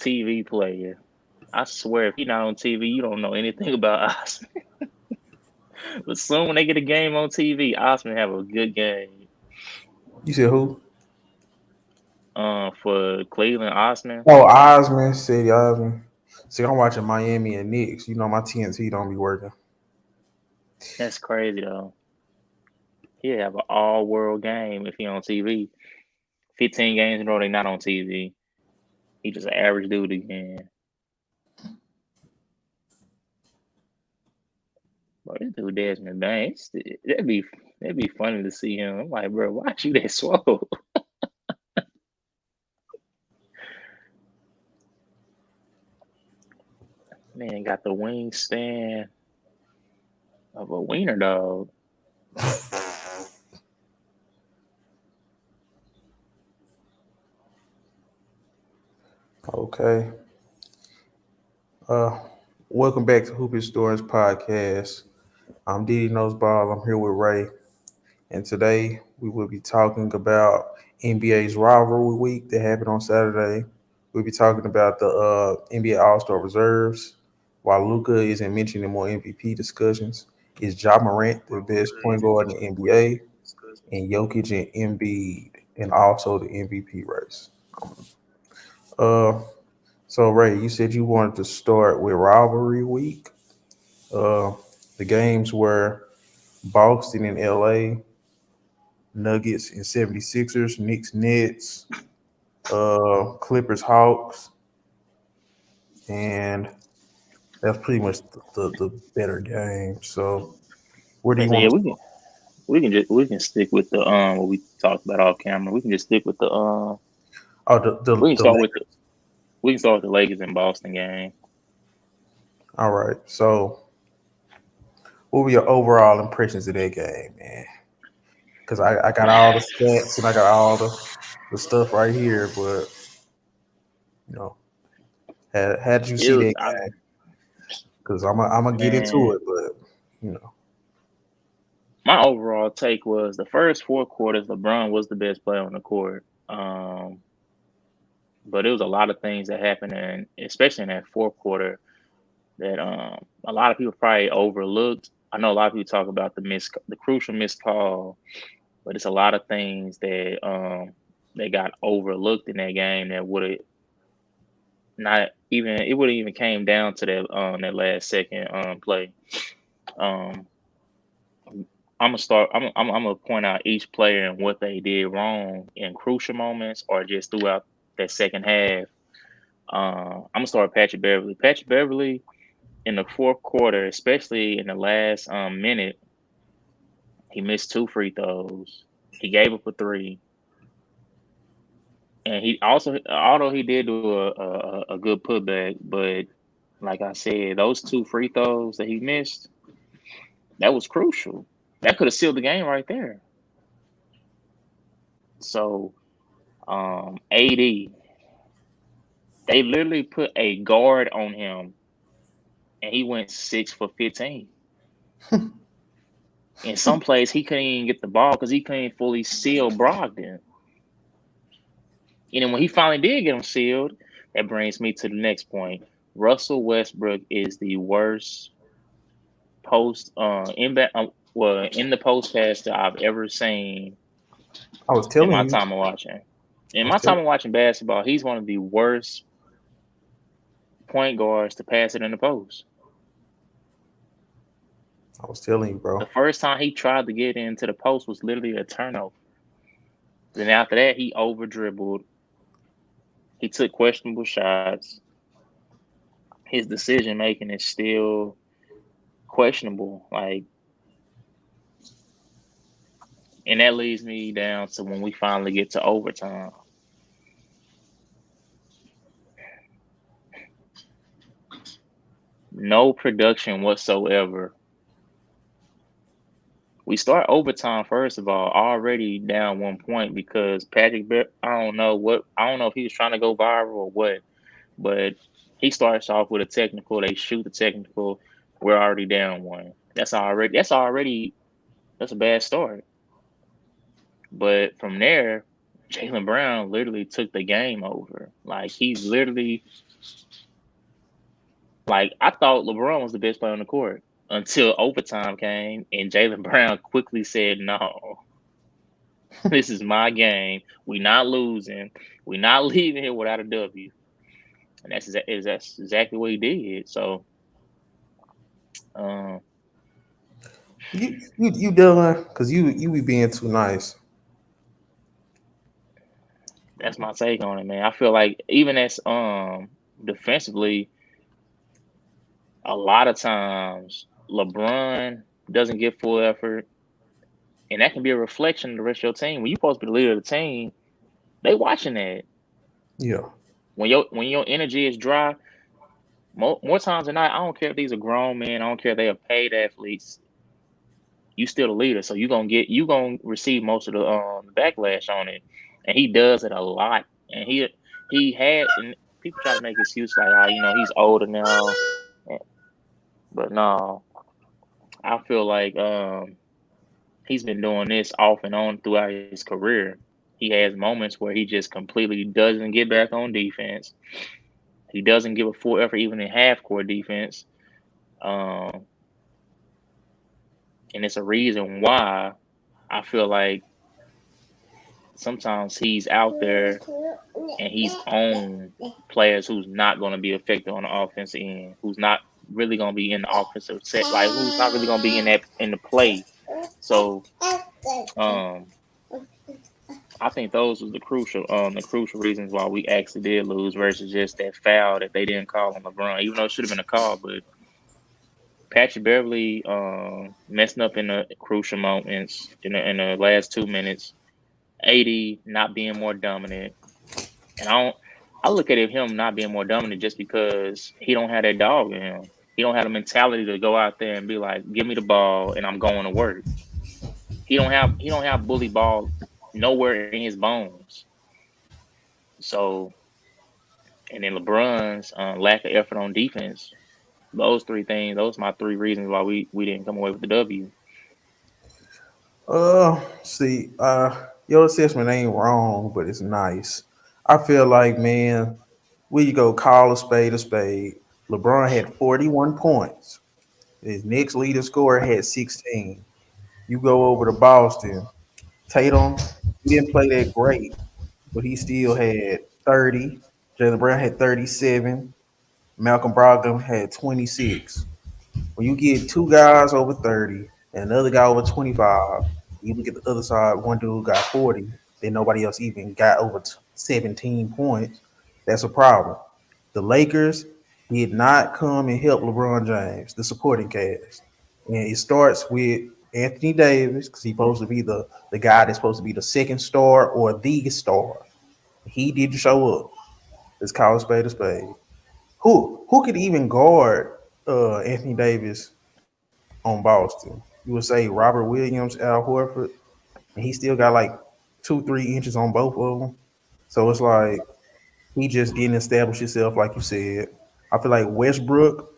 TV player. I swear, if he's not on TV, you don't know anything about Osman. But soon when they get a game on TV, Osman have a good game. You said who? For Cleveland, Osman. Oh, Osman, City Osman. See, I'm watching Miami and Knicks. You know my TNT don't be working. That's crazy though. He'll have an all-world game if he on TV. 15 games in a row, they not on TV. He just an average dude again. But this dude Desmond Bain, that'd be funny to see him. I'm like, bro, why you that swole? Man got the wingspan of a wiener dog. Okay. Uh, Welcome back to Hoop Historians Podcast. I'm Didi Noseball. I'm here with Ray, and today we will be talking about NBA's rivalry week that happened on Saturday. We'll be talking about the NBA All Star reserves. While Luca isn't mentioned in more MVP discussions, is Ja Morant the best point guard in the NBA, and Jokic and Embiid, and also the MVP race. Uh, so Ray, you said you wanted to start with rivalry week. Uh, the games were Boston and LA, Nuggets and 76ers, Knicks, Nets, Clippers, Hawks, and that's pretty much the better game. So where do And you so yeah, want to we start? can we can stick with the what we talked about off camera. We can just stick with the Oh, the we can the start with the Lakers. we can start with the Lakers and Boston game. All right. So what were your overall impressions of that game, man? Because I got all the stats and I got all the stuff right here, but you know, how did you It see was that game? Because I'm gonna get into man, it, but you know, my overall take was the first 4 quarters, LeBron was the best player on the court. But it was a lot of things that happened, and especially in that 4th quarter, that a lot of people probably overlooked. I know a lot of people talk about the crucial missed call, but it's a lot of things that they got overlooked in that game that would have not even it would have even came down to that last second play. Um, I'm gonna start. I'm gonna point out each player and what they did wrong in crucial moments or just throughout that second half. I'm gonna start with Patrick Beverly. Patrick Beverly in the 4th quarter, especially in the last minute, he missed 2 free throws. He gave up a three, and he also, although he did do a good putback, but like I said, those 2 free throws that he missed, that was crucial. That could have sealed the game right there. So, AD, they literally put a guard on him, and he went 6 for 15. In some plays, he couldn't even get the ball because he couldn't fully seal Brogdon. And then when he finally did get him sealed, that brings me to the next point. Russell Westbrook is the worst post in the post caster I've ever seen I was in telling my you, time of watching. I In was my telling, time of watching basketball, he's one of the worst point guards to pass it in the post. I was telling you, The bro. first time he tried to get into the post was literally a turnover. Then after that, he over dribbled. He took questionable shots. His decision making is still questionable. Like, and that leads me down to when we finally get to overtime. No production whatsoever. We start overtime first of all, already down 1 point because I don't know if he was trying to go viral or what, but he starts off with a technical. They shoot the technical. We're already down one. That's a bad start. But from there, Jalen Brown literally took the game over. Like he literally Like I thought LeBron was the best player on the court until overtime came and Jalen Brown quickly said, "No, this is my game. We not losing. We not leaving here without a W." And that's exactly what he did. So um, You done? Cause you be being too nice. that's my take on it, man. I feel like even as defensively, a lot of times LeBron doesn't get full effort, and that can be a reflection of the rest of your team. When you're supposed to be the leader of the team, they watching that. Yeah. When your energy is dry, more times than not, I don't care if these are grown men, I don't care if they are paid athletes. You still the leader, so you gonna receive most of the backlash on it, and he does it a lot. And he had and people try to make excuses like, he's older now, but no, I feel like he's been doing this off and on throughout his career. He has moments where he just completely doesn't get back on defense. He doesn't give a full effort even in half court defense. Um, and it's a reason why I feel like sometimes he's out there and he's on players who's not going to be effective on the offensive end, who's not really going to be in the offensive set, like who's not really going to be in the play. So um, I think those was the crucial reasons why we actually did lose versus just that foul that they didn't call on LeBron, even though it should have been a call. But Patrick Beverly messing up in the crucial moments in the last 2 minutes. 80 not being more dominant, and I look at him not being more dominant just because he don't have that dog in him. He don't have the mentality to go out there and be like, "Give me the ball and I'm going to work." He don't have bully ball nowhere in his bones. So, and then LeBron's lack of effort on defense. Those three things. Those are my three reasons why we didn't come away with the W. See, your assessment ain't wrong, but it's nice. I feel like, man, we go call a spade a spade. LeBron had 41 points. His next leading scorer had 16. You go over to Boston. Tatum, he didn't play that great, but he still had 30. Jalen Brown had 37. Malcolm Brogdon had 26. When you get two guys over 30 and another guy over 25, you look at the other side, one dude got 40, then nobody else even got over 17 points. That's a problem. The Lakers did not come and help LeBron James, the supporting cast. And it starts with Anthony Davis, because he's supposed to be the guy that's supposed to be the second star or the star. He didn't show up. Let's call a spade a spade. Who could even guard Anthony Davis on Boston? You would say Robert Williams, Al Horford, and he still got like 2, 3 inches on both of them. So it's like he just didn't establish himself, like you said. I feel like Westbrook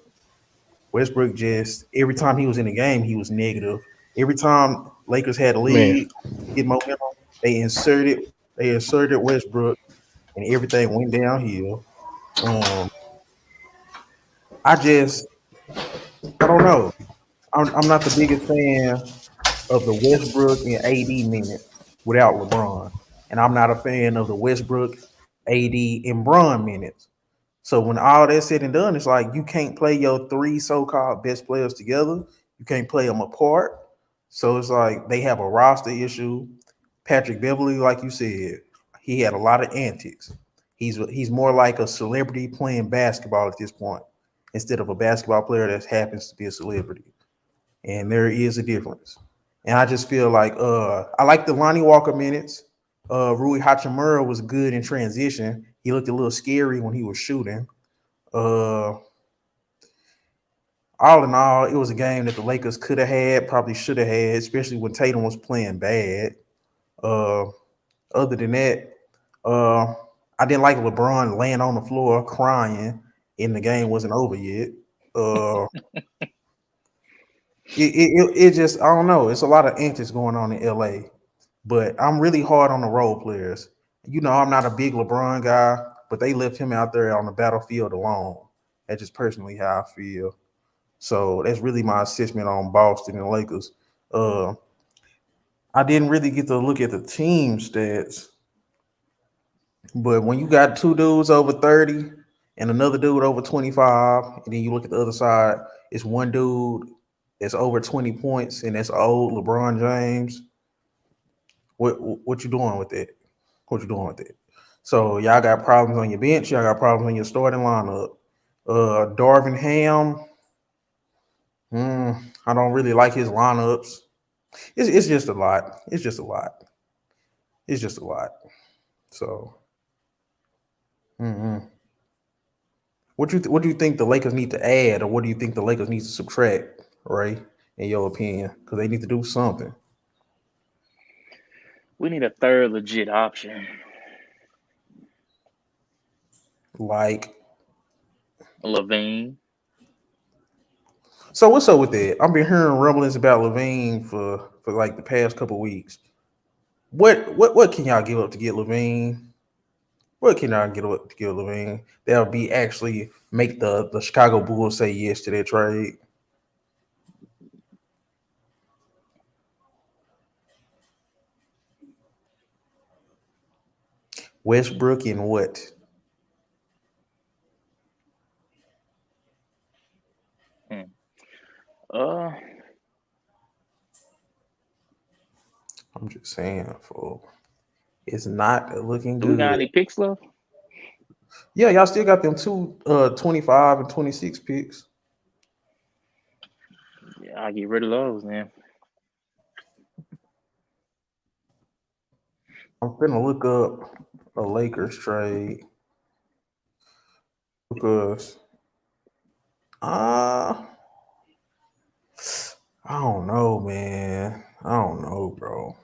just every time he was in the game, he was negative. Every time Lakers had a Man, lead, get momentum, they inserted Westbrook, and everything went downhill. Um, I don't know. I'm not the biggest fan of the Westbrook and AD minutes without LeBron, and I'm not a fan of the Westbrook, AD, and Bron minutes. So when all that's said and done, it's like you can't play your three so-called best players together. You can't play them apart. So it's like they have a roster issue. Patrick Beverly, like you said, he had a lot of antics. He's more like a celebrity playing basketball at this point instead of a basketball player that happens to be a celebrity. And there is a difference. And I just feel like I like the Lonnie Walker minutes. Rui Hachimura was good in transition. He looked a little scary when he was shooting. Uh, all in all, it was a game that the Lakers could have had, probably should have had, especially when Tatum was playing bad. Uh, other than that, uh, I didn't like LeBron laying on the floor crying, and the game wasn't over yet. Uh, it just I don't know. It's a lot of antics going on in LA, but I'm really hard on the role players. You know, I'm not a big LeBron guy. but they left him out there on the battlefield alone. That's just personally how I feel. So that's really my assessment on Boston and Lakers. Uh, I didn't really get to look at the team stats, but when you got two dudes over 30 and another dude over 25, and then you look at the other side, it's one dude that's over 20 points, and that's old LeBron James. What you doing with it? What you doing with it? So y'all got problems on your bench. Y'all got problems on your starting lineup. Darvin Ham. I don't really like his lineups. It's just a lot. It's just a lot. It's just a lot. So, mm what do you think the Lakers need to add, or what do you think the Lakers need to subtract, Ray? In your opinion, because they need to do something. We need a third legit option. Like, Levine. so what's up with that? I've been hearing rumblings about Levine for like the past couple weeks. What can y'all give up to get Levine? What can y'all get up to get Levine? That'll be actually make the Chicago Bulls say yes to that trade. Westbrook and what? Hmm. Uh, I'm just saying, for it's not looking do we got good. any picks left? Yeah, y'all still got them two 25 and 26 picks. Yeah, I get rid of those, man. I'm gonna look up a Lakers trade because uh I don't know, man. I don't know, bro.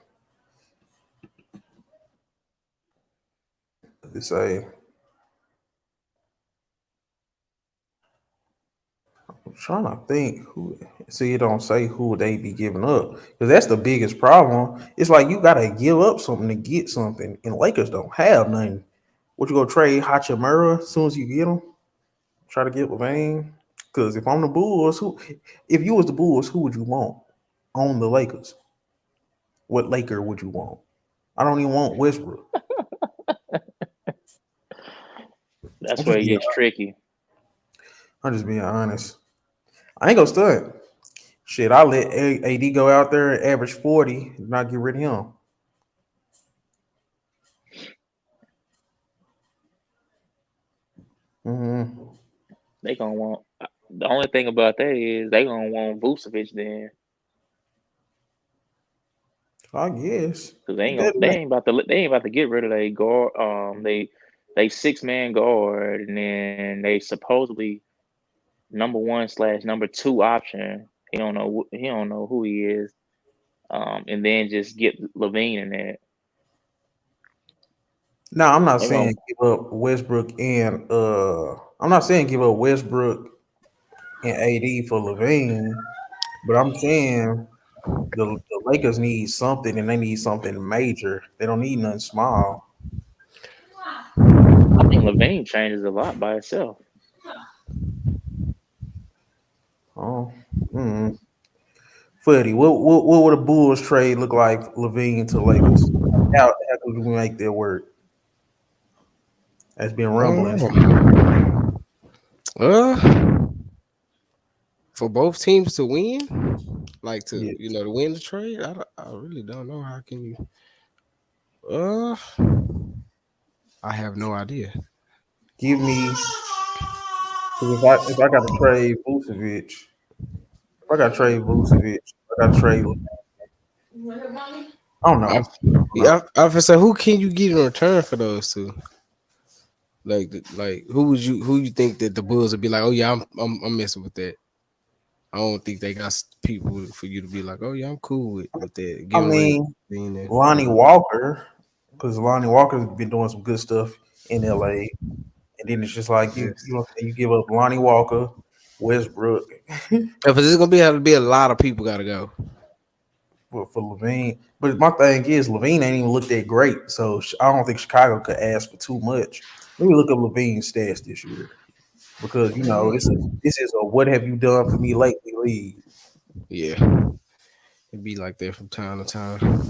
They say I'm trying to think who. See, it don't say who they be giving up because that's the biggest problem. It's like you gotta give up something to get something, and Lakers don't have nothing. What you gonna trade Hachimura as soon as you get him? Try to get Levine. Because if I'm the Bulls, if you was the Bulls, who would you want on the Lakers? What Laker would you want? I don't even want Westbrook. I'm That's where just it being, gets tricky. I'm just being honest. I ain't gonna stunt. Shit, I let AD go out there and average 40, and not get rid of him. hmm They gonna want. The only thing about that is they gonna want Vucevic then, I guess because that they ain't about to get rid of their guard. They 6 man guard, and then they supposedly number 1/number 2 option. He don't know who he is. And then just get Levine in there. No, I'm not They gonna saying give up Westbrook and I'm not saying give up Westbrook and AD for Levine, but I'm saying the Lakers need something and they need something major. They don't need nothing small. I think Levine changes a lot by itself. Oh, mm. Fuddy, what would a Bulls trade look like? Levine to Lakers. How could we make that work? That's been I don't rumbling. know. For both teams to win, like to Yes. to win the trade, I really don't know how can you. Uh, I have no idea. Give me because if I got to trade Vucevic, if I got to trade Vucevic, I got to trade. I don't I, know. yeah, I say who can you get in return for those two? Like who you think that the Bulls would be like? Oh yeah, I'm messing with that. I don't think they got people for you to be like, oh yeah, I'm cool with that. I Give away mean, being there. Lonnie Walker, because Lonnie Walker's been doing some good stuff in LA. And then it's just like Yes. you give up Lonnie Walker, Westbrook, If it's gonna be have to be a lot of people gotta go. for Levine. But my thing is Levine ain't even looked that great, so I don't think Chicago could ask for too much. Let me look up Levine's stats this year because this is a what have you done for me lately league. Yeah, it be like that from time to time.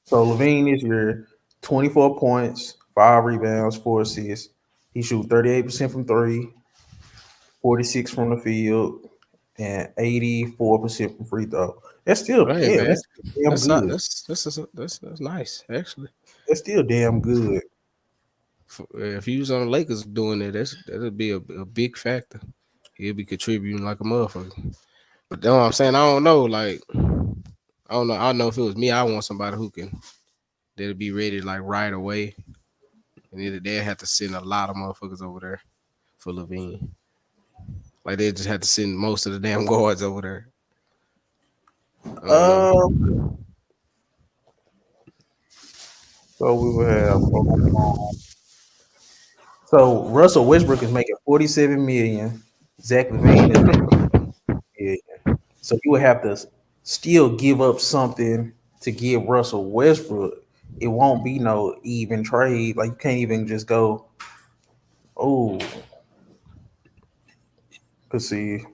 So Levine this year, 24 points, 5 rebounds, 4 assists. He shoot 38% from three, 46 from the field, and 84% from free throw. That's still That ain't damn. bad. That's damn That's not. good. That's nice actually. That's still damn good. If he was on the Lakers doing that, that'd be a big factor. He'll be contributing like a motherfucker. But that's what I'm saying. I don't know. Like I don't know. I know if it was me, I want somebody who can that'll be ready like right away, and then they'll have to send a lot of motherfuckers over there for Levine. Like they just had to send most of the damn guards over there. I don't Uh, know. so we will have. So Russell Westbrook is making 47 million. Zach Levine is making million. So you would have to still give up something to get Russell Westbrook. It won't be no even trade. Like you can't even just go, oh, cause see,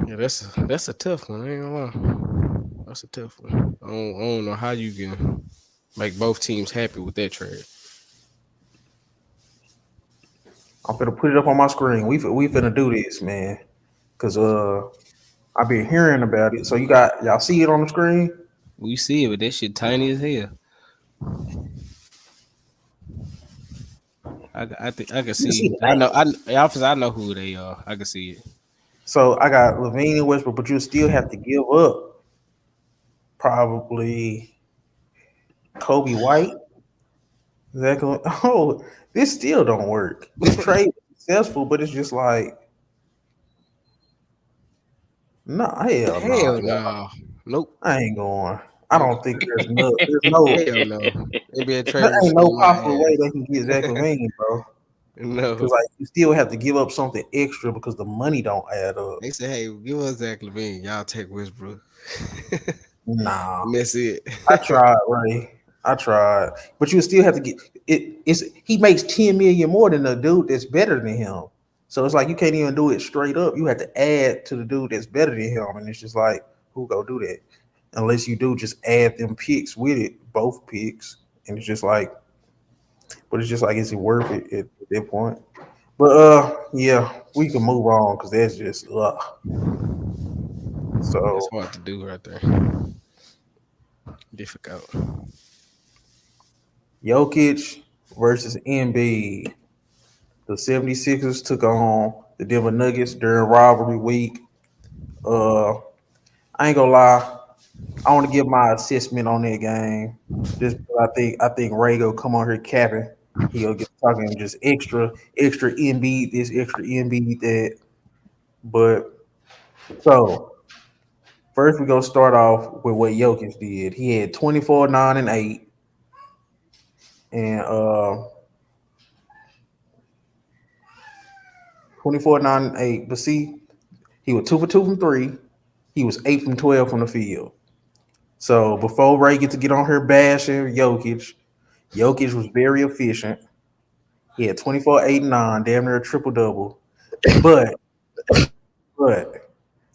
Yeah, that's a tough one. I ain't gonna lie. That's a tough one. I don't know how you can make both teams happy with that trade. I'm gonna put it up on my screen. We finna do this, man. Cause I've been hearing about it. So y'all see it on the screen. We see it, but that shit tiny as hell. I think I can You can see see. the I know. name. I know who they are. I can see it. So I got Levine and Westbrook, but you still have to give up probably Kobe White. Exactly. Oh, this still don't work. This trade is successful, but it's just like, nah, hell no. Hell no. Nope. I ain't going. I Nope. don't think there's no Hell no. NBA there trade was ain't no on my possible way ass. they can get Zach Levine, bro. Because No. like you still have to give up something extra because the money don't add up. They say, hey, give us Zach Levine. Y'all take Westbrook. Nah. And that's it. I tried, Ray. I tried, but you still have to get it. It's he makes 10 million more than the dude that's better than him. So it's like you can't even do it straight up. You have to add to the dude that's better than him, and it's just like who go do that? Unless you do just add them picks with it, both picks, and it's just like, but it's just like is it worth it at that point? But yeah, we can move on because that's just That's so hard to do right there. Difficult. Jokic versus Embiid. The 76ers took on the Denver Nuggets during rivalry week. Uh, I ain't gonna lie. I want to give my assessment on that game. Just because I think Ray go come on here capping. He'll get talking just extra Embiid this, extra Embiid that. But so first we gonna start off with what Jokic did. He had 24, 9, and 8. And 24, 9, and 8. But see, he was 2 for 2 from three. He was 8 from 12 from the field. So before Ray get to get on her bashing Jokic was very efficient. He had 24, 8, and 9, damn near a triple double. But but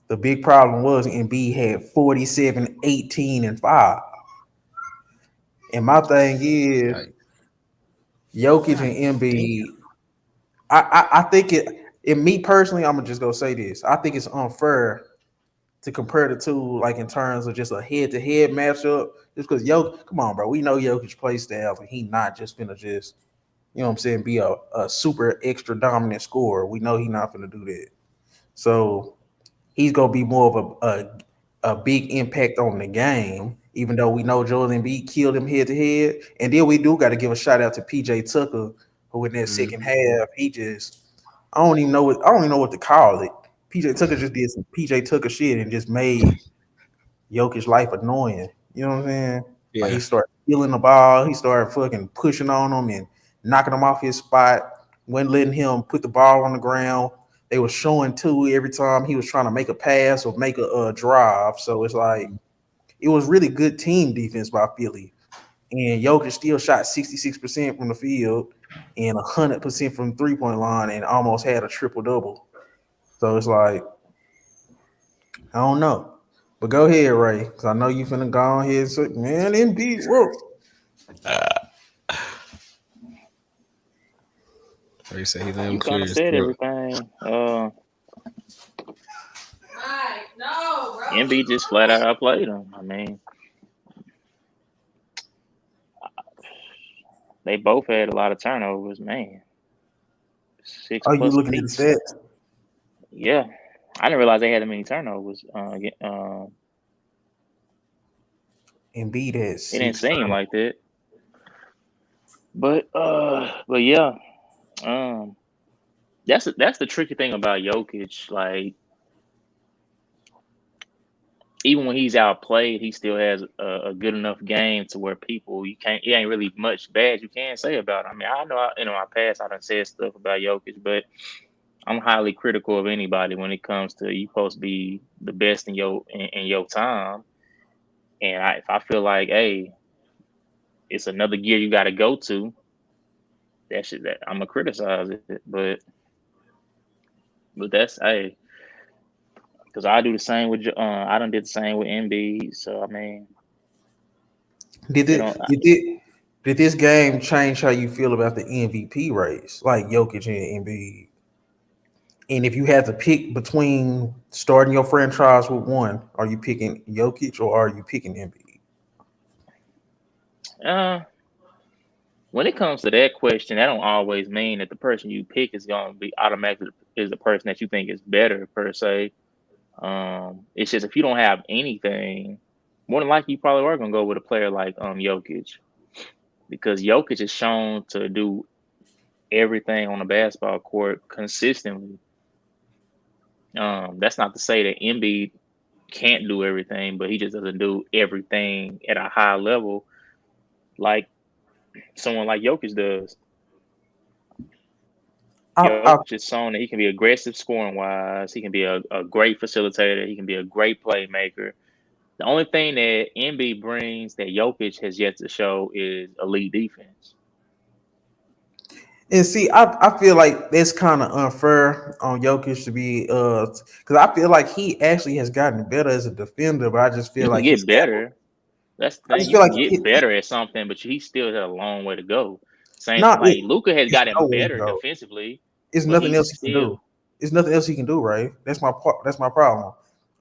the big problem was Embiid had 47, 18, and 5. And my thing is Like, Jokic God and damn. Embiid, I think it in me personally, I'm gonna just go say this. I think it's unfair to compare the two, like in terms of just a head-to-head matchup. Just because Jokic, come on, bro, we know Jokic play styles, and he not just finna just, you know what I'm saying, be a super extra dominant scorer. We know he not finna do that. So he's gonna be more of a big impact on the game, even though we know Joel Embiid killed him head to head. And then we do got to give a shout out to PJ Tucker, who in that second Mhm. half, he just I don't even know what to call it. PJ Tucker just did some PJ Tucker shit and just made Jokic life annoying. You know what I'm saying? Like Yeah. he started stealing the ball, he started fucking pushing on him and knocking him off his spot, wasn't letting him put the ball on the ground. They were showing two every time he was trying to make a pass or make a drive. So it's like it was really good team defense by Philly. And Jokic still shot 66% from the field. and 100% from 3-point line and almost had a triple double. So it's like I don't know. But go ahead, Ray, because I know you finna go ahead and say, man, Embiid, whoa. They say he let him You kind clear of his said throat. everything. MB just flat out outplayed him. I mean, they both had a lot of turnovers, man. Six Are you plus looking at the apiece. stats? Yeah, I didn't realize they had that many turnovers. Embiid had It didn't 6 seem turnovers. like that, but yeah, um, that's the tricky thing about Jokic. Like, even when he's outplayed, he still has a good enough game to where people you can't. It ain't really much bad you can say about him. I mean, I know in my past I done said stuff about Jokic, but I'm highly critical of anybody when it comes to you supposed to be the best in your time. And if I feel like, hey, it's another gear you got to go to, that I'm gonna criticize it. But that's hey, because I do the same with I done did the same with Embiid. So I mean, Did it it don't. did it did this game change how you feel about the MVP race, like Jokic and Embiid? And if you had to pick between starting your franchise with one, are you picking Jokic or are you picking Embiid? Uh, when it comes to that question, that don't always mean that the person you pick is gonna be automatically is the person that you think is better per se. It's just if you don't have anything, more than likely you probably are gonna go with a player like Jokic because Jokic is shown to do everything on the basketball court consistently. That's not to say that Embiid can't do everything, but he just doesn't do everything at a high level like someone like Jokic does. I Jokic is shown that he can be aggressive scoring wise. He can be a great facilitator. He can be a great playmaker. The only thing that Embiid brings that Jokic has yet to show is elite defense. And see, I feel like that's kind of unfair on Jokic to be because I feel like he actually has gotten better as a defender, but I just feel You can like get better. That's the I thing. just You feel can like get better at something, but he still has a long way to go. Same not it, like Luca has it's gotten nowhere to better go. defensively, It's but nothing he's else he can do. still It's nothing else he can do, right? That's my problem.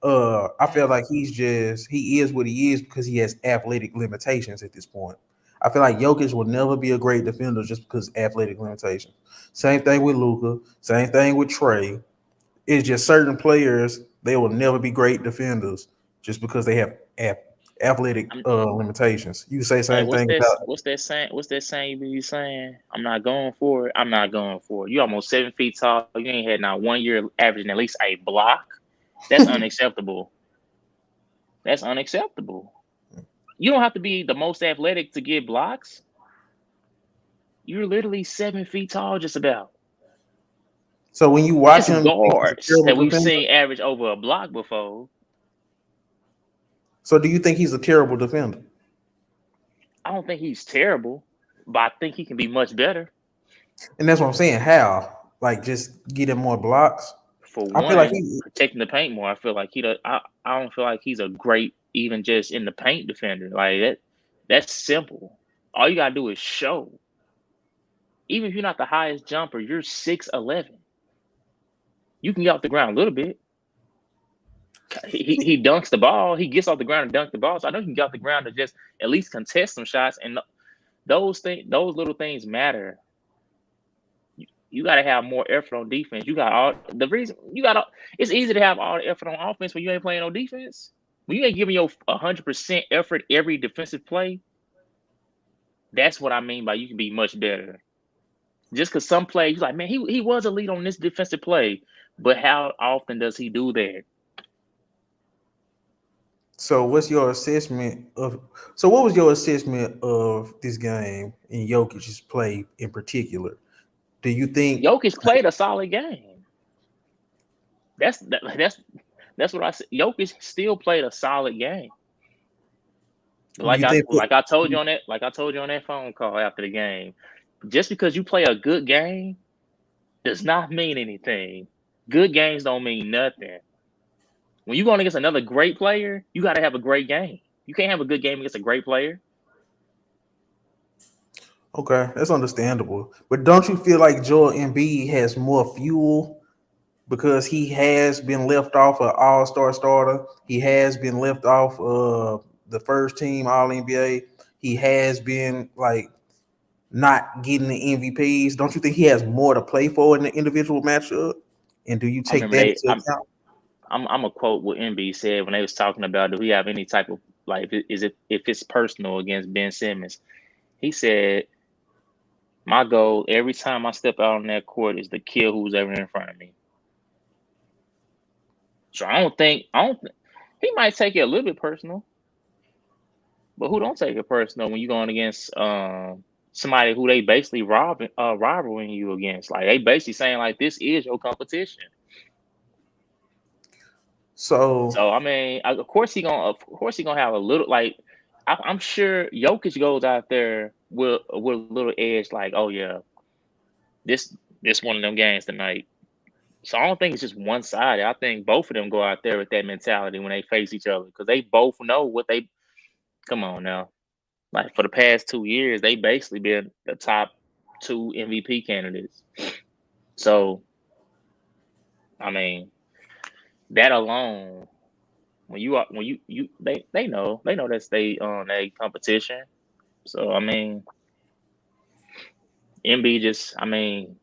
I feel like he is what he is because he has athletic limitations at this point. I feel like Jokic will never be a great defender just because of athletic limitations. Same thing with Luca. Same thing with Trey. It's just certain players they will never be great defenders just because they have athletic I'm limitations. You say Hey, same thing about what's that saying? What's that saying you be saying? I'm not going for it. I'm not going for it. You almost 7 feet tall. You ain't had not 1 year averaging at least a block. That's unacceptable. That's unacceptable. You don't have to be the most athletic to get blocks. You're literally 7 feet tall, just about. so when you watch It's him, you think he's a guards terrible that we've defender. seen average over a block before. So do you think he's a terrible defender? I don't think he's terrible, but I think he can be much better. And that's what I'm saying. How? Like just get him more blocks. For I feel like one, he protecting the paint more. I feel like he does. I don't feel like he's a great even just in the paint defender. Like that. That's simple. All you gotta do is show. Even if you're not the highest jumper, you're 6'11". You can get off the ground a little bit. He dunks the ball. He gets off the ground and dunks the ball. So I know he can get off the ground to just at least contest some shots. And those little things matter. You got to have more effort on defense. You got all the reason you got. It's easy to have all the effort on offense when you ain't playing on defense. When you ain't giving your 100% effort every defensive play, that's what I mean by you can be much better. Just because some plays, like man, he was a lead on this defensive play, but how often does he do that? so what's your assessment of so what was your assessment of this game in Jokic's play in particular? Do you think Jokic played a solid game. That's what I said. Jokic still played a solid game. do you think Like I told you on that phone call after the game. Just because you play a good game does not mean anything. Good games don't mean nothing. When you're going against another great player, you got to have a great game. You can't have a good game against a great player. Okay, that's understandable. But don't you feel like Joel Embiid has more fuel because he has been left off an all-star starter? He has been left off the first team All NBA. He has been like not getting the MVPs. Don't you think he has more to play for in the individual matchup? And do you I take remember that they. into account? I'm a quote what MB said when they was talking about do we have any type of like is it if it's personal against Ben Simmons. He said my goal every time I step out on that court is to kill who's ever in front of me. So I don't he might take it a little bit personal, but who don't take it personal when you're going against somebody who they basically rivaling you against? Like they basically saying like this is your competition. So So I mean, of course he gonna have a little like I'm sure Jokic goes out there with a little edge like oh yeah this one of them games tonight. So I don't think it's just one sided. I think both of them go out there with that mentality when they face each other because they both know what they come on now. Like for the past 2 years, they basically been the top two MVP candidates. So I mean that alone when you they know that's they on a competition. So I mean, MB just I mean,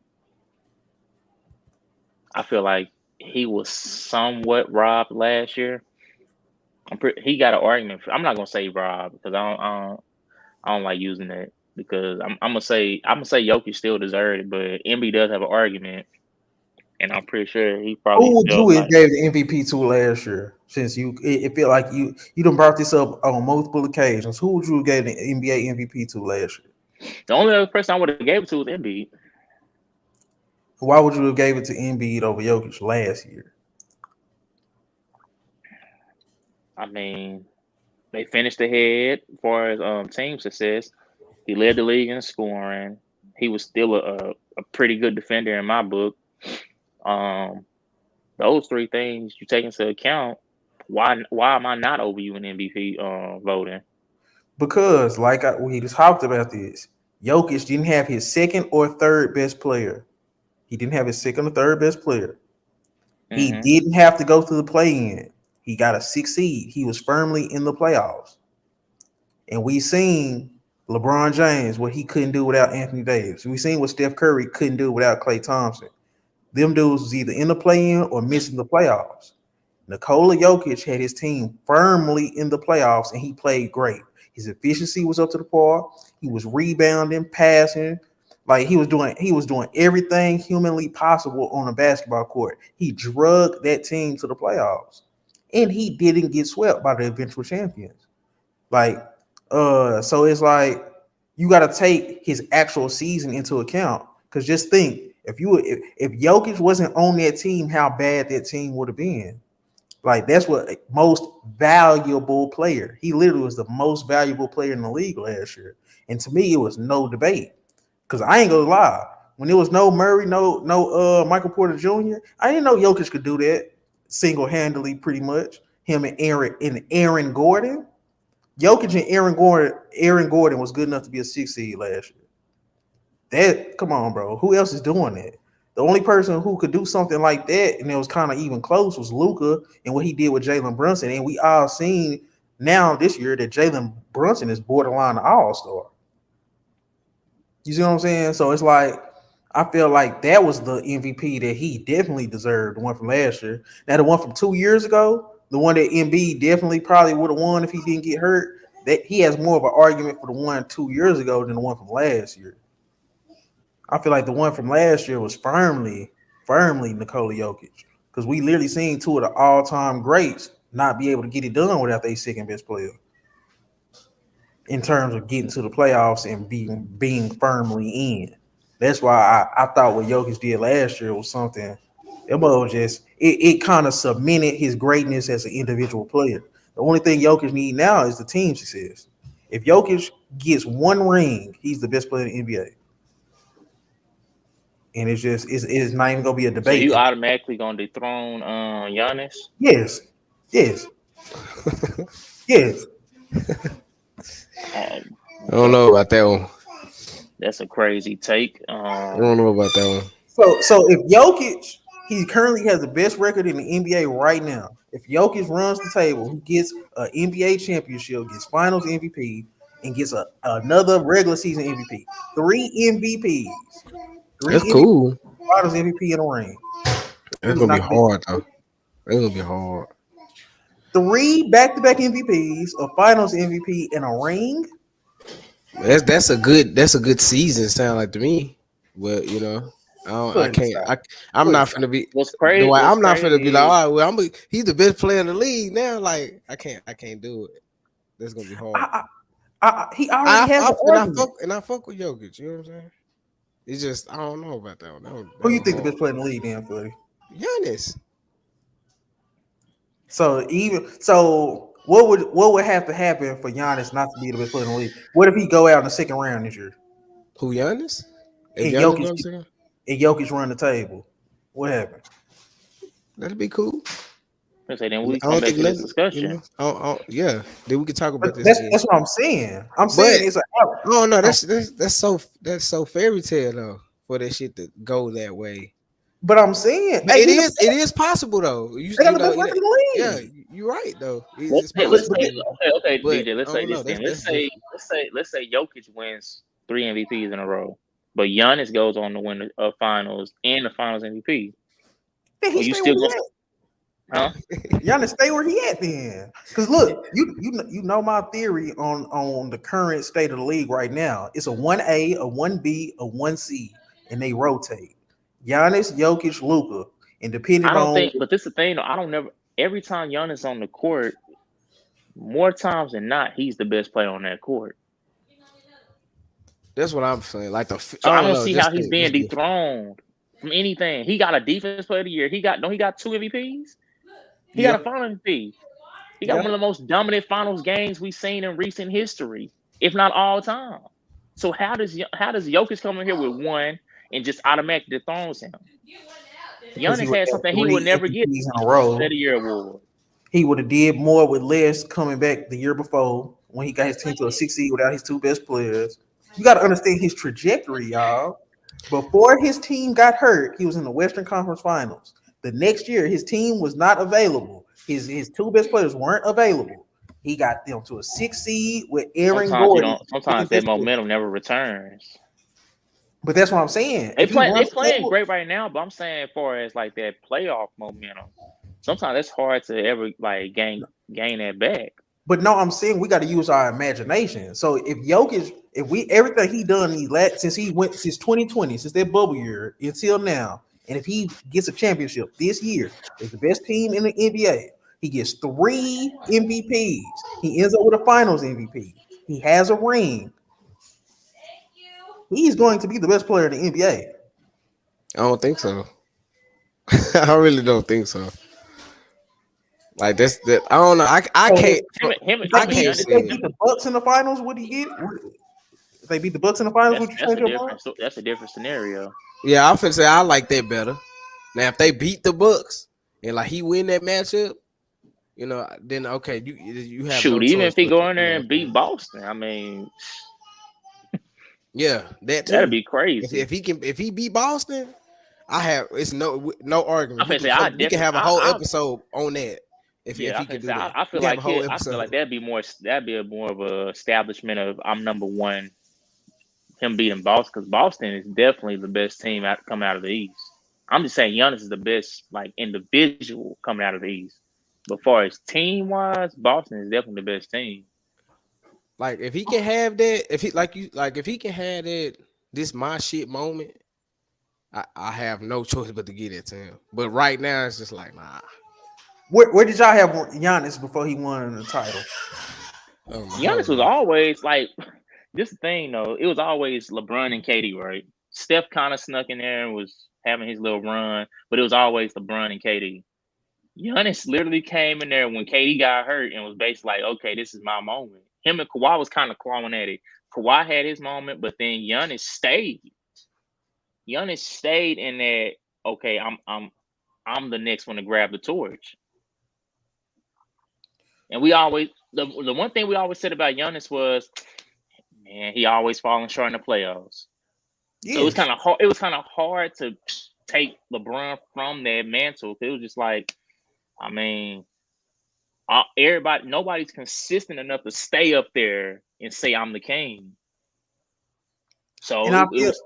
I feel like he was somewhat robbed last year. He got an argument. I'm not gonna say robbed because I don't like using that because I'm gonna say Jokic still deserved it, but MB does have an argument, and I'm pretty sure he probably who would you felt have like gave the MVP to last year? Since it feel like you done brought this up on multiple occasions. Who would you have gave the NBA MVP to last year? the only other person I would have gave it to was Embiid. Why would you have gave it to Embiid over Jokic last year? I mean, they finished ahead as far as team success. He led the league in scoring. He was still a pretty good defender in my book. Um, those three things you take into account. Why am I not over you in MVP voting? Because we just talked about this, Jokic didn't have his second or third best player. He didn't have his second or third best player. He Hmm. didn't have to go to the play-in. He got a 6 seed. He was firmly in the playoffs. And we seen LeBron James what he couldn't do without Anthony Davis. We seen what Steph Curry couldn't do without Klay Thompson. Them dudes was either in the play-in or missing the playoffs. Nikola Jokic had his team firmly in the playoffs, and he played great. His efficiency was up to the par. He was rebounding, passing, like he was doing everything humanly possible on a basketball court. He drugged that team to the playoffs, and he didn't get swept by the eventual champions. Like, so it's like you got to take his actual season into account. Because just think, if Jokic wasn't on that team, how bad that team would have been. Like that's what most valuable player. He literally was the most valuable player in the league last year. And to me, it was no debate. Cause I ain't gonna lie. When there was no Murray, no Michael Porter Jr., I didn't know Jokic could do that single-handedly, pretty much. Him and Aaron Gordon. Jokic and Aaron Gordon was good enough to be a 6 seed last year. That come on, bro. Who else is doing that? The only person who could do something like that, and it was kind of even close, was Luka and what he did with Jalen Brunson. And we all seen now this year that Jalen Brunson is borderline all star. You see what I'm saying? So it's like I feel like that was the MVP that he definitely deserved. The one from last year. Now the one from 2 years ago, the one that Embiid definitely probably would have won if he didn't get hurt. That he has more of an argument for the one 2 years ago than the one from last year. I feel like the one from last year was firmly Nikola Jokic because we literally seen two of the all-time greats not be able to get it done without their second best player in terms of getting to the playoffs and being firmly in. That's why I thought what Jokic did last year was something. It was just it kind of cemented his greatness as an individual player. The only thing Jokic need now is the team success. If Jokic gets one ring, he's the best player in the NBA. and it's not even gonna be a So debate. you automatically gonna dethrone Giannis? Yes, yes, yes. I don't Okay, know about that one. that's a crazy take. I don't know about that one. So if Jokic, he currently has the best record in the NBA right now. If Jokic runs the table, he gets an NBA championship, gets Finals MVP, and gets another regular season MVP. That's Three MVP, cool. Finals MVP in a ring. That's Who's gonna be not the hard though. That's gonna be hard. three back-to-back MVPs, a Finals MVP, in a ring? That's a good season. Sound like to me, but I Put it can't. aside. I'm Put it not aside. finna be What's the crazy? way. What's I'm not finna be like, crazy is all right, well, he's the best player in the league now. Like I can't do it. That's gonna be hard. I, he already has the argument. I fuck with Jokic. You know what I'm saying? It's just I don't know about that one. Who That you one think the hard. best player in the league, then, Fuddy? Giannis. So what would have to happen for Giannis not to be the best player in the league? What if he go out in the second round this year Who Giannis? If and Giannis Jokic goes second, run the table? What happened? that'd be cool. I say then we I come don't back think to this nothing. discussion. Yeah. Then we can talk But about this that's again. that's what I'm saying. I'm saying But it's a oh no, um, that's so fairy tale though for that shit to go that way. but I'm saying, But hey, it he the, is possible though. You they got you the know best it. record in the Yeah, league. you're right though. Let's It's say, But, let's but say, possible. okay, But DJ. Let's I say don't this know. then. That's different. Let's say Jokic wins 3 MVPs in a row, but Giannis goes on to win the finals and the finals MVP. then Or he you stay where still he gonna, at. huh? Giannis stay where he at then. Because look, you know my theory on the current state of the league right now. It's a 1A, a 1B, a 1C, and they rotate. Giannis, Jokic, Luka, and I depending don't on think, but this is the thing. Though, I don't never. Every time Giannis on the court, more times than not, he's the best player on that court. That's what I'm saying. Like So I I don't don't know. see how Just he's think being it's different. dethroned from anything. He got a defense player of the year. He got 2 MVPs. He got a yep, final MVP. He got one of yep. the most dominant finals games we've seen in recent history, if not all time. So how does Jokic come in here with one and just automatically dethrones him? Because he Giannis would had have something he would three never get, MVPs in a player of row. the year award. He would have did more with less coming back the year before when he got his team to a 6 seed without his two best players. You got to understand his trajectory, y'all. Before his team got hurt, he was in the Western Conference Finals. The next year, his team was not available. His two best players weren't available. He got them to a 6 seed with Aaron Sometimes you Gordon, don't. second Sometimes that best player. momentum never returns. But that's what I'm saying. They If he play. They runs the playing table, great right now, but I'm saying, as far as like that playoff momentum, sometimes it's hard to ever like gain that back. but no, I'm saying we got to use our imagination. So if Jokic, if we everything he done since he went since 2020, since that bubble year until now, and if he gets a championship this year, is the best team in the NBA. He gets 3 MVPs. He ends up with a Finals MVP. He has a ring. He's going to be the best player in the NBA. I don't think so. I really don't think so. Like that's that. I don't know. I So can't. if I they Him beat can't and if see they Giannis. it. beat the Bucks in the finals, what do you get? If they beat the Bucks in the finals, would you That's change a your mind? different. That's a different scenario. Yeah, I finna say I like that better. Now, if they beat the Bucks and like he win that matchup, then okay, you have no Shoot, even choice if he but to, go in you know there what and I'm saying? beat Boston, I mean, Yeah, that that'd too. be If crazy. he beat Boston, it's no argument. I'm gonna say I We can definitely. have a whole episode on that if Yeah, I he can can say do that. I We feel can have like a whole I feel like episode. that'd be a more of a establishment of I'm number one. Him beating Boston, because Boston is definitely the best team coming out of the East. I'm just saying Giannis is the best like individual coming out of the East. But far as team wise, Boston is definitely the best team. Like if he can have that, if he can have that this my shit moment, I have no choice but to get it to him. But right now it's just like nah. Where did y'all have Giannis before he won the title? I Giannis don't was know. always like this thing though. It was always LeBron and KD, right? Steph kind of snuck in there and was having his little run, but it was always LeBron and KD. Giannis literally came in there when KD got hurt and was basically like, okay, this is my moment. Him and Kawhi was kind of clawing at it. Kawhi had his moment, but then Giannis stayed. Giannis stayed in that. Okay, I'm the next one to grab the torch. And we always the one thing we always said about Giannis was, man, he always falling short in the playoffs. So it was Yes. kind of hard. It was kind of hard to take LeBron from that mantle. It was just like, I mean, everybody, nobody's consistent enough to stay up there and say I'm the king. So And I it feel was.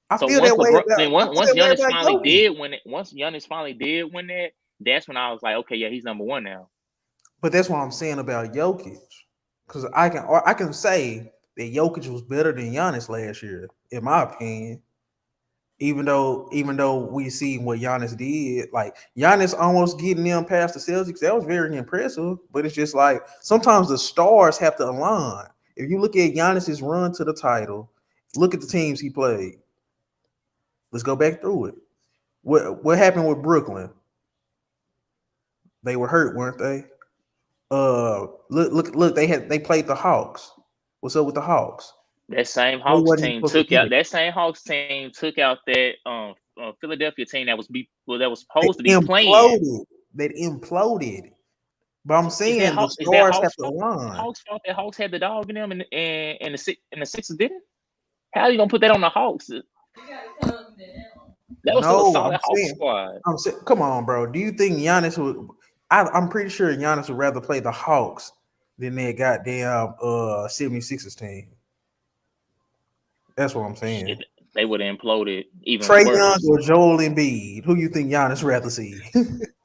I So feel once that way LeBron, about then I feel once that way Giannis about finally Jokic. did win it, once Giannis finally did win that, that's when I was like, okay, yeah, he's number one now. But that's what I'm saying about Jokic. Because I can say that Jokic was better than Giannis last year, in my opinion. Even though we see what Giannis did, like Giannis almost getting them past the Celtics, that was very impressive. But it's just like sometimes the stars have to align. If you look at Giannis's run to the title, look at the teams he played. Let's go back through it. What happened with Brooklyn? They were hurt, weren't they? Look. They played the Hawks. What's up with the Hawks? That same They Hawks wasn't even team supposed to took get out it. that same Hawks team took out that Philadelphia team that was They supposed to be playing. imploded. They imploded. But I'm So saying the is that stars have Hawks to fault? align. Hawks fault that Hawks had the dog in them and the Sixers didn't? How are you gonna put that on the Hawks? That was still a No, solid Hawks squad. I'm saying, come on, bro. Do you think Giannis would? I'm pretty sure Giannis would rather play the Hawks than that goddamn 76ers team. That's what I'm saying. Shit, they would have imploded even Trey Young worse. or Joel Embiid? Who you think Giannis rather see? Who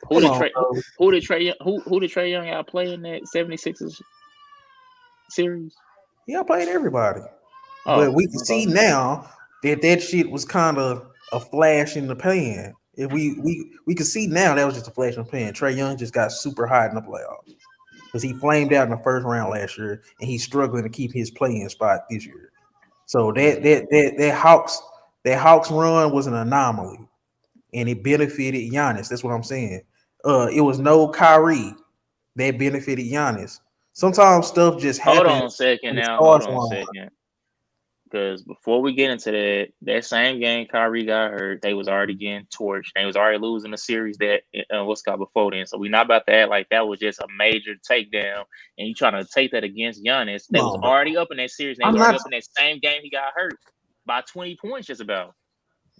Come did on, Trey bro. who did Trey Young out play in that 76ers series? Yeah, I played everybody, but Oh, we can see okay. now that that shit was kind of a flash in the pan. If we can see now that was just a flash in the pan. Trey Young just got super hot in the playoffs because he flamed out in the first round last year, and he's struggling to keep his playing spot this year. So that Hawks run was an anomaly, and it benefited Giannis. That's what I'm saying. It was no Kyrie that benefited Giannis. Sometimes stuff just Hold on a happens second when the now. Hold stars on a align. second. Because before we get into that same game, Kyrie got hurt. They was already getting torched. They was already losing the series that what's called before then. So we not about to act like that was just a major takedown. And you trying to take that against Giannis? Come They was on, bro. already up in that series. And they I'm was already not. up in that same game. He got hurt by 20 points, just about.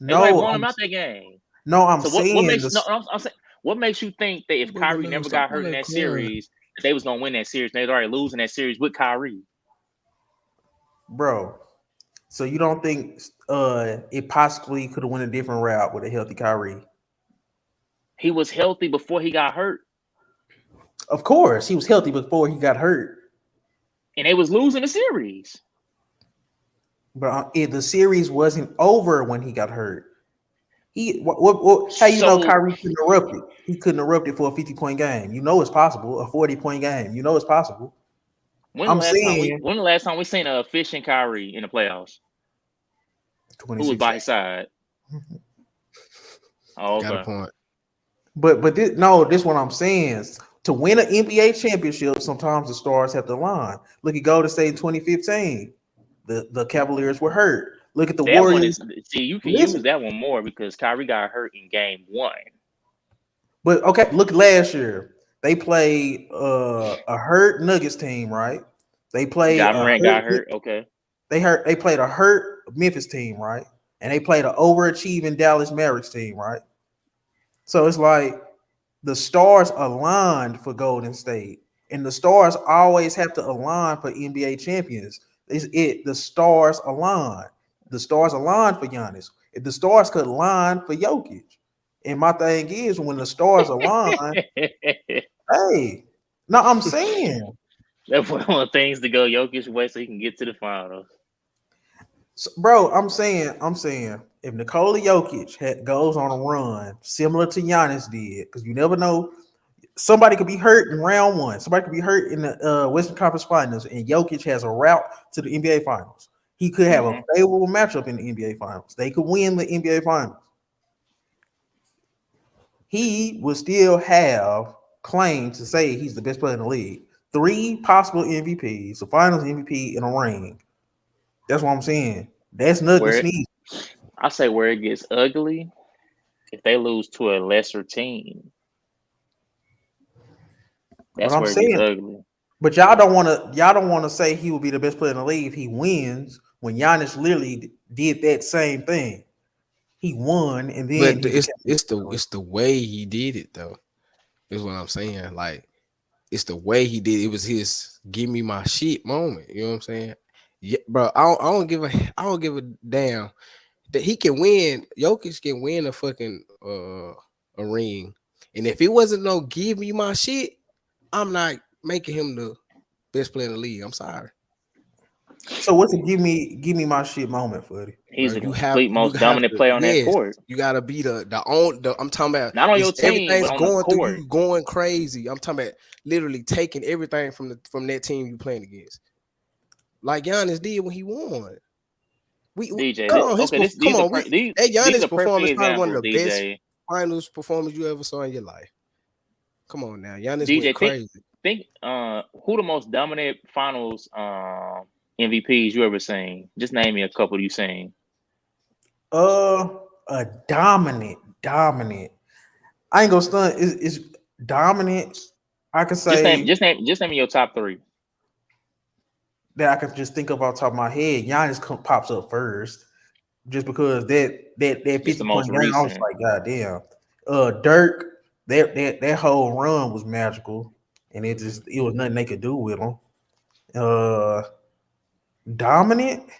They was already No, blowing him out that game. I'm So what saying makes no? this, I'm saying what makes you think that if But Kyrie man, never stop got all hurt in that that crying. series, that they was gonna win that series? And they was already losing that series with Kyrie. bro. So you don't think it possibly could have went a different route with a healthy Kyrie? He was healthy before he got hurt, Of course, he was healthy before he got hurt, and they was losing the series. but the series wasn't over when he got hurt. What how you know So Kyrie couldn't erupt it? He couldn't erupt it for a 50-point game. You know it's possible. A 40-point game. You know it's possible. I'm saying when the last time we seen a efficient Kyrie in the playoffs? Who was 26. by his side? Oh, Got a okay. point. But this what I'm saying. To win an NBA championship, sometimes the stars have to align. Look at Golden State in 2015. The Cavaliers were hurt. Look at the That one Warriors. is see, you can use Listen, that one more because Kyrie got hurt in game one. but okay, look at last year. They played a hurt Nuggets team, right? They played John a Morant hurt got hurt. Okay. they played a hurt Memphis team, right? And they played an overachieving Dallas Mavericks team, right? So it's like the stars aligned for Golden State, and the stars always have to align for NBA champions. The stars align. The stars align for Giannis. If the stars could align for Jokic, and my thing is when the stars align, hey, no, I'm saying, That's one of the things to go Jokic way so he can get to the finals. bro, I'm saying, if Nikola Jokic goes on a run similar to Giannis did, because you never know. Somebody could be hurt in round one. Somebody could be hurt in the Western Conference Finals, and Jokic has a route to the NBA Finals. He could have a favorable matchup in the NBA Finals. They could win the NBA Finals. He will still have claim to say he's the best player in the league. 3 possible MVPs, the Finals MVP, and a ring. That's what I'm saying. That's nothing to Where sneeze. I say where it gets ugly if they lose to a lesser team. But That's I'm where it gets saying, ugly. but y'all don't want to say he will be the best player in the league if he wins when Giannis literally did that same thing. He won and then But he became. it's the way he did it though. Is what I'm saying. Like it's the way he did it. It was his give me my shit moment. You know what I'm saying? Yeah, bro. I don't give a damn that he can win. Jokic can win a fucking a ring. And if it wasn't no give me my shit, I'm not making him the best player in the league. I'm sorry. So what's a give me my shit moment for it? Bro, He's the complete you most have dominant to player on that yes, court. you gotta be the I'm talking about Not on your it's team, but everything's on the going through court. you going crazy. I'm talking about literally taking everything from that team you playing against. Like Giannis did when he won. DJ, Come on, come on, that these Giannis are perfect performance probably one of examples. the best DJ, finals performance you ever saw in your life. Come on now. Giannis went DJ, crazy. think who the most dominant finals MVPs you ever seen? Just name me a couple you seen. A dominant. I ain't gonna stunt. Is dominant. I could Just name say just name me your top three. that I could just think of off the top of my head. Giannis pops up first, just because that Just the 50 point most game. I was recent. like, God damn. Dirk, that whole run was magical, and it was nothing they could do with him. Uh, dominant,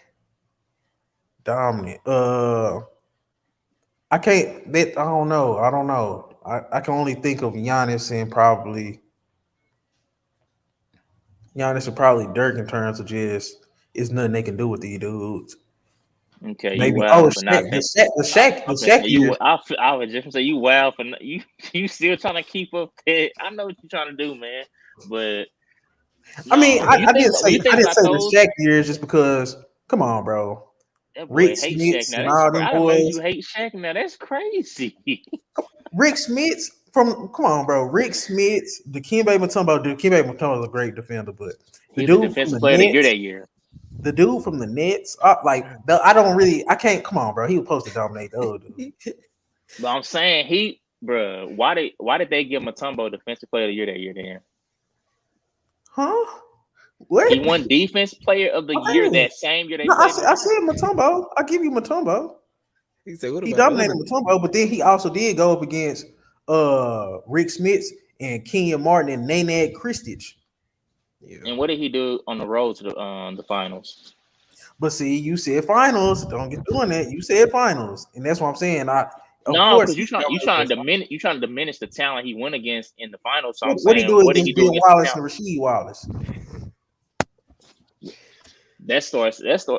dominant. I can't. I don't know. I don't know. I can only think of Giannis and probably Dirk in terms of just it's nothing they can do with these dudes. Okay, you Maybe oh wild for not Shaq, saying. the I'm gonna say Shaq you. years. I was just gonna say you wild for you. You still trying to keep up that. I know what you're trying to do, man. But I mean, no, when you think about I didn't say the those, Shaq years just because. Come on, bro. that boy Rick hate Shaq. Smiths Now and that's all crazy. them I don't know you boys. hate Shaq. Now that's crazy. Rick Smiths from come on, bro. Rick Smiths, Dikembe Mutombo is a great defender, but the He was the dude from defensive the player of the year Nets, that year. I can't. Come on, bro. He was supposed to dominate those dudes. But I'm saying bruh, why did they give Mutombo defensive player of the year that year? Then Huh? he What? won defense player of the year Okay. that same year they No, played in the I said finals. Mutombo. I give you Mutombo. He said, what He about the other dominated nigga? Mutombo, but then he also did go up against Rick Smits and Kenyon Martin and Nanad Kristich. Yeah. And what did he do on the road to the finals? But see, you said finals. Don't get doing that. You said finals, and that's what I'm saying. Of No, course, because he dominated those finals. you trying to diminish the talent he went against in the finals. So I'm What he saying, do what did he against do Ben against the Wallace and talent? Rasheed Wallace? That story,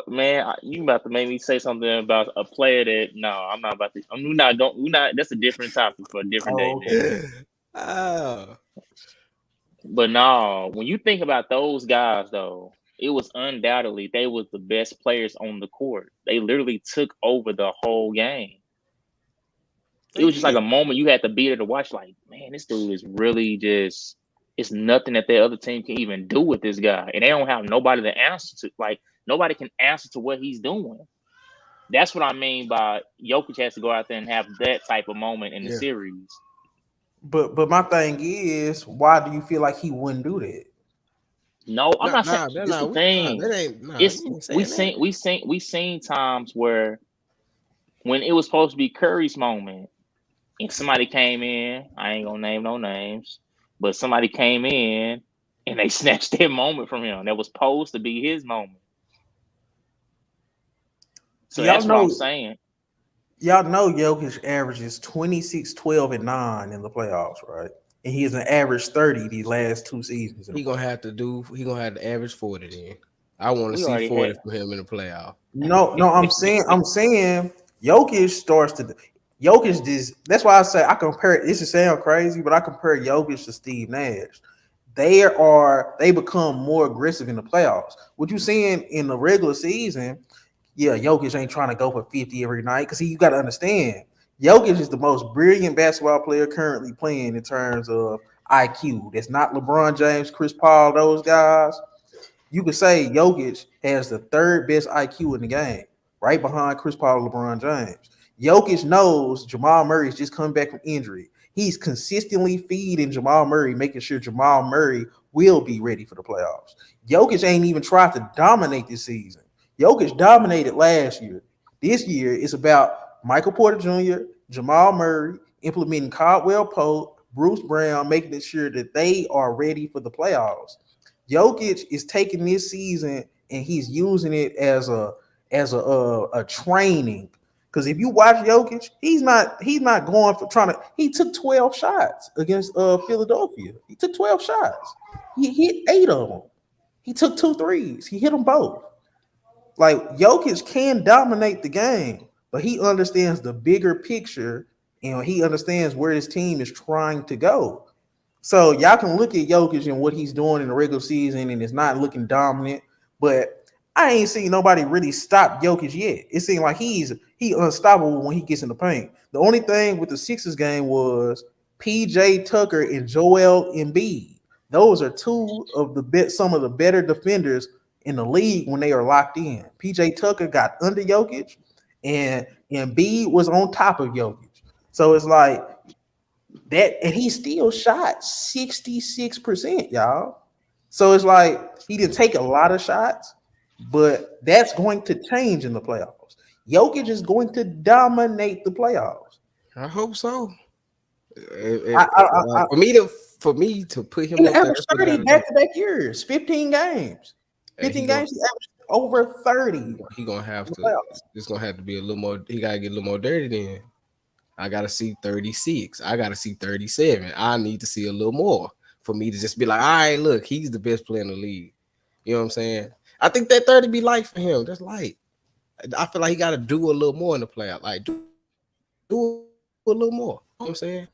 man. You about to make me say something about a player that no, I'm not about to. I'm not. Don't. We not. That's a different topic for a different day, Oh, man. okay. Ah, But no, when you think about those guys, though, it was undoubtedly they was the best players on the court. They literally took over the whole game. It they was just like did. a moment you had to be there to watch. Like, man, this dude is really just. It's nothing that the other team can even do with this guy, and they don't have nobody to answer to. Like, nobody can answer to what he's doing. That's what I mean by Jokic has to go out there and have that type of moment in the Yeah. series. But my thing is, why do you feel like he wouldn't do that? No, I'm not saying. Nah, This is the thing. that ain't It's you ain't saying that. we seen times where when it was supposed to be Curry's moment, and somebody came in. I ain't gonna name no names, but somebody came in and they snatched that moment from him. That was supposed to be his moment. So Y'all that's what I'm know, saying. y'all know, Jokic averages 26, 12, and 9 in the playoffs, right? And he's an average 30 these last two seasons in the playoffs. He gonna have to average 40 then. I want to We see already 40 had. from him in the playoff. No, I'm saying Jokic starts to Jokic this. That's why I say I compare. This is sound crazy, but I compare Jokic to Steve Nash. They become more aggressive in the playoffs. What you seeing in the regular season? Yeah, Jokic ain't trying to go for 50 every night because you got to understand, Jokic is the most brilliant basketball player currently playing in terms of IQ. That's not LeBron James, Chris Paul, those guys. You could say Jokic has the third best IQ in the game. right behind Chris Paul and LeBron James. Jokic knows Jamal Murray is just coming back from injury. He's consistently feeding Jamal Murray, making sure Jamal Murray will be ready for the playoffs. Jokic ain't even tried to dominate this season. Jokic dominated last year. This year, it's about Michael Porter Jr., Jamal Murray, implementing Caldwell Pope, Bruce Brown, making sure that they are ready for the playoffs. Jokic is taking this season and he's using it as a training. Because if you watch Jokic, he's not going for trying to. He took 12 shots against Philadelphia. He took 12 shots. He hit 8 of them. He took 2 threes. He hit them both. Like Jokic can dominate the game, but he understands the bigger picture and he understands where his team is trying to go. So y'all can look at Jokic and what he's doing in the regular season, and it's not looking dominant. But I ain't seen nobody really stop Jokic yet. It seems like he unstoppable when he gets in the paint. The only thing with the Sixers game was PJ Tucker and Joel Embiid. Those are some of the better defenders in the league when they are locked in. PJ Tucker got under Jokic, and Embiid was on top of Jokic. So it's like that, and he still shot 66%, y'all. So it's like he didn't take a lot of shots, but that's going to change in the playoffs. Jokic is going to dominate the playoffs. I hope so. For me to put him he up averaged there, 30 back-to-back years, 15 games. 15 games, he averaged over 30. He gonna have to. It's gonna have to be a little more. He gotta get a little more dirty. Then I gotta see 36. I gotta see 37. I need to see a little more for me to just be like, all right, look, he's the best player in the league. You know what I'm saying? I think that 30 be light for him. That's light. I feel like he got to do a little more in the playoff. Like do a little more. You know what I'm saying?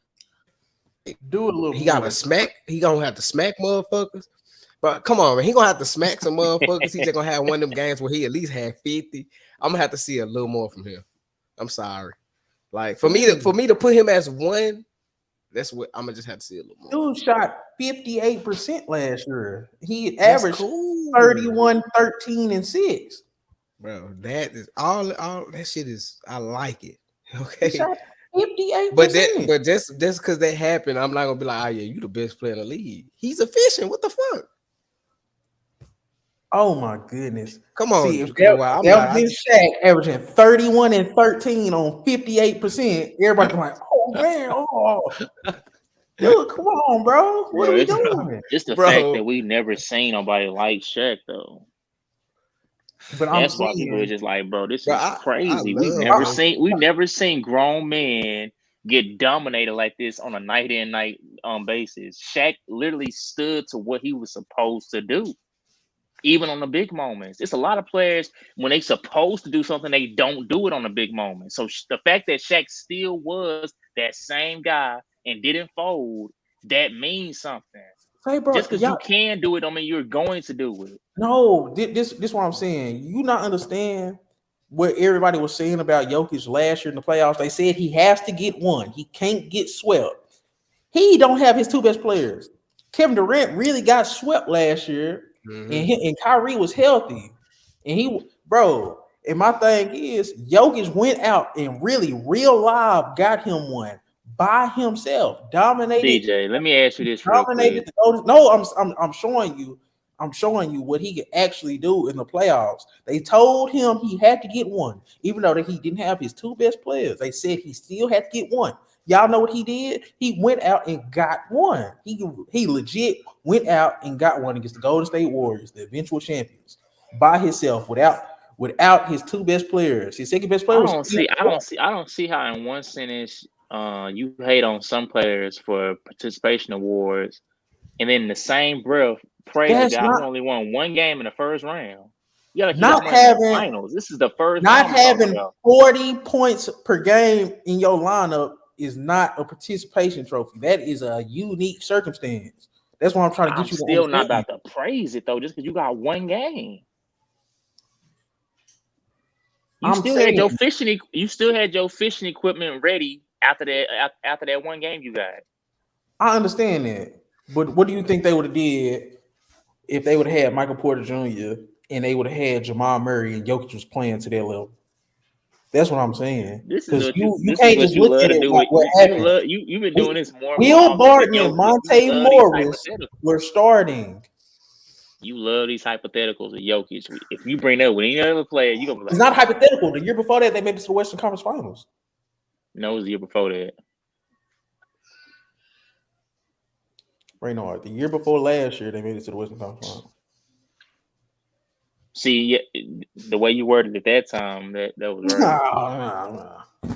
Do a little. He got to smack. He gonna have to smack motherfuckers. But come on, man. He gonna have to smack some motherfuckers. He's just gonna have one of them games where he at least had 50. I'm gonna have to see a little more from him. I'm sorry. Like for me to put him as one, that's what I'm gonna just have to see a little more. Dude shot 58% last year. He averaged 31, 13, and 6. Bro, that is all that shit is. I like it. Okay. He shot 58%. But just because that happened, I'm not gonna be like, oh yeah, you the best player in the league. He's efficient. What the fuck? Oh my goodness. Come on. See, if Shaq averaging 31 and 13 on 58%, everybody's like, oh man, dude, come on, bro. What are we doing? It's the fact that we never seen nobody like Shaq though. But that's why people are just like, bro, this is crazy. We've never seen grown men get dominated like this on a night in night basis. Shaq literally stood to what he was supposed to do. Even on the big moments. It's a lot of players, when they supposed to do something, they don't do it on the big moments. So the fact that Shaq still was that same guy and didn't fold, that means something. Hey, bro, just because you can do it, don't mean you're going to do it. No, this what I'm saying. You not understand what everybody was saying about Jokic last year in the playoffs. They said he has to get one. He can't get swept. He don't have his two best players. Kevin Durant really got swept last year. Mm-hmm. And Kyrie was healthy, and and my thing is, Jokic went out and really real live got him one by himself, dominated. DJ, let me ask you this real quick. No, I'm showing you what he could actually do in the playoffs. They told him he had to get one, even though that he didn't have his two best players. They said he still had to get one. Y'all know what he did? He went out and got one. He legit went out and got one against the Golden State Warriors, the eventual champions, by himself without his two best players. His second best player I don't see how in one sentence you hate on some players for participation awards, and then in the same breath praise the guy who only won one game in the first round. Not having finals. This is the first. Not having 40 points per game in your lineup is not a participation trophy. That is a unique circumstance. That's why I'm trying to get you. Still not about to praise it though, just because you got one game. You still had your fishing equipment ready after that one game you got. I understand that, but what do you think they would have did if they would have had Michael Porter Jr. and they would have had Jamal Murray and Jokic was playing to their level? That's what I'm saying. This is Because what you this is can't what just you look love at to it do. like With what you happened. love you've been doing this more Will often than Barton and Jokic. You Monte love these Morris hypotheticals. were starting. You love these hypotheticals with Jokic. If you bring that with any other player, you gonna be It's like, not hypothetical. The year before that, they made it to the Western Conference Finals. no, it was the year before that. Right now, the year before last year, they made it to the Western Conference Finals. See, the way you worded it that time, that was right. No.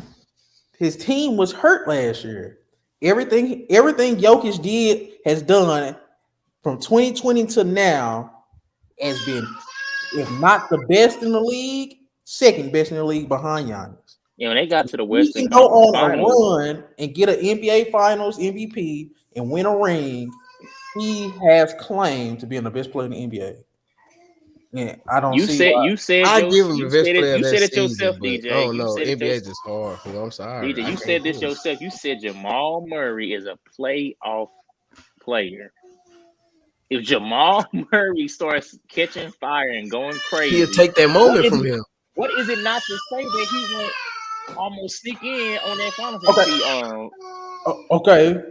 His team was hurt last year. Everything Jokic did has done from 2020 to now has been, if not the best in the league, second best in the league behind Giannis. When they got to the He Western can go Conference on Finals, a run and get an NBA Finals MVP and win a ring. He has claimed to being the best player in the NBA. Yeah, I don't see why. you said I give him the you best said it player you that said it season, yourself, but I DJ. don't You know. said it NBA yourself. just hard. I'm sorry. DJ, you said this yourself. You said Jamal Murray is a playoff player. If Jamal Murray starts catching fire and going He'll crazy, take that moment from him. what is it not to say that he won't almost sneak in on that finals Okay. MVP? Okay.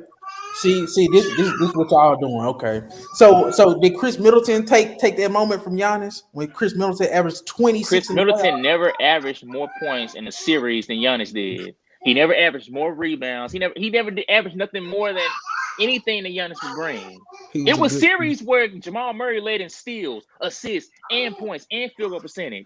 See, this what y'all doing. Okay. So did Chris Middleton take that moment from Giannis when Chris Middleton averaged 26 Chris in the Middleton playoffs? never averaged more points in a series than Giannis did. He never averaged more rebounds. He never did average nothing more than anything that Giannis would bring. It was series where Jamal Murray led in steals, assists, and points, and field goal percentage.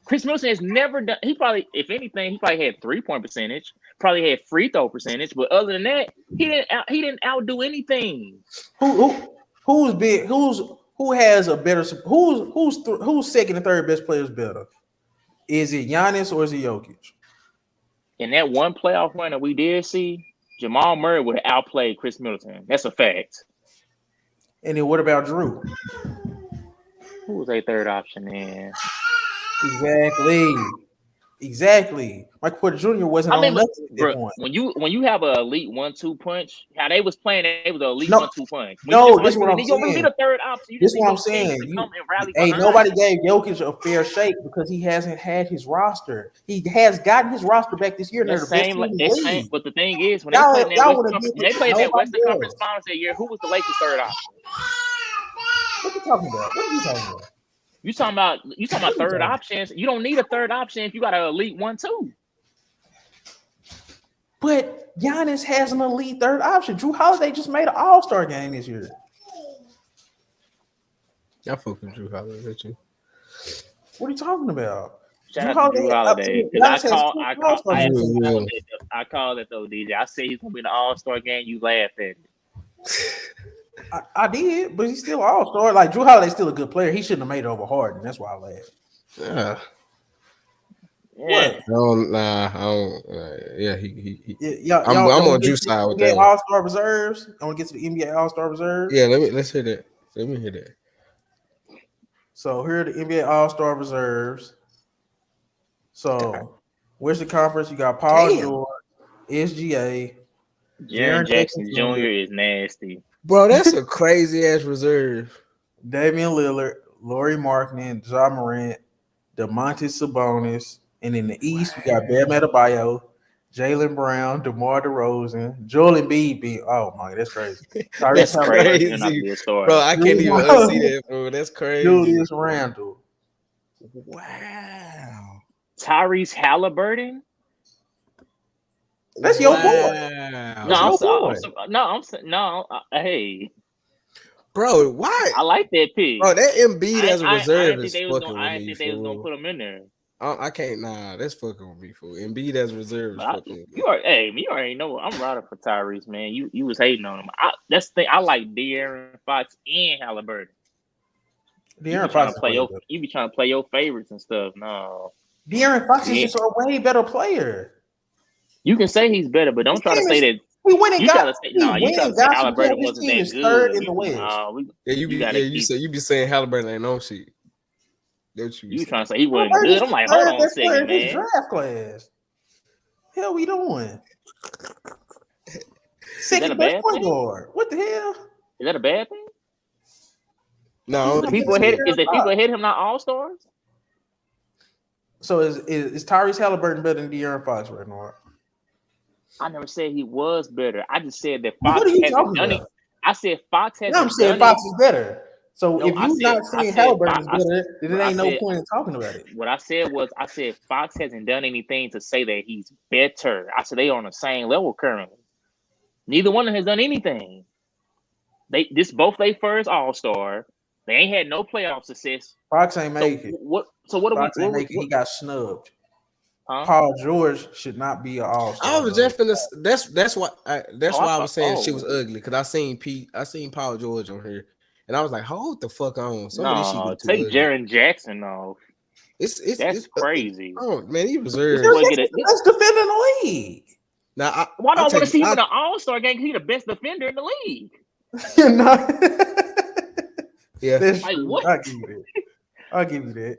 Chris Middleton has never done. He probably, if anything, he probably had 3-point percentage, probably had free throw percentage, but other than that, he didn't outdo anything. Who's big? Who has a better? Who's second and third best players better? Is it Giannis or is it Jokic? In that one playoff run that we did see, Jamal Murray would have outplayed Chris Middleton. That's a fact. And then what about Drew? Who was a third option then? Exactly. Michael Porter Jr. wasn't on nothing at that point. When you have an elite 1-2 punch, how they was playing, they was an elite 1-2 punch. This is what I'm saying. You don't need a third option. This is what I'm saying. Nobody gave Jokic a fair shake because he hasn't had his roster. He has gotten his roster back this year. But the thing is, when they played that Western Conference Finals that year, who was the Lakers' third option? What are you talking about? What are you talking about? You talking about third options? You don't need a third option if you got an elite 1-2. But Giannis has an elite third option. Drew Holiday just made an All-Star game this year. I fuck with Drew Holiday. What are you talking about? Shout out to Drew Holiday. I called it though, DJ. I said he's gonna be in the All-Star game. You laugh at it. I did, but he's still an All-Star. Like Drew Holiday's still a good player. He shouldn't have made it over Harden. That's why I laughed. Yeah. What? I don't. Yeah, I'm on Drew's side with that. All-Star reserves. I want to get to the NBA All-Star reserves. Yeah, let's hear that. Let me hear that. So here are the NBA All-Star reserves. So Western Conference, you got Paul George, SGA. Jaren Jackson Jr. is nasty. Bro, that's a crazy ass reserve. Damian Lillard, Lauri Markkanen, Ja Morant, Domantas Sabonis, and in the East you got Bam Adebayo, Jaylen Brown, DeMar DeRozan, Joel Embiid. Oh my, that's crazy. That's crazy, bro. I can't even unsee that, bro. That's crazy. Julius Randle. Wow. Tyrese Halliburton. That's your boy. Hey, bro, why? I like that pick. Bro, that Embiid as a reserve is fucking with me. I didn't think they was gonna put him in there. I can't. Nah, that's fucking with me, fool. Embiid as a reserve. You already know. I'm riding for Tyrese, man. You was hating on him. That's the thing. I like De'Aaron Fox and Halliburton. De'Aaron Fox you be trying to play your favorites and stuff. No, De'Aaron Fox is just a way better player. You can say he's better, but don't try to say that. We went and got. You try to say Halliburton wasn't that good. In the West. You be saying Halliburton ain't no shit. You trying to say he wasn't good? I'm like, hold on a second, man. Draft class. Hell, we doing? Second best point guard. What the hell? Is that a bad thing? No. Is the people ahead him not all stars? So is Tyrese Halliburton better than De'Aaron Fox right now? I never said he was better. I just said that What Fox are you hasn't talking done it. about? I said Fox Yeah, I'm hasn't saying done it. Fox is better. So No, if you're not I saying said Halliburton Fox. is better, then Bro, it ain't no point in talking about it. what I said was I said Fox hasn't done anything to say that he's better. I said they on the same level currently. Neither one of them has done anything. This both they first All-Star. They ain't had no playoff success. Fox ain't So make it. what? So what are we? Fox ain't make it. He got snubbed. Huh? Paul George should not be an all-star. I was just finna. That's why. That's Oh, why I was saying she was oh. ugly because I seen Paul George on here, and I was like, hold the fuck on. Some of this shit No, be too take ugly. Jaren Jackson off. That's That's crazy. Oh man, he He's reserved. the best defender in the league. Now Why do I want to see him in an All-Star game? Because he's the best defender in the league. Yeah, that's Like true. what? I'll give you that.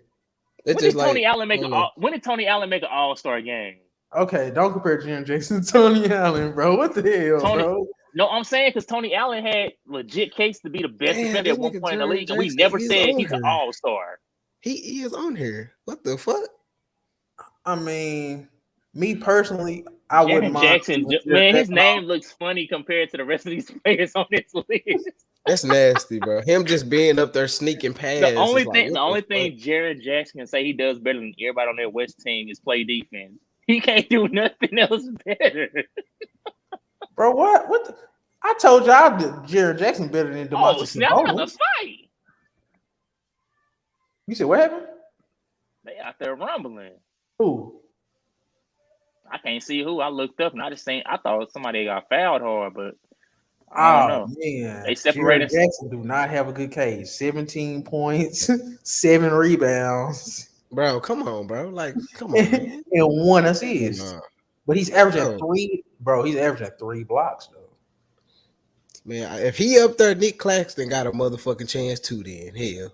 It's When just did Tony like Allen make when did Tony Allen make an All-Star game? Okay, don't compare Jaren Jackson to Tony Allen, bro. What the hell, bro? No, I'm saying because Tony Allen had legit case to be the best defender at one point in the league, and we never said he's an All-Star. He is on here. What the fuck? I mean, me personally, I wouldn't mind. Jackson, man, his name looks funny compared to the rest of these players on this list. That's nasty, bro. Him just being up there sneaking past. The only thing Jaren Jackson can say he does better than everybody on that West team is play defense. He can't do nothing else better. Bro, what? I told y'all that Jaren Jackson better than DeMontis. Oh, snap out the fight. You said what happened? They out there rumbling. Who? I can't see who. I looked up and I thought somebody got fouled hard, but I don't know. Man, they separated. Jaren Jackson do not have a good case. 17 points, 7 rebounds. Bro, come on, bro. Like, come on, man. And 1 assist. But he's averaging 3. Bro, he's averaging 3 blocks though. Man, if he up there, Nick Claxton got a motherfucking chance too. Then hell,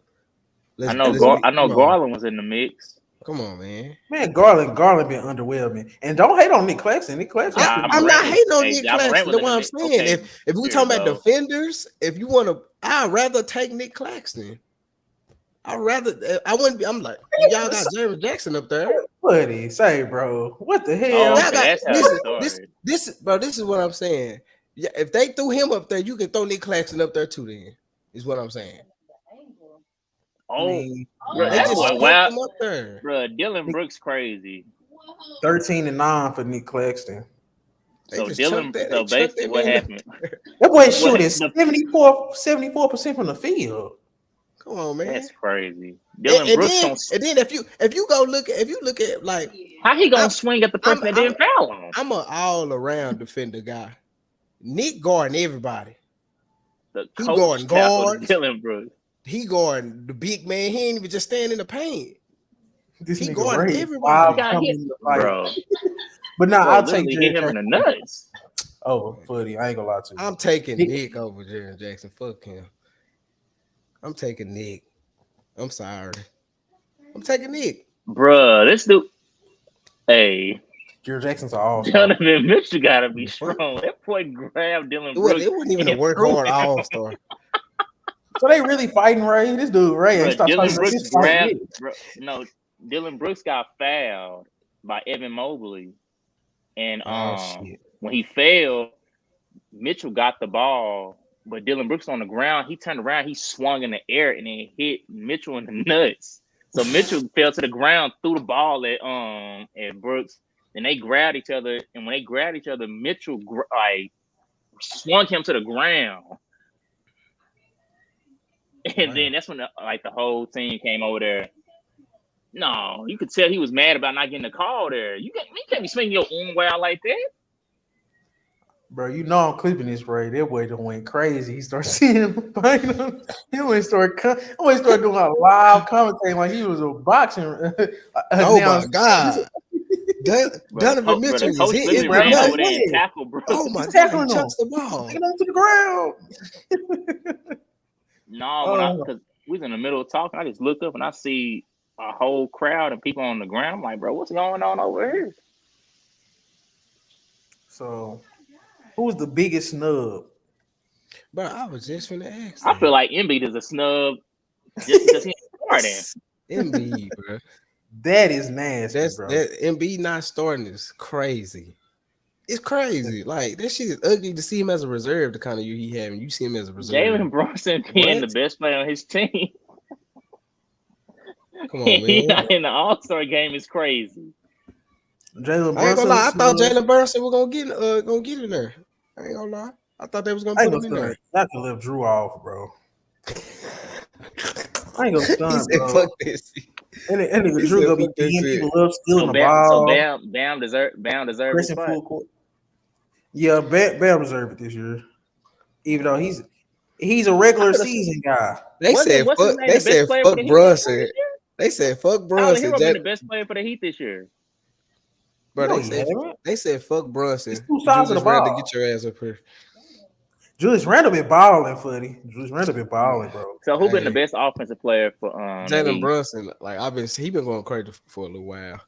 I know Garland was in the mix. Come on, man. Man, Garland been underwhelming. And don't hate on Nick Claxton. Nick Claxton. I'm not hating on Nick Claxton. That's what I'm saying. Okay. If we talking about defenders, if you want to, I'd rather take Nick Claxton. I wouldn't be. I'm like, y'all got Jaren Jackson up there. What do you say, bro? What the hell? This is what I'm saying. Yeah, if they threw him up there, you can throw Nick Claxton up there too. Then is what I'm saying. Oh, bro, Dylan Brooks crazy. 13-9 for Nick Claxton. So basically, what happened? That boy shooting 74% from the field. Come on, man, that's crazy. Dylan Brooks. And then if you look at like how he gonna swing at the person that didn't foul him? I'm an all around defender guy. Nick guarding everybody. He guarding guards. Dylan Brooks. He guarding the big man. He ain't even just standing in the paint. He guarding everybody. Bro. But now I'll take him in the nuts. Oh, buddy, I ain't gonna lie to you. I'm taking Nick over Jaren Jackson. Fuck him. I'm taking Nick. I'm sorry. I'm taking Nick. Bruh, this dude. Hey. Jaren Jackson's all. Donovan Mitchell gotta be strong. That boy grabbed Dylan Brooks. It wasn't even a work hard all-star. So they really fighting Ray? This dude Ray ain't stopped Dylan Brooks got fouled by Evan Mobley. And when he failed, Mitchell got the ball, but Dylan Brooks on the ground. He turned around, he swung in the air, and then hit Mitchell in the nuts. So Mitchell fell to the ground, threw the ball at Brooks, and they grabbed each other. And when they grabbed each other, Mitchell swung him to the ground. And then that's when the whole team came over there. No, you could tell he was mad about not getting a call there. You can't be swinging your own way out like that. Bro, you know I'm clipping this, Ray. That boy done went crazy. He started seeing him fight him. He always started doing a live commentating like he was a boxing. Oh my God. Donovan Mitchell is hitting tackle, bro. Oh my God, he chucks the ball. Get on to the ground. No, because we was in the middle of talking. I just looked up and I see a whole crowd of people on the ground. I'm like, bro, what's going on over here? So, who's the biggest snub? Bro, I was just finna ask. I feel like Embiid is a snub just because he's starting. Embiid, bro. That is nasty, That's bro. that Embiid not starting is crazy. It's crazy. Like that shit is ugly to see him as a reserve. The kind of year he having, you see him as a reserve. Jalen Brunson being the What? best player on his team. Come on, He man. not in the All-Star game is crazy. Jalen I ain't gonna Brunson, lie. I thought snub. Jalen Brunson was gonna get in there. I ain't gonna lie. I thought they was gonna I ain't put gonna him in there. stunt. I can lift Drew off, bro. I ain't gonna He stunt, said, bro. "Fuck this." And nigga He Drew said, gonna be "Fuck that D'ing shit." people up, stealing So the Bam, ball, Bam deserved his pressing spot. full court. Yeah, Bam deserved it this year, even though he's a I regular could have. season guy. They Wasn't said, what's his "Fuck." name They the best said, player for "Fuck the Heat that time Brunson." this year? They said, "Fuck Tyler Brunson." Hero been the best player for the Heat this year. Bro, No, they he said, haven't. "Fuck It's Brunson." two sides of the Julius Randle, ball. get your ass up here. Julius Randle been balling, footy. Julius Randle been balling, bro. So who been the Hey, best offensive player for the Jalen Heat? Brunson, like he been going crazy for a little while.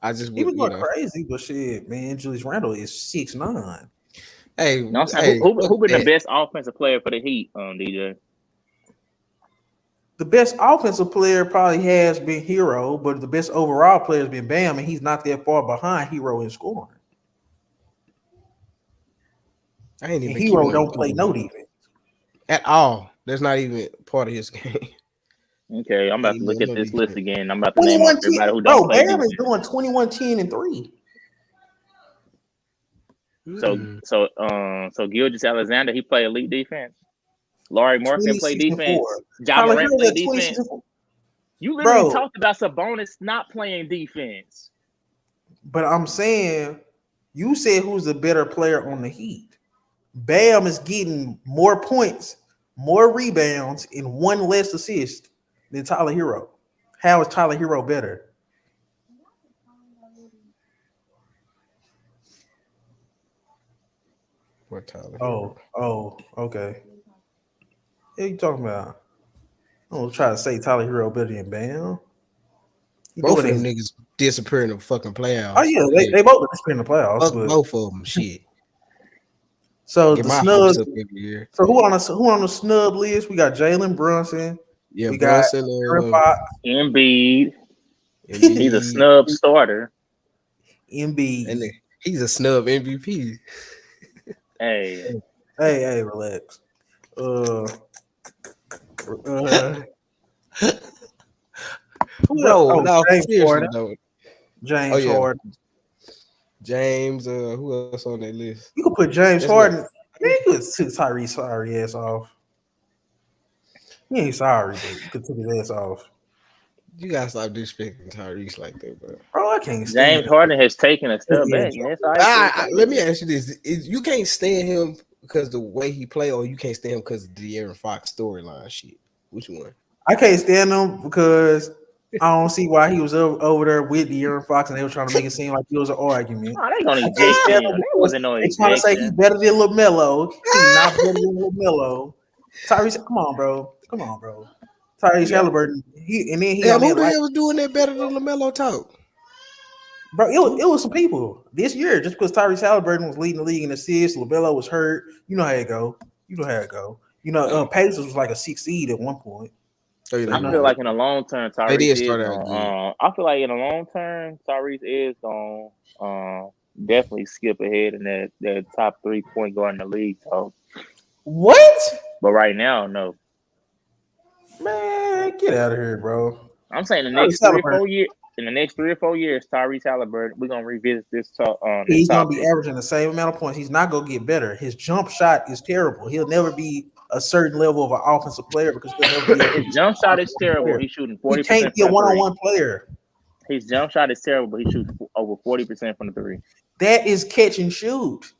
I just He would, was going crazy, but shit, man, Julius Randle is 6'9". Hey, No, I'm saying hey, fuck who been the that. best offensive player for the Heat, DJ? The best offensive player probably has been Hero, but the best overall player has been Bam, and he's not that far behind Hero in scoring. I ain't And even keeping Hero them don't play no defense. at all. That's not even part of his game. Okay, I'm He about to ain't look doing at no this list defense. again. I'm about to name off 21 10, everybody who don't bro. play Bam defense. is doing 21 10 and 3. So Gilgeous Alexander, he play elite defense. Laurie Marketing play 26 and 4. defense. Ja Tyler Morant Hero play at 26 defense. and 4. You literally Bro, talked about Sabonis not playing defense. but I'm saying you said who's the better player on the Heat. Bam is getting more points, more rebounds, and one less assist than Tyler Hero. How is Tyler Hero better? What Tyler Hero? Okay. What you talking about? I'm gonna try to say Tyler Hero better than Bam. He Both doing of them it. niggas disappear in the fucking Oh playoffs. yeah, Yeah. they both are in the playoffs, Fuck but both of them. Shit. so Get the my hopes snubs. up every year. So who on the snub list? We got Jalen Brunson. Yeah, We got Brunson, Aaron Fox, Embiid, he's a Embiid, snub starter. and Embiid. he's a snub MVP. Hey, Hey, relax. Uh, uh who else? Bro, Oh, no, James seriously Harden. though. Oh James yeah, Harden. James. Who else on that list? You could put James That's what. Harden. Man, you could took Tyrese sorry ass off. He ain't sorry, but you could take his ass off. You gotta stop disrespecting Tyrese like that, bro. Bro, I can't stand James Harden has taken a step it. back, and that's all I can say. Let me ask you this: you can't stand him because the way he play, or you can't stand him because of the Aaron Fox storyline shit? Which one? I can't stand him because I don't see why he was over there with De'Aaron Fox and they were trying to make it seem like it was an argument. Oh, they gonna I can't eject stand him. him That because wasn't no they trying to say he's ejection. better than LaMelo. He's not better than LaMelo. Tyrese, come on, bro. Tyrese Yeah. Halliburton. He Damn, on who that the like, hell was doing that better than LaMelo talk? bro. It was some people this year just because Tyrese Halliburton was leading the league in assists. LaMelo was hurt. You know how it go. Pacers was like a 6 seed at one point. Oh, yeah, So I you they feel know. did. like in the long term, They Tyrese did is start out good. going. I feel like in the long term, Tyrese is going. Definitely skip ahead in that top 3 point guard in the league. So, What? but right now, no. Man, get out of here, bro. I'm saying the Tyrese next three or Halliburton. 4 years. In the next 3 or 4 years, Tyrese Halliburton, we're gonna revisit this this He's gonna be topic. averaging the same amount of points. He's not gonna get better. His jump shot is terrible. He'll never be a certain level of an offensive player because he'll never be His jump a shot is terrible. player. He's shooting He 40% can't be a from the three. one-on-one player. His jump shot is terrible, but he shoots over 40% from the three. That is catch and shoot.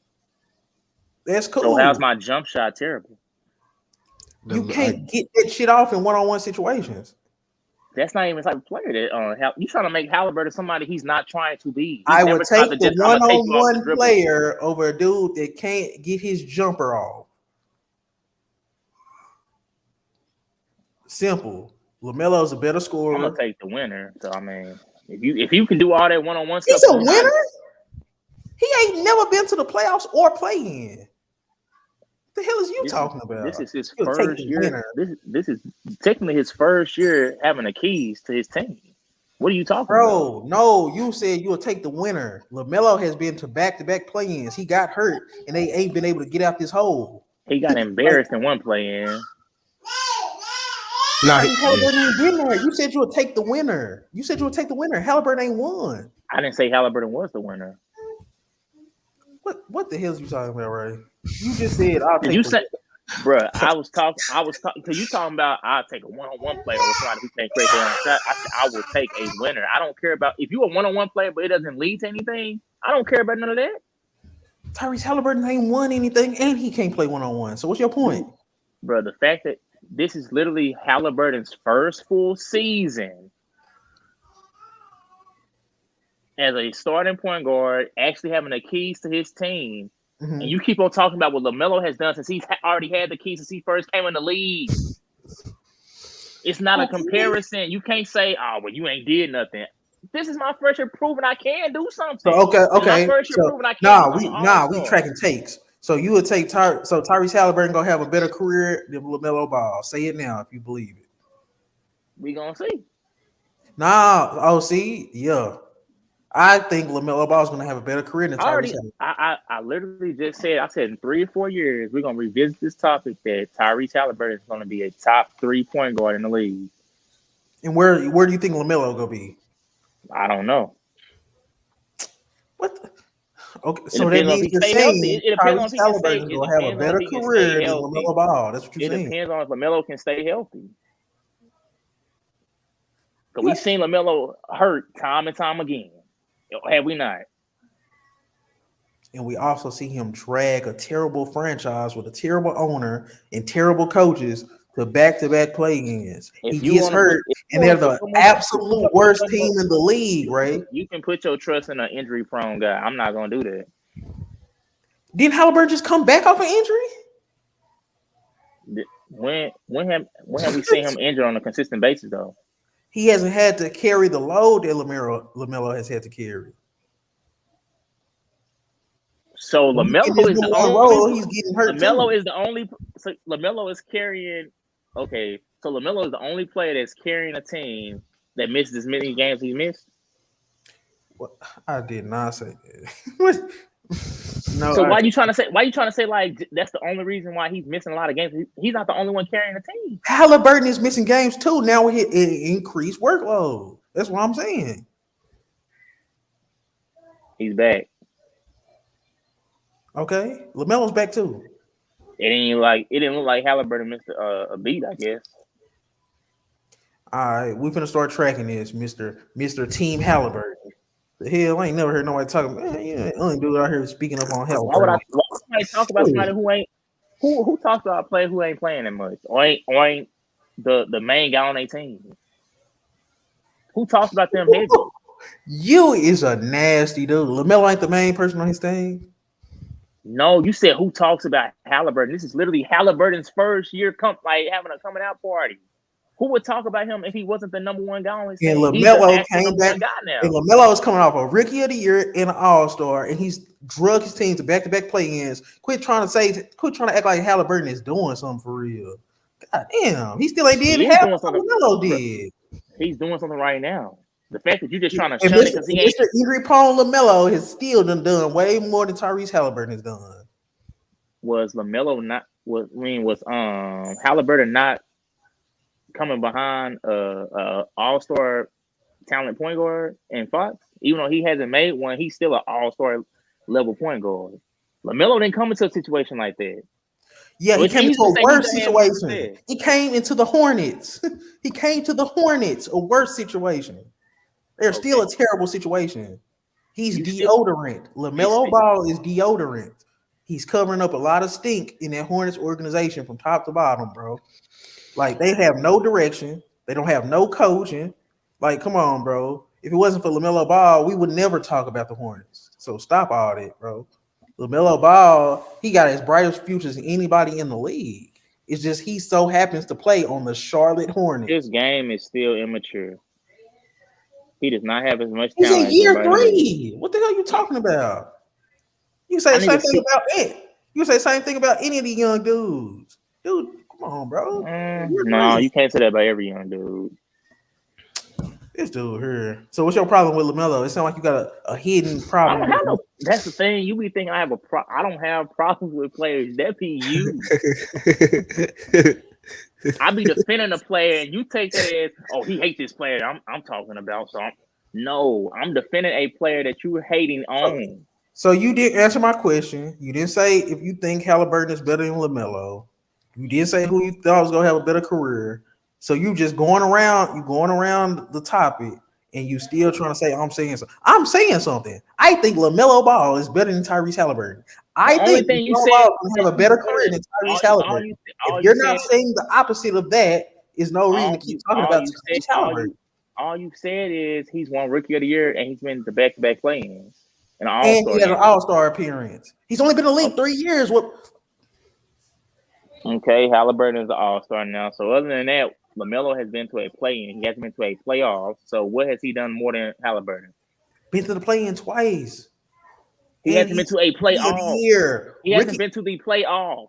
That's So how's cool. my jump shot terrible? You can't get that shit off in one-on-one situations. That's not even the type of player that you trying to make Halliburton somebody he's not trying to be. He's I never would tried take to the just I'm gonna take you off the one-on-one dribble. player over a dude that can't get his jumper off. Simple. LaMelo's a better scorer. I'm gonna take the winner. So I mean, if you can do all that one-on-one He's stuff, a winner. He ain't never been to the playoffs or play in. The hell is you talking about? This is his He'll first year. This is technically his first year having the keys to his team. What are you talking about? Bro, no, you said you will take the winner. LaMelo has been to back-to-back play-ins. He got hurt, and they ain't been able to get out this hole. He got Like, embarrassed in one play in. Nah, Tyrese Halliburton ain't been there. You said you would take the winner. You said you would take the winner. Halliburton ain't won. I didn't say Halliburton was the winner. What the hell is you talking about, Ray? You just said I'll Did take you the say, bruh, I was talking, because you talking about I'll take a one-on-one player or somebody who can't create their own shot. I said I will take a winner. I don't care about, if you're a one-on-one player, but it doesn't lead to anything, I don't care about none of that. Tyrese Halliburton ain't won anything, and he can't play one-on-one. So what's your point? Bruh, the fact that this is literally Halliburton's first full season as a starting point guard, actually having the keys to his team, and you keep on talking about what LaMelo has done since he's already had the keys since he first came in the league. It's not a comparison. You can't say, "Oh, well, you ain't did nothing." This is my first year proving I can do something. So okay. My first year So, proving I can. we tracking takes. So you would take Tyrese Halliburton gonna have a better career than LaMelo Ball. Say it now if you believe it. We gonna see. Yeah. I think LaMelo Ball is going to have a better career than Tyrese Halliburton. I literally just said, I said in 3 or 4 years, we're going to revisit this topic that Tyrese Halliburton is going to be a top 3-point guard in the league. And where do you think LaMelo going to be? I don't know. What? Okay, so that means you're saying Tyrese Halliburton is going to have a better career than LaMelo Ball. That's what you're saying. It depends on if LaMelo can stay healthy. Because we've seen LaMelo hurt time and time again. Have we not? And we also see him drag a terrible franchise with a terrible owner and terrible coaches to back-to-back play-ins. He gets hurt, and they're the absolute worst team in the league, right? You can put your trust in an injury-prone guy. I'm not going to do that. Didn't Halliburton just come back off an injury? When have we seen him injured on a consistent basis, though? He hasn't had to carry the load that LaMelo has had to carry. So LaMelo is the only. He's getting hurt. LaMelo is the only. So LaMelo is carrying. Okay, so LaMelo is the only player that's carrying a team that missed as many games he missed. What? I did not say that. No. So why you trying to say? Why you trying to say like that's the only reason why he's missing a lot of games? He's not the only one carrying the team. Halliburton is missing games too. Now we hit increased workload. That's what I'm saying. He's back. Okay, LaMelo's back too. It didn't look like Halliburton missed a beat, I guess. All right, we're gonna start tracking this, Mr. Team Halliburton. The hell, I ain't never heard nobody talking about. Yeah, only dude out here speaking up on Halliburton. Why would I talk about somebody who ain't who talks about a player who ain't playing that much or ain't the main guy on their team? Who talks about them heavy? You is a nasty dude. LaMelo ain't the main person on his team. No, you said who talks about Halliburton. This is literally Halliburton's first year having a coming out party. Who would talk about him if he wasn't the number one guy on his team? And LaMelo came back. And LaMelo is coming off a Rookie of the Year and an All-Star, and he's drug his team to back-to-back play-ins. Quit trying to act like Halliburton is doing something for real. God damn, he still ain't did half what LaMelo did. He's doing something right now. The fact that you're just trying to shun it because he ain't. Mr. Injury-prone LaMelo has still done way more than Tyrese Halliburton has done. Was LaMelo not? Was Halliburton not coming behind all-star talent point guard in Fox? Even though he hasn't made one, he's still an all-star level point guard. LaMelo didn't come into a situation like that. Yeah, he came into a worse situation. He came into the Hornets. He came to the Hornets, a worse situation. They're still a terrible situation. He's deodorant. LaMelo Ball is deodorant. He's covering up a lot of stink in that Hornets organization from top to bottom, bro. Like, they have no direction. They don't have no coaching. Like, come on, bro. If it wasn't for LaMelo Ball, we would never talk about the Hornets. So stop all that, bro. LaMelo Ball, he got as bright as futures than anybody in the league. It's just he so happens to play on the Charlotte Hornets. His game is still immature. He does not have as much talent. He's in year 3. What the hell are you talking about? You say the same thing about it. You say the same thing about any of the young dudes. Dude, come on, bro. No, you can't say that about every young dude. This dude here. So what's your problem with LaMelo? It sounds like you got a hidden I problem don't with have him. no. That's the thing. You be thinking I have I don't have problems with players. That be you. I be defending a player, and you take that as, oh, he hate this player. I'm talking about. No, I'm defending a player that you hating on. So you didn't answer my question. You didn't say if you think Halliburton is better than LaMelo. You didn't say who you thought was gonna have a better career. So you just going around, you going around the topic, and you still trying to say I'm saying something. I'm saying something. I think LaMelo Ball is better than Tyrese Halliburton. The I only think thing you LaMelo said Ball can have a better career than Tyrese Halliburton. If all you you're said not saying the opposite of that, is no reason to keep talking about Tyrese Halliburton. all you said is he's won Rookie of the Year and he's been the back-to-back play-ins and All And Star he had an game. All-Star appearance. He's only been in the league 3 years. What? Okay, Halliburton is the All Star now. So other than that, LaMelo has been to a play-in. He hasn't been to a playoff. So what has he done more than Halliburton? Been to the play-in twice. He And hasn't been he's to a Rookie of the playoff. Year. He hasn't been to the playoffs.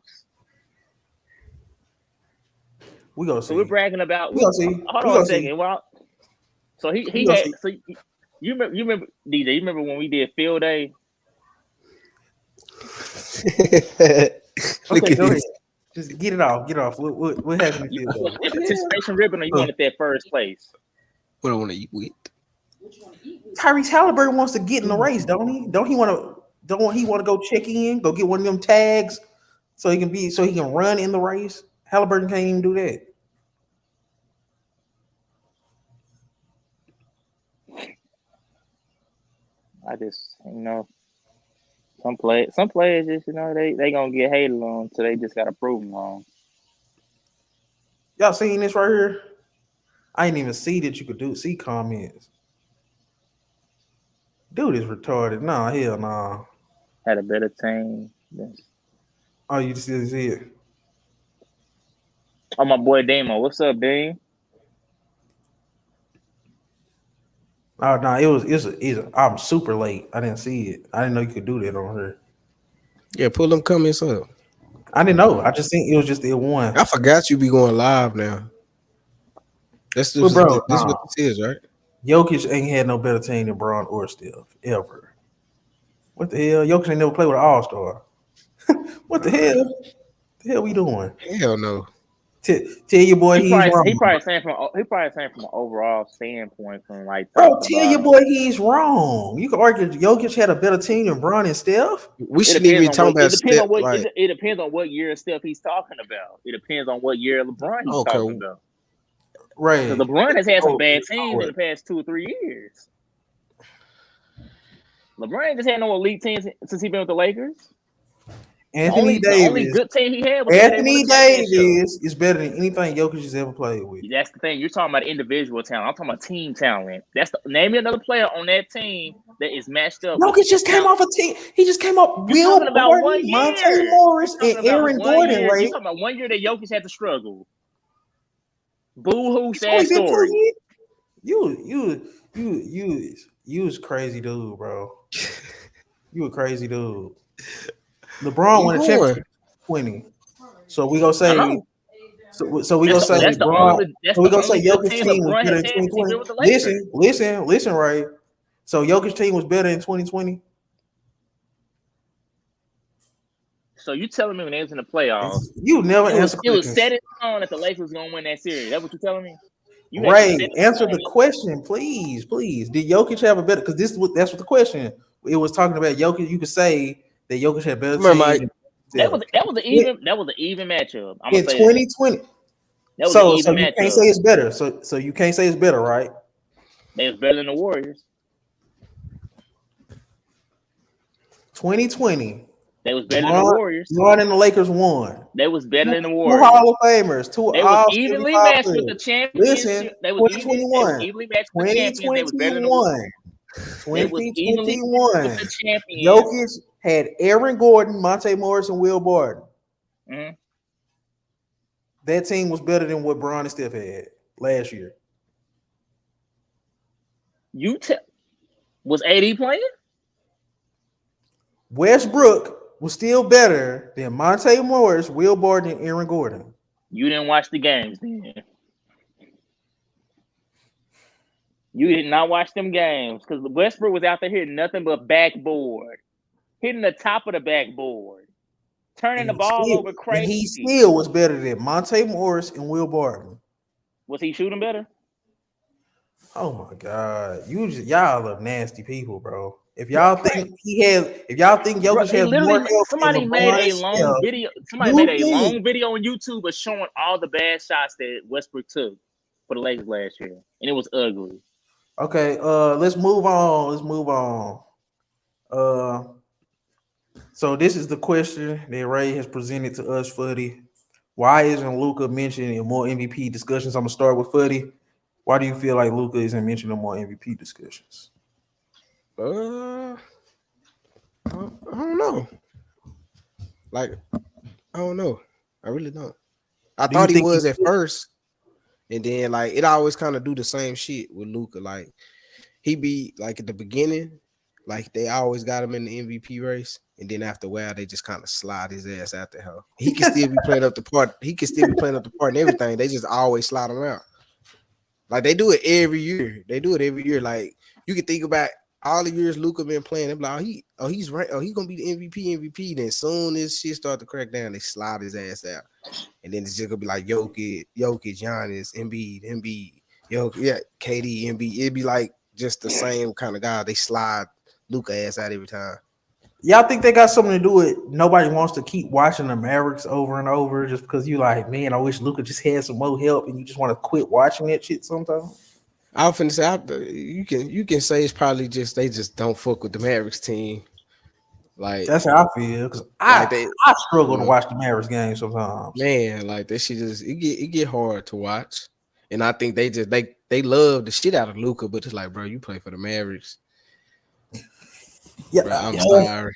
We gonna see. So we're bragging about. We gonna see. Hold We on a gonna second. see. Well, so he We gonna had. see. So you remember DJ? You remember when we did field day? Okay, go ahead. Just get it off. Get off. What happened You in field wanted the participation ribbon, or you wanted that first place? What I want to eat with? Tyrese Halliburton wants to get in the race, don't he? Don't he want to go check in, go get one of them tags so he can run in the race? Halliburton can't even do that. I just some players just they gonna get hated on, so they just gotta prove them wrong. Y'all seen this right here? I didn't even see that you could see comments. Dude is retarded. Nah, hell nah. Had a better team. Oh, you just didn't see it. Oh, my boy Damo. What's up, Dean? Oh no, it's I'm super late. I didn't see it. I didn't know you could do that on her. Yeah, pull them comments up. I didn't know. I just think it was just the one. I forgot you be going live now. That's But bro, this what this is, right? Jokic ain't had no better team than Braun or Steph ever. What the hell? Jokic ain't never played with an All-Star. What the hell? The hell we doing? Hell no. Tell your boy he's wrong. He probably saying from an overall standpoint, from like Bro, tell your boy he's wrong. You can argue Jokic had a better team than Braun and Steph. We shouldn't even be talking about Steph. It depends on what year of Steph he's talking about. It depends on what year of LeBron he's talking about. Right. Because LeBron has had some bad teams in the past 2 or 3 years. LeBron ain't just had no elite teams since he been with the Lakers. Anthony Davis. The only good team he had was Anthony Davis is better than anything Jokic has ever played with. That's the thing. You're talking about individual talent. I'm talking about team talent. Name me another player on that team that is matched up. Jokic just came off a team. He just came off. Will Gordon, Monte Morris, and Aaron Gordon. Right? You're talking about 1 year that Jokic had to struggle. Boo-hoo, sad story. You was crazy dude, bro. You a crazy dude. LeBron won a championship 20. So we gonna say so we gonna say LeBron. So we gonna say Jokic's team was better in 2020. Listen, right? So Jokic's team was better in 2020. So you telling me when they was in the playoffs, you never answered. It was set in stone that the Lakers was gonna win that series. That's what you're telling me? Ray, answer the question, please. Did Jokic have a better? Because that's what the question. It was talking about Jokic. You could say that Jokic had better team. That was an even matchup. I'm in 2020. So you can't say it's better. So you can't say it's better, right? They was better than the Warriors. 2020. They was better than the Warriors. LeBron and the Lakers won. They was better than the Warriors. 2 Hall of Famers. They was evenly matched with the champions. Listen, they was evenly matched with the champions. They was better than the Warriors. 2021. Jokic had Aaron Gordon, Monte Morris, and Will Barton. Mm-hmm. That team was better than what Braun and Steph had last year. Was AD playing? Westbrook was still better than Monte Morris, Will Barton, and Aaron Gordon. You didn't watch the games then. You did not watch them games because Westbrook was out there hitting nothing but backboard, hitting the top of the backboard, turning the ball over And he crazy. still was better than Monte Morris and Will Barton. Was he shooting better? Oh my God. Y'all are nasty people, bro. Bro, If y'all think bro, Jokic they has more literally help than somebody made LeBron a and long Steph, video. Somebody made you a think. long video on YouTube of showing all the bad shots that Westbrook took for the Lakers last year, and it was ugly. Okay, let's move on. Let's move on. Uh so this is the question that Ray has presented to us, Fuddy. Why isn't Luca mentioned in more MVP discussions? I'm gonna start with Fuddy. Why do you feel like Luca isn't mentioned in more MVP discussions? I don't know. Like, I don't know. I really don't. I Do you thought he think was he's at first, and then like it always kind of do the same shit with Luca. Like he be like at the beginning, like they always got him in the MVP race, and then after a while they just kind of slide his ass out the hell. He can still be playing up the part. He can still be playing up the part and everything. They just always slide him out. Like they do it every year. They do it every year. Like you can think about all the years Luca been playing. They're like, he's right. Oh, he's gonna be the MVP. Then soon as shit start to crack down, they slide his ass out. And then it's just gonna be like Jokic, Giannis, Embiid, Jokic, yeah, KD, Embiid. It'd be like just the same kind of guy. They slide Luca ass out every time. Y'all think they got something to do with nobody wants to keep watching the Mavericks over and over just because you like, man, I wish Luca just had some more help and you just want to quit watching that shit sometimes? I was finna say you can say it's probably just they just don't fuck with the Mavericks team. Like That's how I feel because like they I struggle you to know, watch the Mavericks games sometimes. man, like that shit just it get hard to watch. And I think they just they love the shit out of Luca, but it's like, bro, you play for the Mavericks. Yeah, Bro, I'm sorry.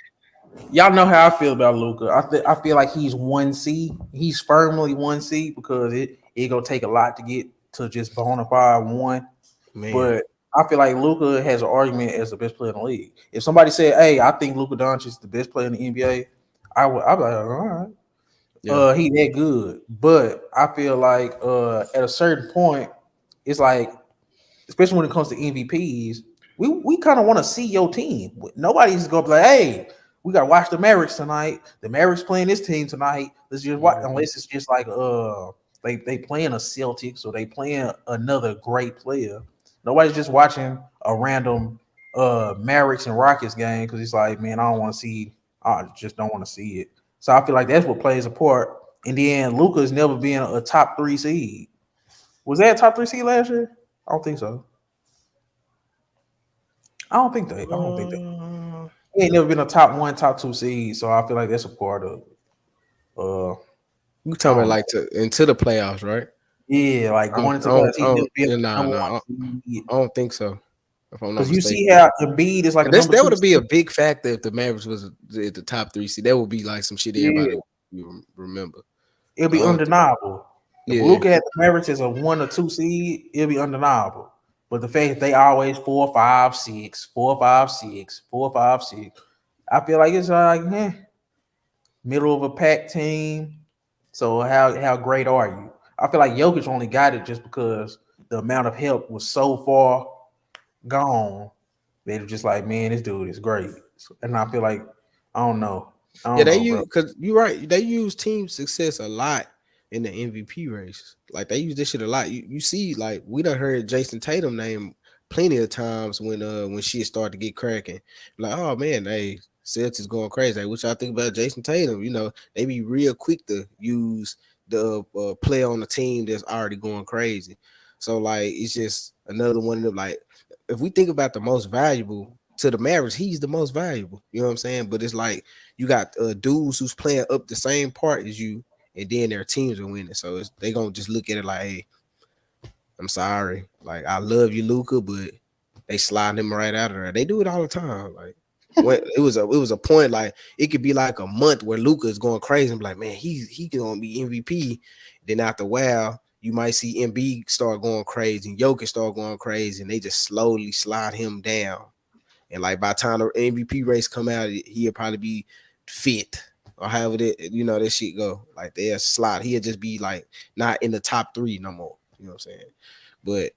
y'all know how I feel about Luca. I feel like he's 1C. He's firmly 1C because it gonna take a lot to get to just bona fide one. Man. But I feel like Luca has an argument as the best player in the league. If somebody said, "Hey, I think Luka Doncic is the best player in the NBA," I'd be like, "All right, Yeah. he that good." But I feel like at a certain point, it's like, especially when it comes to MVPs, we kind of want to see your team. Nobody's gonna be like, "Hey, we gotta watch the Mavericks tonight. The Mavericks playing this team tonight. Let's just watch." Mhm. Unless it's just like they playing a Celtics or they playing another great player. Nobody's just watching a random Mavericks and Rockets game because it's like, man, I don't want to see. I just don't want to see it. So I feel like that's what plays a part. And then Luka's never been a top 3 seed. Was that a top 3 seed last year? I don't think so. I don't think that. Uh, He ain't never been a top 1, top 2 seed. So I feel like that's a part of. you I talking about don't know. like into the playoffs, right? Yeah, like going into playoffs, he never been Yeah, a nah, number nah, 1 seed. I don't think so. If I'm not Because you mistaken, see how Embiid is like a and number that 2 would be a seed. big factor if the Mavericks was at the top 3 seed. That would be like some shit everybody Yeah, would remember. it'll But be I don't think, undeniable. If yeah, Luka had the Mavericks as a 1 or 2 seed, it'll be undeniable. But the fact that they always 4, 5, 6, 4, 5, 6, 4, 5, 6, I feel like it's like middle of a pack team. So how great are you? I feel like Jokic only got it just because the amount of help was so far gone. They were just like, man, this dude is great. And I feel like I yeah, don't they know, bro. use because you're right. They use team success a lot in the MVP race. Like they use this shit a lot. You see, like we done heard Jason Tatum name plenty of times when shit started to get cracking. Like, oh man, hey, Celtics going crazy. Like, what y'all think about Jason Tatum? You know, they be real quick to use the player on the team that's already going crazy. So like, it's just another one of them. Like, if we think about the most valuable to the Mavericks, he's the most valuable. You know what I'm saying? But it's like you got dudes who's playing up the same part as you, and then their teams are winning. So they gonna just look at it like, hey, I'm sorry, like I love you, Luca, but they slide him right out of there. They do it all the time. Like when it was a point like it could be like a month where Luca is going crazy. I'm like, man, he gonna be MVP. Then after a while, you might see Embiid start going crazy, and Jokic start going crazy, and they just slowly slide him down. And like by the time the MVP race come out, he'll probably be fit or however that shit go. Like they'll slide. He'll just be like not in the top 3 no more. You know what I'm saying? But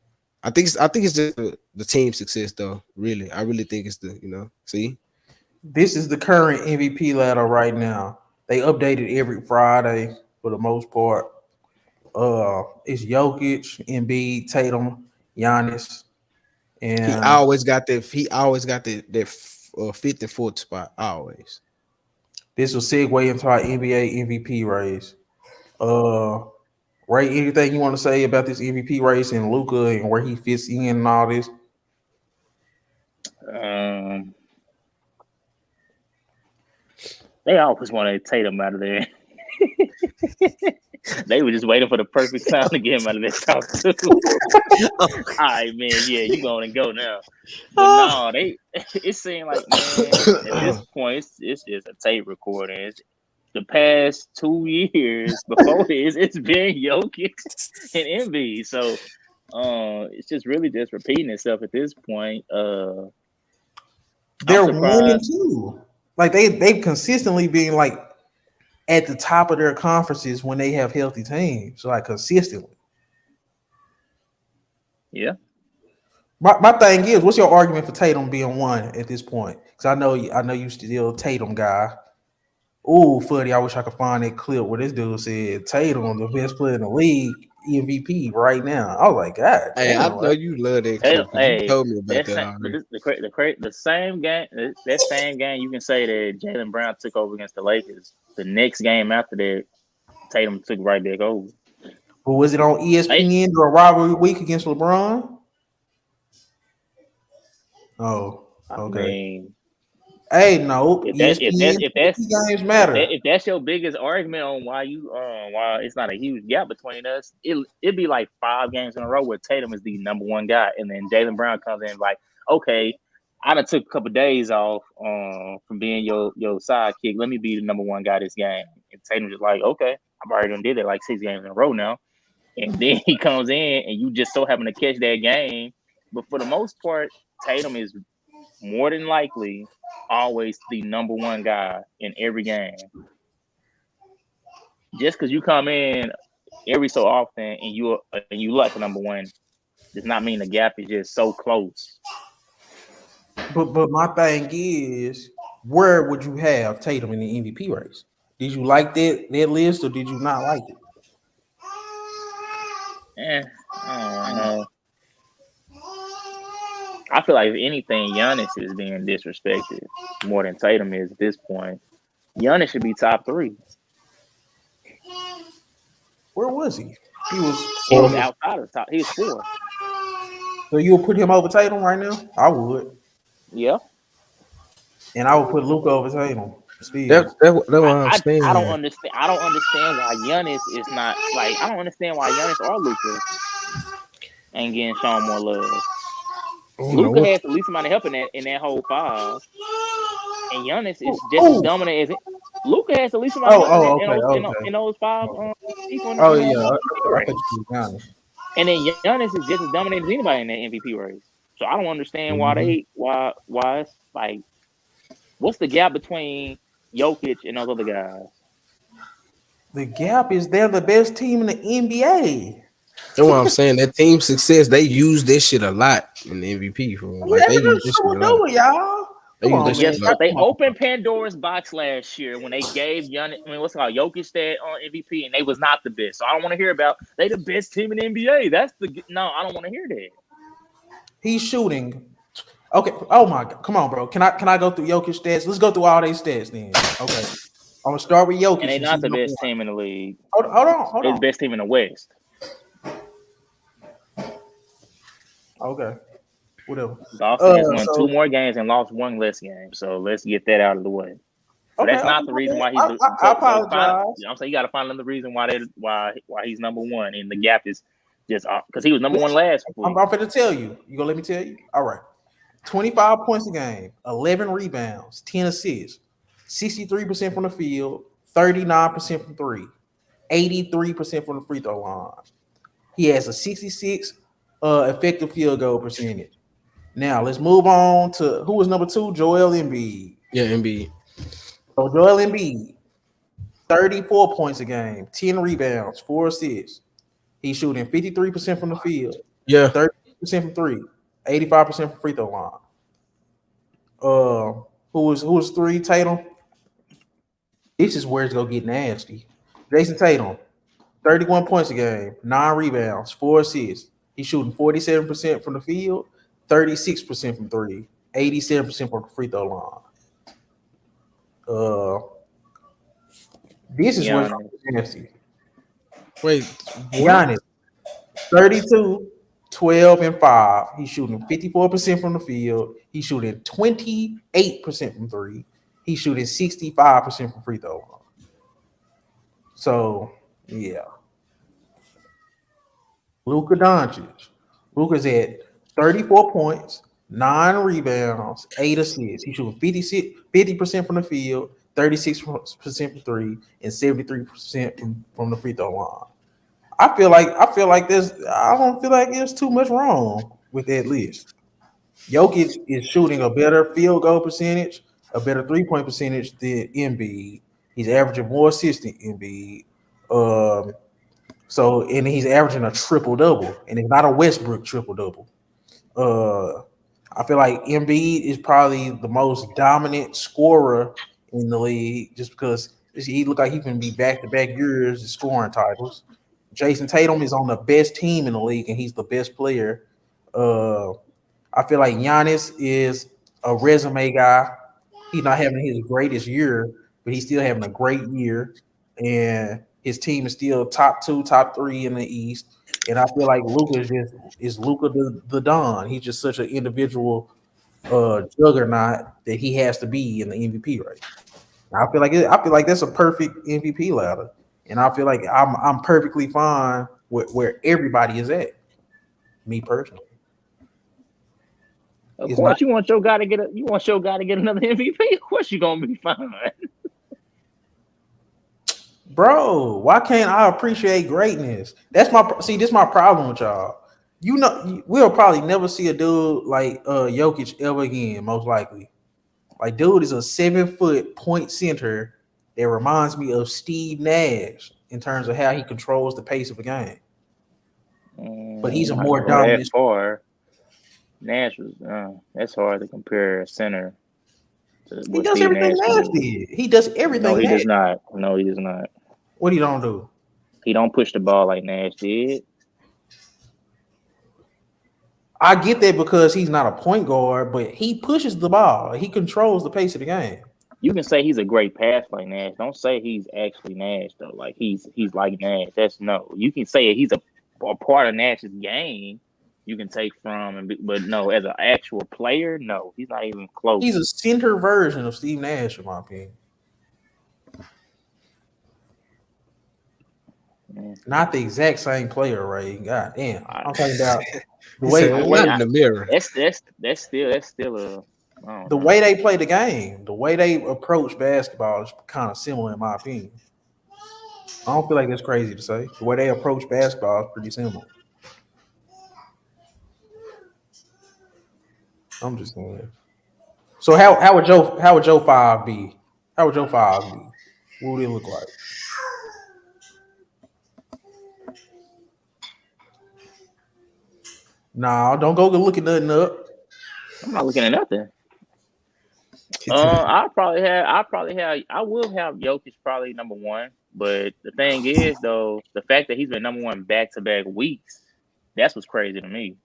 I think it's just the team success though. Really, I really think it's the see. This is the current MVP ladder right now. They update it every Friday for the most part. It's Jokic, Embiid, Tatum, Giannis, He and always got that. He always got that fifth and fourth spot. Always. this will segue into our NBA MVP race. Uh, Ray, anything you want to say about this MVP race and Luca and where he fits in and all this? Um, they always want to take him out of there. They were just waiting for the perfect time to get him out of that top two. All right, man. Yeah, you going to go now. But no, it seemed like, man, at this point, it's just a tape recording. The past 2 years before this, it's been Jokic and Embiid. So it's just really just repeating itself at this point. They're I'm winning surprised. too. Like they've consistently been like at the top of their conferences when they have healthy teams, like consistently. Yeah. My thing is, what's your argument for Tatum being one at this point? Because I know you still a Tatum guy. Ooh, Fuddy, I wish I could find that clip where this dude said Tatum, the best player in the league, MVP right now. I was like, God Hey, I damn, know like, you love that Tatum, clip because you hey, told me about that but already. the same game, that same game, you can say that Jaylen Brown took over against the Lakers. The next game after that, Tatum took right back over. but was it on Hey, ESPN or a rivalry week against LeBron? Oh, I okay. mean, Hey, no, if that if that ESPN if that's games matter. if that's your biggest argument on why it's not a huge gap between us, it'd be like 5 games in a row where Tatum is the number one guy, and then Jaylen Brown comes in like, okay, I done took a couple of days off from being your sidekick. Let me be the number one guy this game. And Tatum just like, okay, I've already done did it like 6 games in a row now. And then he comes in and you just so happen to catch that game. But for the most part, Tatum is more than likely always the number one guy in every game. Just because you come in every so often and you like the number one does not mean the gap is just so close. But my thing is, where would you have Tatum in the MVP race? Did you like that list or did you not like it? I don't know. I feel like if anything, Giannis is being disrespected more than Tatum is at this point. Giannis should be top 3. Where was he? He was He was outside of the top. He was 4. So you would put him over Tatum right now? I would. Yeah. And I would put Luca over Tatum. Still. That's what I'm I don't saying. understand. I don't understand why Giannis is not like. I don't understand why Giannis or Luka ain't getting shown more love. I don't know Luka what. has the least amount of help in that whole 5, and Giannis is just as dominant as Luka has the least amount of help Okay. in those 5 people in Oh the yeah, MVP I think race. you honest. And then Giannis is just as dominant as anybody in that MVP race. So I don't understand Mhm. why it's like what's the gap between Jokic and those other guys? The gap is they're the best team in the NBA. That's what I'm saying. That team success, they use this shit a lot in the MVP for like Yeah, they use that's this shit what a we're lot. doing, y'all. They Come use on, that But shit man. guess a lot. what? They Come on. opened Pandora's box last year when they gave what's it called Jokic that on MVP, and they was not the best. So I don't want to hear about they the best team in the NBA. No, I don't want to hear that. He's shooting. Okay. Oh my God. Come on, bro. Can I go through Jokic stats? Let's go through all these stats then. Okay. I'm gonna start with And Jokic they since not he's the number best one. team in the league. Hold They're the on. best team in the West. Okay. Whatever. Boston has won 2 So more games and lost 1 less game. So let's get that out of the way. So okay, that's okay, not the my reason bad. why he's I so find. apologize. I'm saying you got to find another reason why he's number one, and the gap is just because he was number one last I'm week. going to tell you. You gonna let me tell you? All right. 25 points a game, 11 rebounds, 10 assists, 63% from the field, 39% from three, 83% from the free throw line. He has a 66 effective field goal percentage. Now let's move on to who was number 2, Joel Embiid. Yeah, NBA. So Joel Embiid, 34 points a game, 10 rebounds, 4 assists. He's shooting 53% from the field, Yeah, from three, 85% from free throw line. Who was three? Tatum. This is where it's gonna get nasty. Jason Tatum, 31 points a game, 9 rebounds, 4 assists. He's shooting 47% from the field, 36% from three, 87% from the free throw line. Uh, this is where it's Giannis. gonna get nasty. Wait, what? Giannis, 32, 12, and 5. He's shooting 54% from the field. He's shooting 28% from three. He's shooting 65% from free throw line. So, yeah. Luka Doncic. Luka's at 34 points, 9 rebounds, 8 assists. He's shooting 50% from the field, 36% from three, and 73% from the free throw line. I don't feel like there's too much wrong with that list. Jokic is shooting a better field goal percentage, a better 3-point percentage than Embiid. He's averaging more assists than Embiid. Um, and he's averaging a triple double, and it's not a Westbrook triple double. Uh, I feel like Embiid is probably the most dominant scorer in the league, just because he look like he can be back to back years of scoring titles. Jason Tatum is on the best team in the league, and he's the best player. Uh, I feel like Giannis is a resume guy. He's not having his greatest year, but he's still having a great year, and his team is still top two, top three in the East. And I feel like Luka is Luka the Don. He's just such an individual juggernaut that he has to be in the MVP race. I feel like that's a perfect MVP ladder, and I feel like I'm perfectly fine with where everybody is at. Me personally, Of it's not, course, you want your guy to get another MVP. Of course, you're gonna be fine. bro. Why can't I appreciate greatness? This my problem with y'all. We'll probably never see a dude like Jokic ever again, most likely. Like, dude is a 7-foot point center that reminds me of Steve Nash in terms of how he controls the pace of a game. But he's a I more don't go that dominant. far. Nash was. That's hard to compare a center to He what does Steve everything Nash can Nash do. did. He does No, everything he Nash. does not. No, he does not. What he don't do? He don't push the ball like Nash did. I get that because he's not a point guard, but he pushes the ball. He controls the pace of the game. You can say he's a great passer like Nash. Don't say he's actually Nash though. Like he's like Nash. That's no. You can say he's a part of Nash's game. You can take from but no, as an actual player, no, he's not even close. He's a center version of Steve Nash, in my opinion. Not the exact same player, Ray. God damn. I'm talking about the He way said, not in the mirror. That's still a. I don't the know. way they play the game, the way they approach basketball is kind of similar, in my opinion. I don't feel like it's crazy to say. The way they approach basketball is pretty similar. I'm just saying. So how would Joe 5 be? How would Joe 5 be? What would it look like? Nah, don't go looking nothing up. I'm not looking at nothing. I will have Jokic probably number one. But the thing is, though, the fact that he's been number one back to back weeks, that's what's crazy to me.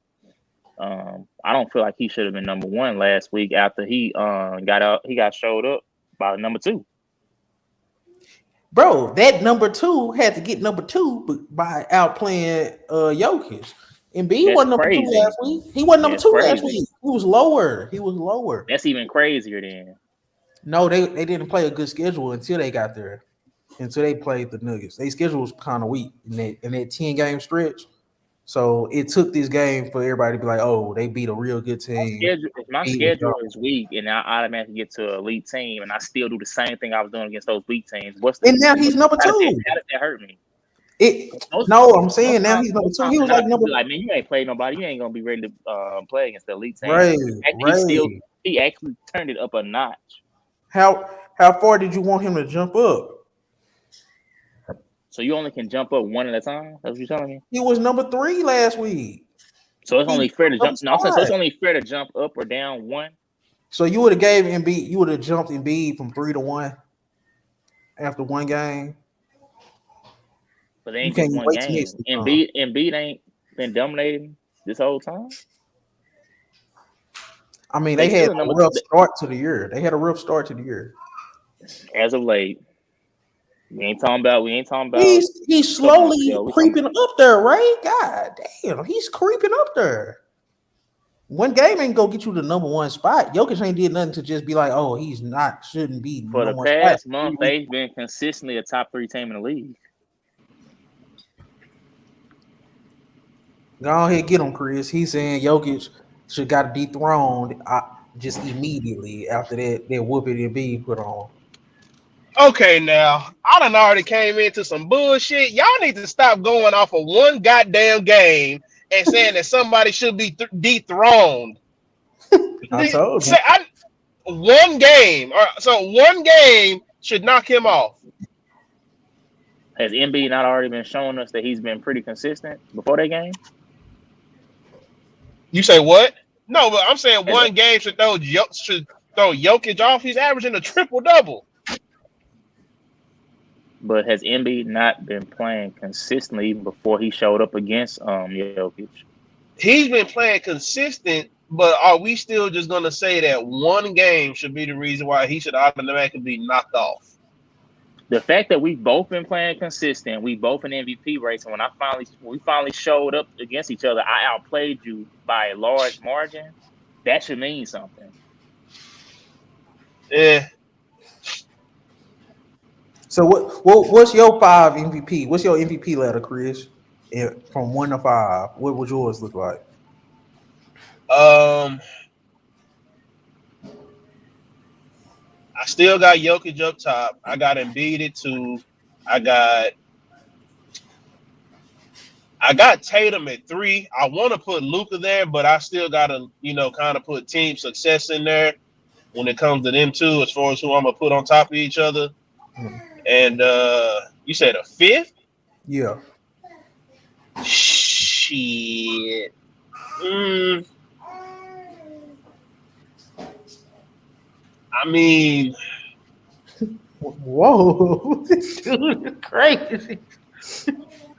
I don't feel like he should have been number one last week after he got showed up by number two. Bro, that number two had to get number two by outplaying Jokic. Embiid That's wasn't number two crazy. last week. He wasn't number That's two last crazy. week. He was lower. That's even crazier then. No, they didn't play a good schedule until they got there. Until they played the Nuggets. Their schedule was kind of weak in that 10-game stretch. So it took this game for everybody to be like, oh, they beat a real good team. If my schedule is weak and I automatically get to an elite team and I still do the same thing I was doing against those weak teams, and now he's number two. How does that hurt me? I'm saying now he's number two. He was like number. Like, man, you ain't played nobody. You ain't gonna be ready to play against the elite team. Right. He actually turned it up a notch. How far did you want him to jump up? So you only can jump up one at a time? That's what you're telling me? He was number 3 last week. So it's only fair to Double jump. No, I'm saying so it's spot. only fair to jump up or down one. So you would have gave Embiid, you would have jumped Embiid from 3-1 after one game. But they You ain't can't just even one wait till game. next time. Embiid ain't been dominating this whole time. I mean, They they had still a number rough start to the year. They had a rough start to the year. as of late. We ain't talking about He's a couple months slowly ago. We talking creeping up there, right? God damn, he's creeping up there. One game ain't gonna get you the number one spot. Jokic ain't did nothing to just be like, oh, he's not shouldn't be for number the one spot. past month. They've been consistently a top 3 team in the league. Go ahead, get him, Chris. He's saying Jokic should got dethroned just immediately after that whooping and being put on. Okay, now I done already came into some bullshit. Y'all need to stop going off of one goddamn game and saying that somebody should be dethroned. I told you. Say one game, or so one game should knock him off. Has Embiid not already been showing us that he's been pretty consistent before that game? You say what? No, but I'm saying Has, one game should throw Jokic off. He's averaging a triple double. but has Embiid not been playing consistently even before he showed up against Jokic? He's been playing consistent, but are we still just going to say that one game should be the reason why he should automatically be knocked off? The fact that we've both been playing consistent, we both in MVP race, and when we finally showed up against each other, I outplayed you by a large margin. That should mean something. Yeah. So what's your 5 MVP? What's your MVP ladder, Chris? From 1 to 5, what would yours look like? I still got Jokic up top. I got Embiid at 2. I got Tatum at 3. I want to put Luka there, but I still got to, kind of put team success in there when it comes to them two, as far as who I'm gonna put on top of each other. And you said a 5th? Yeah. Shit. I mean, whoa, this dude is crazy.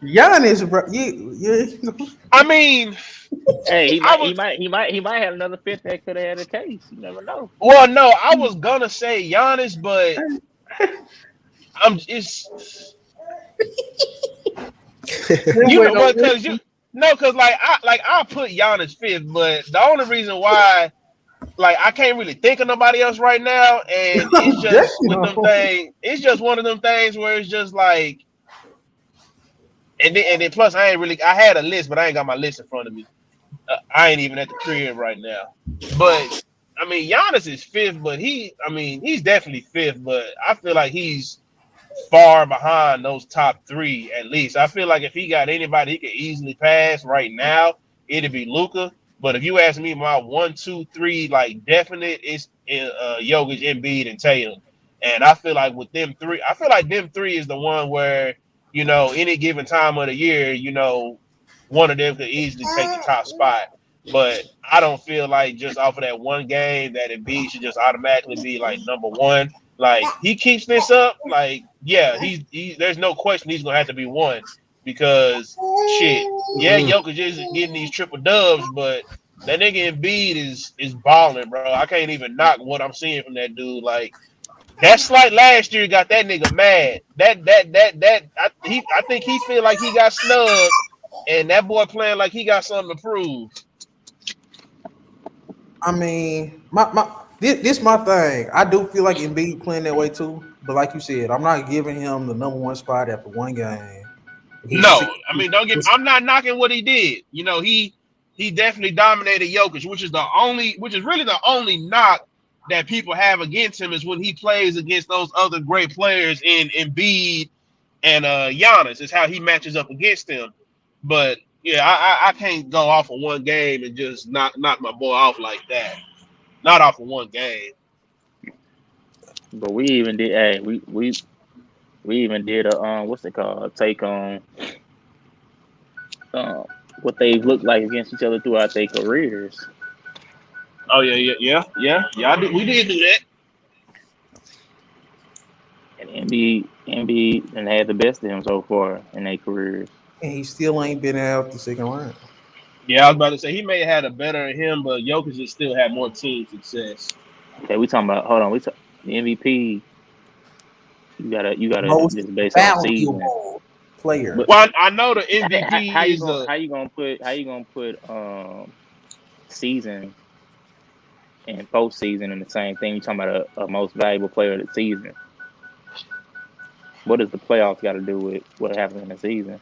Giannis, bro. I mean, hey, he might have another 5th that could have had a case. You never know. Well, no, I was gonna say Giannis, but because I put Giannis 5th, but the only reason why, I can't really think of nobody else right now, and it's just with them things. It's just one of them things where it's just like, and then plus I had a list, but I ain't got my list in front of me. I ain't even at the crib right now, but I mean Giannis is 5th, but he's definitely 5th, but I feel like he's far behind those top 3 at least. I feel like if he got anybody he could easily pass right now, it'd be Luka. But if you ask me, my 1, 2, 3 definite, it's Jokic, Embiid, and Tatum. And I feel like with them 3, them 3 is the one where any given time of the year, one of them could easily take the top spot. But I don't feel like just off of that one game that Embiid should just automatically be number 1. He keeps this up, there's no question he's gonna have to be 1 because Jokic isn't getting these triple dubs, but that nigga Embiid is balling, bro. I can't even knock what I'm seeing from that dude. That slight last year got that nigga mad. I think he feel like he got snubbed, and that boy playing like he got something to prove. I mean, this my thing. I do feel like Embiid playing that way too, but like you said, I'm not giving him the number 1 spot after one game. I'm not knocking what he did. He definitely dominated Jokic, which is really the only knock that people have against him is when he plays against those other great players in Embiid and Giannis, is how he matches up against them. But yeah, I can't go off of one game and just knock my boy off like that. Not off of one game. But we even did. We even did a what's it called? A take on what they look like against each other throughout their careers. Oh yeah. We did do that. And Embiid and had the best of him so far in their careers. And he still ain't been out the second round. Yeah, I was about to say he may have had a better than him, but Jokic just still had more team success. Okay, we talking about hold on, the MVP. You gotta Most just base it on season. valuable player. But Well, I know the how MVP you is gonna a. put season and postseason in the same thing? You talking about a most valuable player of the season? What does the playoffs got to do with what happens in the season?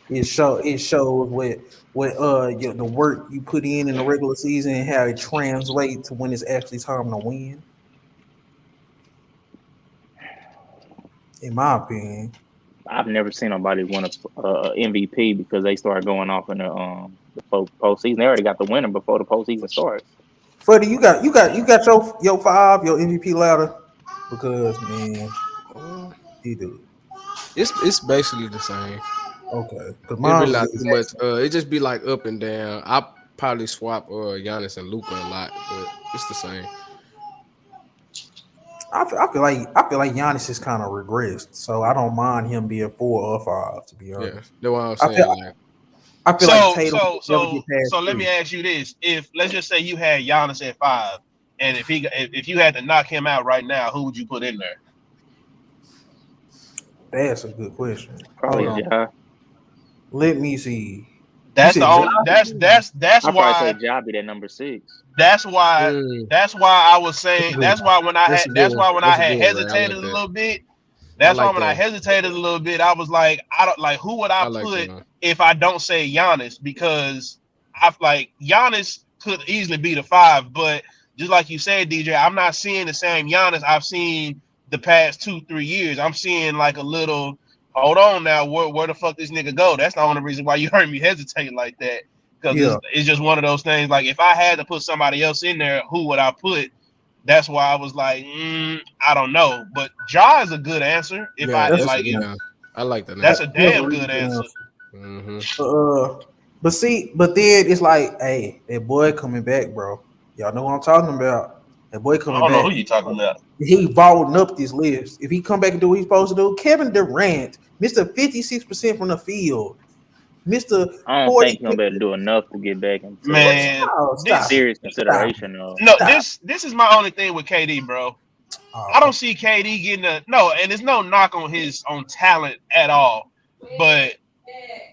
It shows the work you put in the regular season and how it translates to when it's actually time to win. In my opinion, I've never seen nobody win a MVP because they start going off in the postseason. They already got the winner before the postseason starts. Freddie, you got your MVP ladder because man, Uh, he do. it's basically the same. Okay, because It mine really was not the too exact much. same. It just be like up and down. I probably swap Giannis and Luca a lot, but it's the same. I feel like Giannis is kind of regressed, so I don't mind him being 4 or 5. To be Yeah, honest, that's what I'm I feel saying. Like, I feel like So Tatum so will never so get past so let me 3. ask you this: if let's just say you had Giannis at 5, and if you had to knock him out right now, who would you put in there? That's a good question. Probably Hold a on, job. let me see. You That's the said Ja? only. That's I'll probably say why. job be that number 6. That's why. mm, That's why I was That's a saying. good That's one. why when I that's had. a good That's one. why when I That's a had good one, Ray. I hesitated like a that. little bit. I That's why like when I that one. hesitated a little bit, I was like, I don't like who would I I like that put one. if I don't say Giannis because I like Giannis could easily be the 5, but just like you said, DJ, I'm not seeing the same Giannis I've seen the past 2-3 years. I'm seeing like a little. Hold on now, where the fuck this nigga go? That's the only reason why you heard me hesitate like that because Yeah, it's just one of those things. Like if I had to put somebody else in there, who would I put? That's why I was like, I don't know. But Ja is a good answer. If Yeah, I that's a that's a like, good good. one. I like that that's answer. a That's a damn really good good answer. answer. Hmm. Uh, but then it's like, hey, that boy coming back, bro. Y'all know what I'm talking about. That boy I coming don't know who back. you talking about. He vaulting up this list. If he come back and do what he's supposed to do, Kevin Durant, Mr. 56% from the field, Mr. I don't 40. think he's gonna be able to do enough to get back into Man, Stop it. this serious Stop it. consideration though. no, Stop. this is my only thing with KD, bro. I don't Oh, see KD getting a no, and there's no knock on his on talent at all. But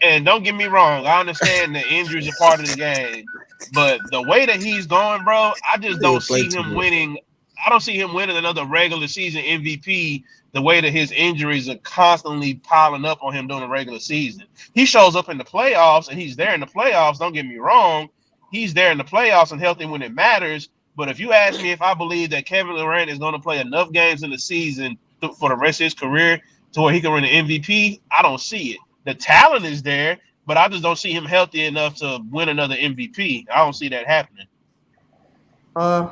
and don't get me wrong, I understand the injuries are part of the game, but the way that he's going, bro, I just They don't play see too him much. winning. I don't see him winning another regular season MVP the way that his injuries are constantly piling up on him during the regular season. He shows up in the playoffs and he's there in the playoffs. Don't get me wrong. He's there in the playoffs and healthy when it matters. But if you ask me if I believe that Kevin Durant is going to play enough games in the season for the rest of his career to where he can win an MVP, I don't see it. The talent is there, but I just don't see him healthy enough to win another MVP. I don't see that happening. I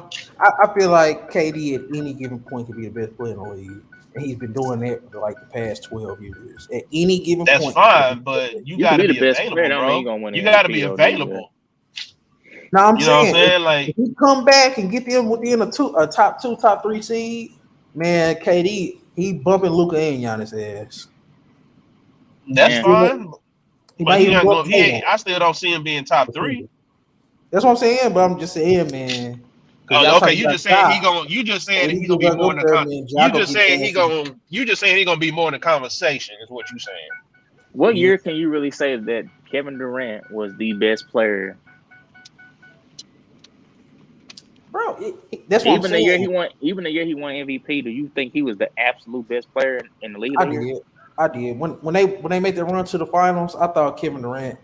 feel like KD at any given point could be the best player in the league. And he's been doing that for like the past 12 years. At any given That's point. fine, but you You got can to be the be best player. available, Don't mean bro. you're gonna win You an got to MVP be though, DJ. available. Now I'm You know what I'm saying saying? if Like, he come back and get them within a top 2, top 3 seed, man, KD he bumping Luca and Giannis ass. that's Man, fine. He But might he even not bump going. He Tatum. ain't. I still don't see him being top 3. That's what I'm saying, but I'm just saying, man, because y'all Oh, okay. talking You about just saying Ja. he going. You just saying KD he gonna get be back more up in the there, con. man. Ja You gonna just get saying he chances. going. You just saying he gonna be more in the conversation. Is what you saying? what Yeah, year can you really say that Kevin Durant was the best player? bro. That's what I'm saying. Even the year he won MVP, do you think he was the absolute best player in the league I that year? did. I did. When they made the run to the finals, I thought Kevin Durant,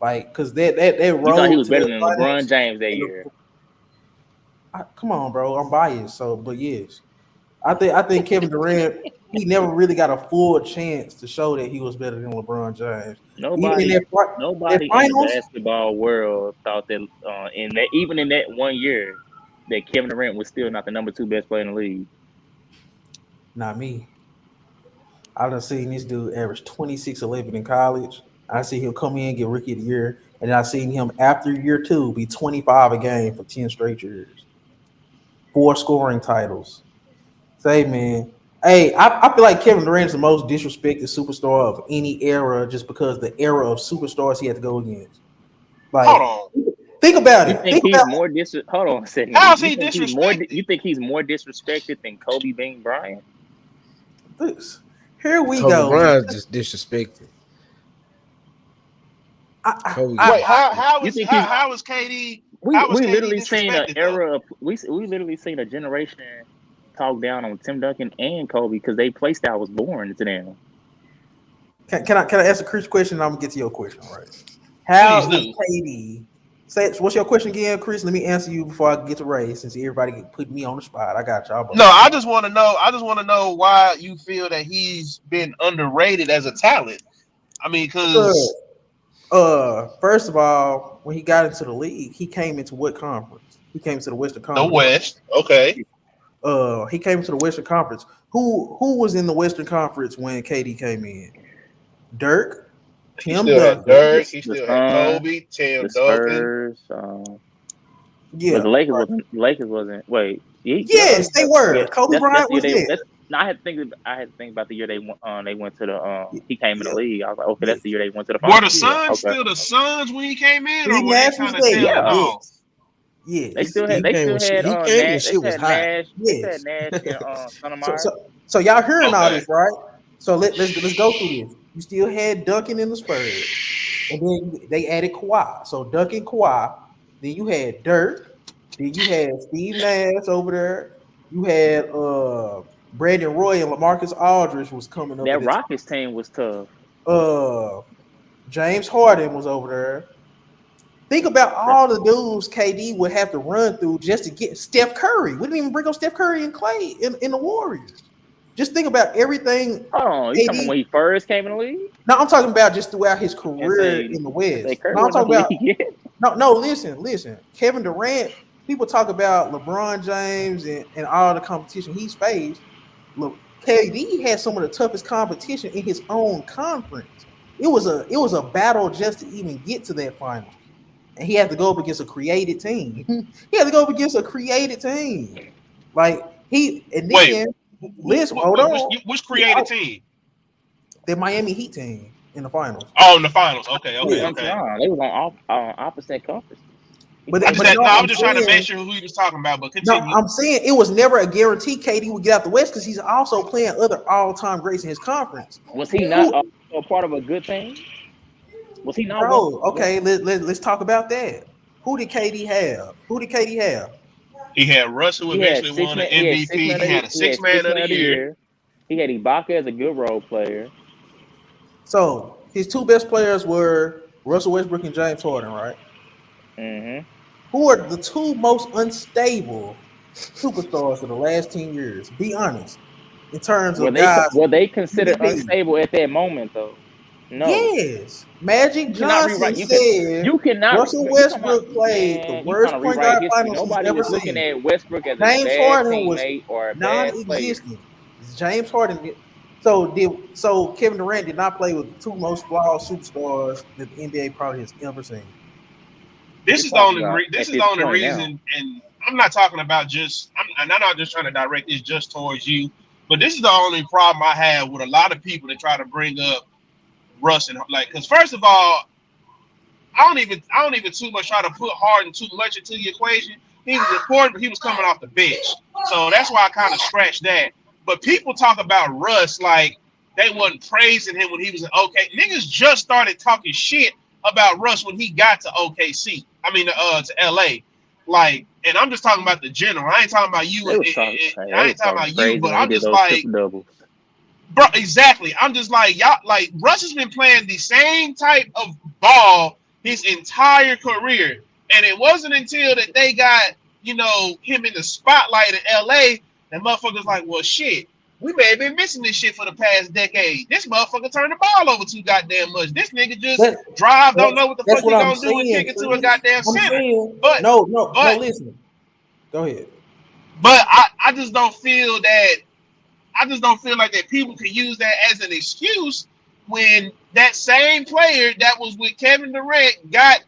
like, because that You thought he road was to better the than LeBron finals. James that And year. come on, bro. I'm biased, so but yes, I think Kevin Durant he never really got a full chance to show that he was better than LeBron James. Even in Nobody that nobody in the finals, basketball world thought that in that even in that one year that Kevin Durant was still not the number 2 best player in the league. not me. I done seen this dude average 26-11 in college. I see him come in, get rookie of the year, and I seen him after year 2 be 25 a game for 10 straight years, 4 scoring titles. Say, man, hey, I feel like Kevin Durant is the most disrespected superstar of any era, just because the era of superstars he had to go against. Hold Like, on. think about You it. think Think he's about more Hold on a second. How's You he think he's more? disrespected? You think he's more disrespected than Kobe being Bryant? this. Here we Kobe go. Bryant just disrespected. Kobe I, Wait, just You think he's? how is KD how is We KD literally seen an disrespected though? era of we literally seen a generation talk down on Tim Duncan and Kobe because they play style was boring to them. can I ask a Chris question? And I'm gonna get to your question, right? Please How is do. KD? Say, what's your question again, Chris? Let me answer you before I get to Ray, since everybody put me on the spot. I got y'all both. No, I just want to know. I just want to know why you feel that he's been underrated as a talent. I mean, because First of all, when he got into the league, he came into what conference? He came to the Western the Conference, right? West. Okay, He came to the Western Conference. Who was in the Western Conference when KD came in? Dirk, he Tim still had Duncan. Dirk. He The still had Suns, Kobe, the Tim Duncan. Spurs, but Yeah, the Lakers right. wasn't. Lakers wasn't. Wait, yeah, Yes, they were. yeah. Kobe That's Bryant the year was they. there. That's I had to think. I had to think about the year they went to the. Yeah, He came in the yeah, league. I was like, okay, yeah. that's the year they went to the Were finals. the Yeah, Suns okay. still the Suns when he came in, Steve or were they Nash was kind of there. tailing Yeah, off? Yes, they yes, still had. They still had he came when Nash. They shit still was had hot. Nash. They still had yes. Nash and So, Stoudemire. so, so y'all hearing all Okay. this, right? So let's go through this. You still had Duncan in the Spurs, and then they added Kawhi. So Duncan, Kawhi. Then you had Dirk. Then you had Steve Nash over there. You had Brandon Roy and LaMarcus Aldridge was coming up at That the Rockets team was tough. time. James Harden was over there. Think about all the dudes KD would have to run through just to get Steph Curry. We didn't even bring up Steph Curry and Clay in the Warriors. Just think about everything Hold on, you talking about KD. when he first came in the league? No, I'm talking about just throughout his And career say in the and say West. Curry No, I'm wasn't talking in the about league yet. no. Listen. Kevin Durant. People talk about LeBron James and all the competition he's faced. Look, KD had some of the toughest competition in his own conference. It was a battle just to even get to that final, and he had to go up against a created team. He had to go up against a created team. Like and Wait, then listen, hold on. which Yeah, created team? the Miami Heat team in the finals. Oh, in the finals. Okay, They was okay, Yeah. okay. they was on opposite conferences. He But played I against no, was I'm just trying to make saying sure who he was talking about, but no, continue. I'm saying it was never a guarantee KD would get out the West because he's also playing other all-time greats in his conference. Was he not Who, a part of a good team? Was he not one? bro? Okay, let's talk about that. Who did KD have? Who did KD have? He had Russ, who He had eventually six won an man. He had six MVP. man. He had a He six had man six of man the of the year. year. He had Ibaka as a good role player. So his two best players were Russell Westbrook and James Harden, right? Mm-hmm. Who are the two most unstable superstars of the last 10 years? Be honest. In terms of guys, Were they considered MVP. unstable at that moment though? No. Yes. Magic You cannot Johnson rewrite. said You cannot. Russell You talking about, Westbrook played the man? You trying worst to point rewrite guard history? finals he's Nobody ever was looking seen. at Westbrook as a James bad Harden was teammate or a bad player. non-existent. James Harden did. So Kevin Durant did not play with the two most flawed superstars that the NBA probably has ever seen. You're talking about This at is the this only point now. reason, and I'm not talking about just. I'm not just trying to direct this just towards you, but this is the only problem I have with a lot of people that try to bring up Russ and like, because first of all, I don't even too much try to put Harden too much into the equation. He was important, but he was coming off the bench, so that's why I kind of scratched that. But people talk about Russ like they wasn't praising him when he was in OK. Niggas just started talking shit about Russ when he got to OKC. I mean, to LA. Like, and I'm just talking about the general. I ain't talking about you. They was talking. They I was ain't talking talking about you, crazy but when he I'm did just those like, triple doubles. bro, exactly. I'm just like, y'all, like, Russ has been playing the same type of ball his entire career. And it wasn't until that they got, him in the spotlight in LA that motherfuckers like, well, shit, we may have been missing this shit for the past decade. This motherfucker turned the ball over too goddamn much. This nigga just That, drive, don't that's, know what the that's fuck what he I'm gonna do and saying, kick it to a Chris. goddamn I'm center. saying But no. but Listen, go ahead. but I just don't feel that I just don't feel like that people can use that as an excuse when that same player that was with Kevin Durant got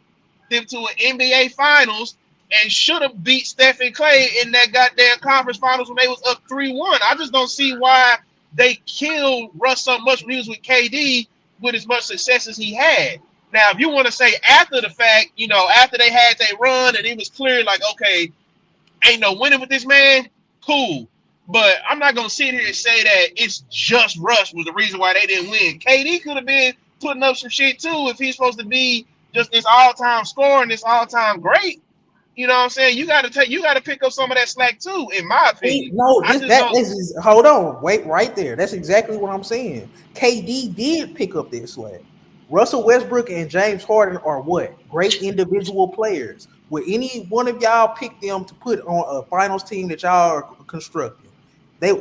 them to an NBA Finals and should have beat Stephen Clay in that goddamn conference finals when they was up 3-1. I just don't see why they killed Russ so much when he was with KD with as much success as he had. Now, if you want to say after the fact, after they had their run and it was clear, like, okay, ain't no winning with this man, cool. But I'm not going to sit here and say that it's just Russ was the reason why they didn't win. KD could have been putting up some shit too if he's supposed to be just this all-time scorer and this all-time great. You know what I'm saying? You got to pick up some of that slack too, in my opinion. Hold on, wait right there. That's exactly what I'm saying. KD did pick up that slack. Russell Westbrook and James Harden are what? Great individual players. Would any one of y'all pick them to put on a finals team that y'all are constructing?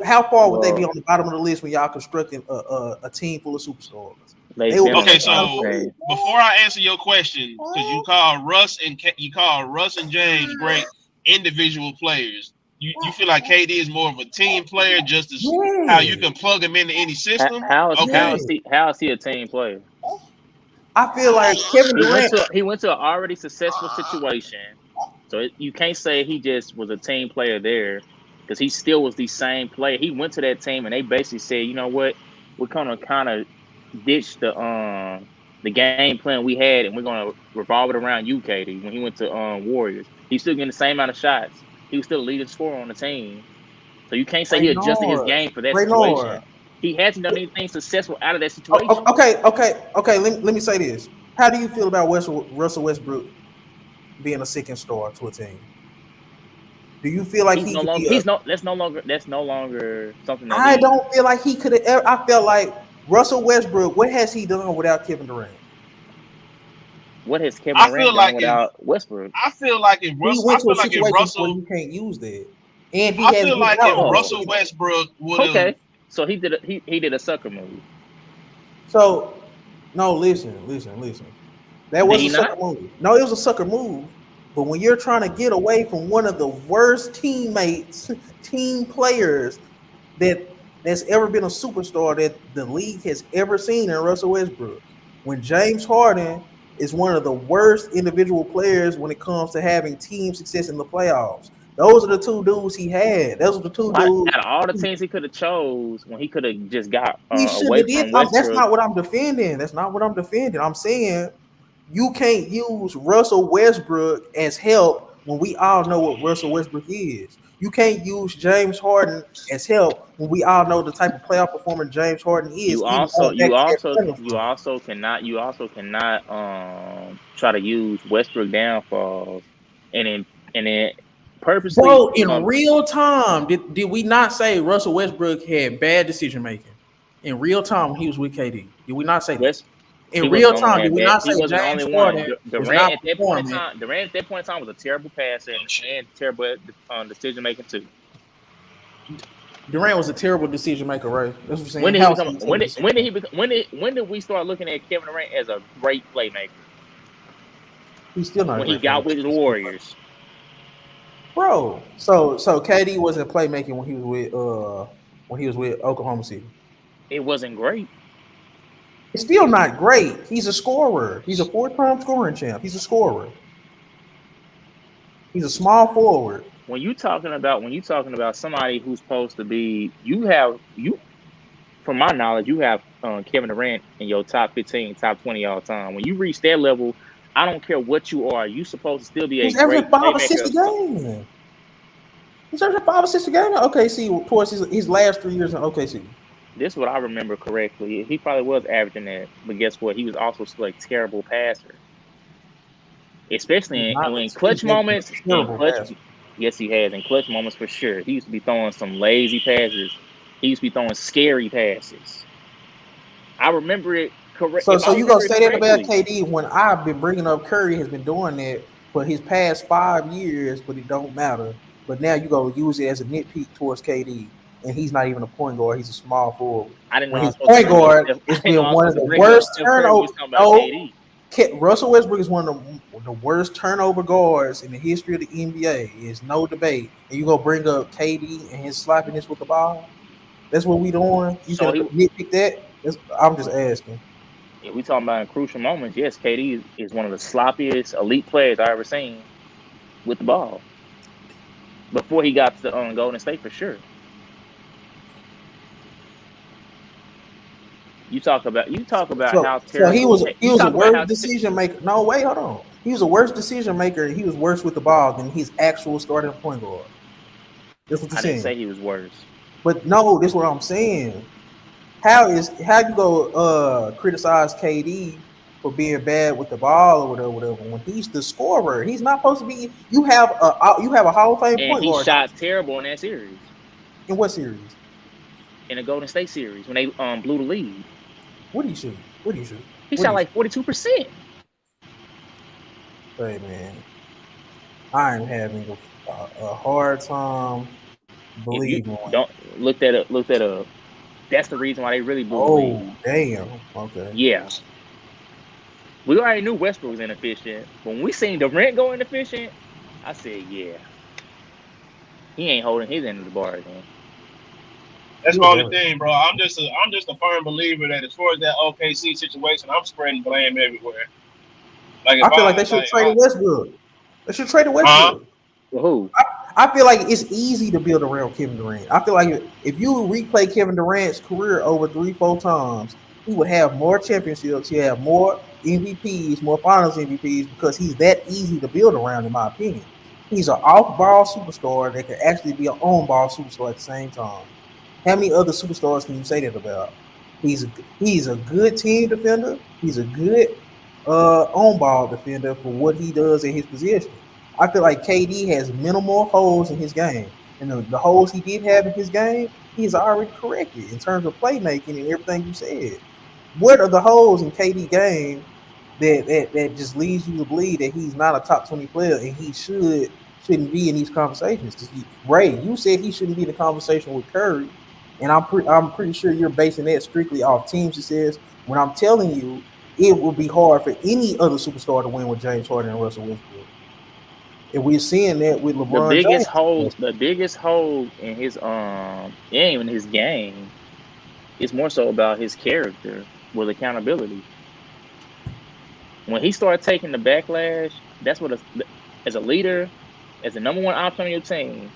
How far would they be on the bottom of the list when y'all constructing a team full of superstars? Okay, so before I answer your question, because you call Russ and James great individual players, you feel like KD is more of a team player, just as how you can plug him into any system. How is he a team player? I feel like Kevin Durant. He went to an already successful situation, so you can't say he just was a team player there, because he still was the same player. He went to that team and they basically said, you know what, we're gonna kind of ditch the game plan we had, and we're gonna revolve it around you, KD. When he went to Warriors, he's still getting the same amount of shots. He was still the leading scorer on the team. So you can't say he adjusted his game for that situation. He hasn't done anything successful out of that situation. Okay. Let me say this. How do you feel about Russell Westbrook being a second star to a team? Do you feel like that's no longer something that I don't feel like he could have ever. I felt like Russell Westbrook, what has he done without Kevin Durant? What has Kevin Durant done without Westbrook? I feel like if Russell, you can't use that. And if Russell Westbrook would have. Okay, so he did a sucker move. So no, listen. That was a sucker move. No, it was a sucker move. But when you're trying to get away from one of the worst team players that's ever been a superstar that the league has ever seen in Russell Westbrook, when James Harden is one of the worst individual players when it comes to having team success in the playoffs. Those are the two dudes he had. Those are the two dudes. Out of all the teams he could have chose, when he could have just got away from Westbrook. That's not what I'm defending. I'm saying you can't use Russell Westbrook as help when we all know what Russell Westbrook is. You can't use James Harden as help when we all know the type of playoff performer James Harden is. You also cannot try to use Westbrook downfalls and then purposely. Bro, in real time, did we not say Russell Westbrook had bad decision making in real time when he was with KD? Did we not say that? In real time, did we not say James Harden? Durant at that point in time was a terrible passer and terrible decision making too. Durant was a terrible decision maker, right? That's what I'm saying. When did we start looking at Kevin Durant as a great playmaker? He's still not. When he got with the Warriors, bro. So KD wasn't playmaking when he was with Oklahoma City. It wasn't great. It's still not great. He's a scorer. He's a 4-time scoring champ. He's a scorer. He's a small forward. When you talking about somebody who's supposed to be, from my knowledge, you have Kevin Durant in your top 15, top 20 all time. When you reach that level, I don't care what you are, you supposed to still be a great playmaker. 5 assists a game. He's averaging 5 assists a game at OKC towards his last 3 years in OKC. This is what I remember correctly. He probably was averaging that, but guess what? He was also still a terrible passer, especially in clutch moments. Yes, he has in clutch moments for sure. He used to be throwing some lazy passes. He used to be throwing scary passes. I remember it correctly. So you gonna say that about KD when I've been bringing up Curry has been doing that for his past 5 years, but it don't matter. But now you go use it as a nitpick towards KD. And he's not even a point guard; he's a small forward. I didn't know his point guard is being one of the worst turnovers. Russell Westbrook is one of the worst turnover guards in the history of the NBA. It's no debate. And you gonna bring up KD and his sloppiness with the ball? That's what we doing. You gonna nitpick that? I'm just asking. if we talking about in crucial moments, yes, KD is one of the sloppiest elite players I ever seen with the ball. Before he got to Golden State, for sure. You talk about how So he terrible. was a worse decision maker. No, wait, hold on. He was a worse decision maker. He was worse with the ball than his actual starting point guard. That's what you're I didn't saying. say he was worse. But no, this is what I'm saying. How you go criticize KD for being bad with the ball or whatever when he's the scorer? He's not supposed to be. You have a Hall of Fame And point he guard. shot terrible in that series. In what series? In the Golden State series when they blew the lead. What do you shoot? He shot like 42%. Hey man, I'm having a hard time believing. Don't look that up. That's the reason why they really blew the lead. Damn. Okay. Yeah. We already knew Westbrook was inefficient. When we seen Durant go inefficient, I said, yeah. He ain't holding his end of the bargain. That's my only thing, bro. I'm just a firm believer that as far as that OKC situation, I'm spreading blame everywhere. Like I feel like they should trade Westbrook. They should trade Westbrook. Who? I feel like it's easy to build around Kevin Durant. I feel like if you replay Kevin Durant's career over 3-4 times, he would have more championships. He have more MVPs, more Finals MVPs because he's that easy to build around, in my opinion. He's an off-ball superstar that can actually be an on-ball superstar at the same time. How many other superstars can you say that about? He's a good team defender. He's a good on-ball defender for what he does in his position. I feel like KD has minimal holes in his game. And the holes he did have in his game, he's already corrected in terms of playmaking and everything you said. What are the holes in KD game that just leads you to believe that he's not a top 20 player and he shouldn't be in these conversations? Ray, you said he shouldn't be in the conversation with Curry, and I'm pretty sure you're basing that strictly off team success. When I'm telling you, it would be hard for any other superstar to win with James Harden and Russell Westbrook. And we're seeing that with LeBron James. The biggest hole in his ain't even his game. It's more so about his character with accountability. When he started taking the backlash, that's what as a leader, as the number one option on your team,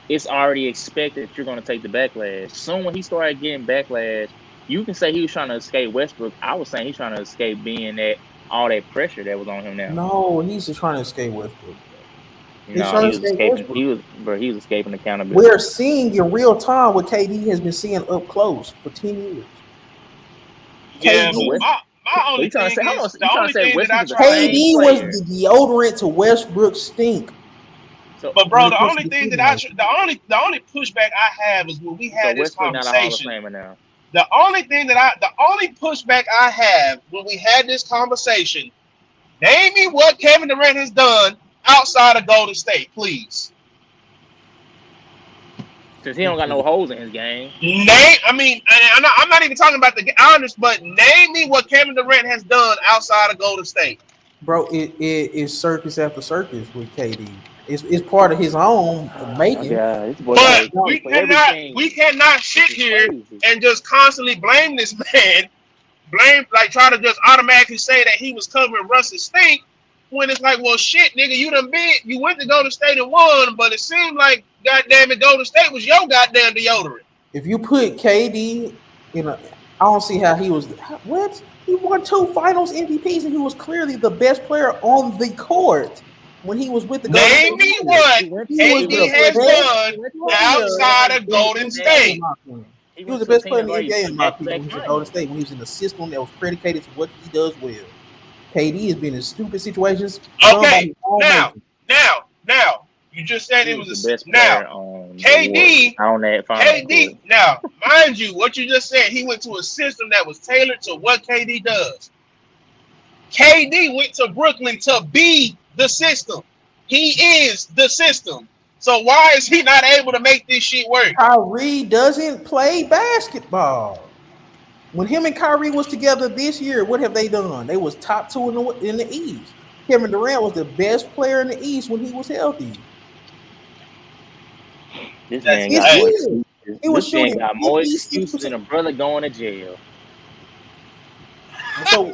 it's already expected that you're going to take the backlash. Soon when he started getting backlash, you can say he was trying to escape Westbrook. I was saying he's trying to escape being all that pressure that was on him now. No, he's just trying to escape Westbrook. He was escaping accountability. We're seeing in real time what KD has been seeing up close for 10 years. Yeah, my only thing is the only thing that I try. KD was the deodorant to Westbrook stink. But bro, the only thing that the only pushback I have is when we had this conversation. The only pushback I have when we had this conversation, name me what Kevin Durant has done outside of Golden State, please. Because he don't got no holes in his game. I'm not even talking about the honest, but name me what Kevin Durant has done outside of Golden State. Bro, it is circus after circus with KD. It's part of his own making. But we cannot sit here and just constantly blame this man. Try to just automatically say that he was covering Russ's stink when it's like, well, shit, nigga, you went to Golden State and won, but it seemed like, goddamn it, Golden State was your goddamn deodorant. If you put KD in I don't see how he was. What? He won 2 Finals MVPs and he was clearly the best player on the court when he was with the Golden State. Name me what KD has done outside of Golden State. He was the best player in the NBA in my opinion. He was in Golden State when he was in a system that was predicated to what he does well. KD has been in stupid situations. Okay, now, you just said it was the best player on KD. KD. Now, mind you, what you just said, he went to a system that was tailored to what KD does. KD went to Brooklyn to be the system. He is the system. So why is he not able to make this shit work? Kyrie doesn't play basketball. When him and Kyrie was together this year, what have they done? They was top 2 in the East. Kevin Durant was the best player in the East when he was healthy. This man got more excuses than a brother going to jail. So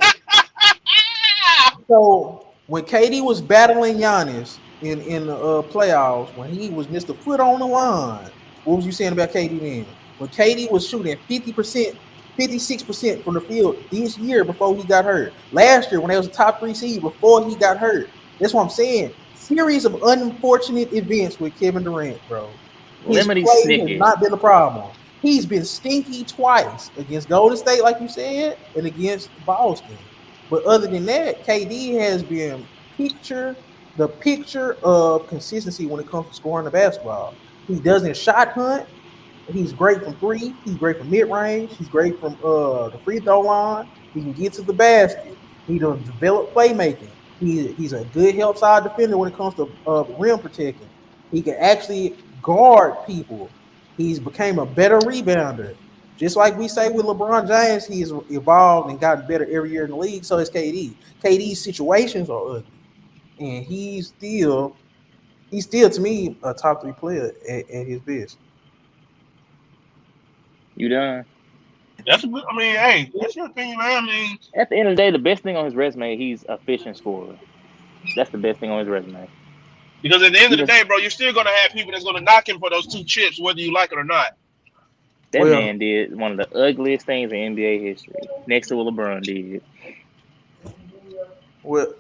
So when KD was battling Giannis in the playoffs, when he was Mr. Foot on the line, what was you saying about KD then? When KD was shooting 50%, 56% from the field this year before he got hurt. Last year when they was a top 3 seed before he got hurt. That's what I'm saying. Series of unfortunate events with Kevin Durant, bro. His Lemony play has Snicket. not been a problem. He's been stinky twice against Golden State, like you said, and against Boston. But other than that, KD has been the picture of consistency when it comes to scoring the basketball. He doesn't shot hunt. He's great from three. He's great from mid range. He's great from the free throw line. He can get to the basket. He does develop playmaking. He's a good help side defender when it comes to rim protecting. He can actually guard people. He's became a better rebounder. Just like we say with LeBron James, he's evolved and gotten better every year in the league. So is KD. KD's situations are ugly, and he's still to me a top 3 player at his best. You done? That's a good. I mean, hey, that's your opinion, man. I mean, At the end of the day, the best thing on his resume, he's a efficient scorer. That's the best thing on his resume. because at the end of the day, bro, you're still gonna have people that's gonna knock him for those 2 chips, whether you like it or not. That Well, man did one of the ugliest things in NBA history, next to what LeBron did. well,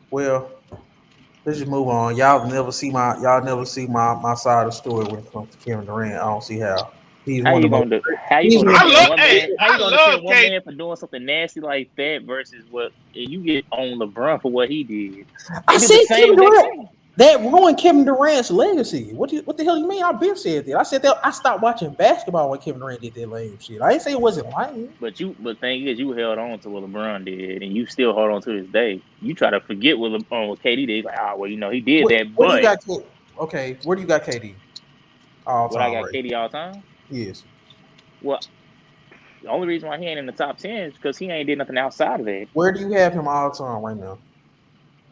well. Let's just move on. Y'all never see my side of the story when it comes to Kevin Durant. I don't see how. He's How one you of the most. gonna do? How you He's gonna one I of defend love, one hey, man? How you I gonna love defend one Kate. man for doing something nasty like that versus what you get on LeBron for what he did? I They did the said same Kevin exact Durant. thing. That ruined Kevin Durant's legacy. What the hell you mean? I've been said that. I said that I stopped watching basketball when Kevin Durant did that lame shit. I didn't say it wasn't lame. But thing is, you held on to what LeBron did, and you still hold on to this day. You try to forget what KD did. Like, well, he did that. Where do you But got okay? Where do you got KD all what I time got right? KD all time. Yes. Well, the only reason why he ain't in the top 10 is because he ain't did nothing outside of that. Where do you have him all time right now?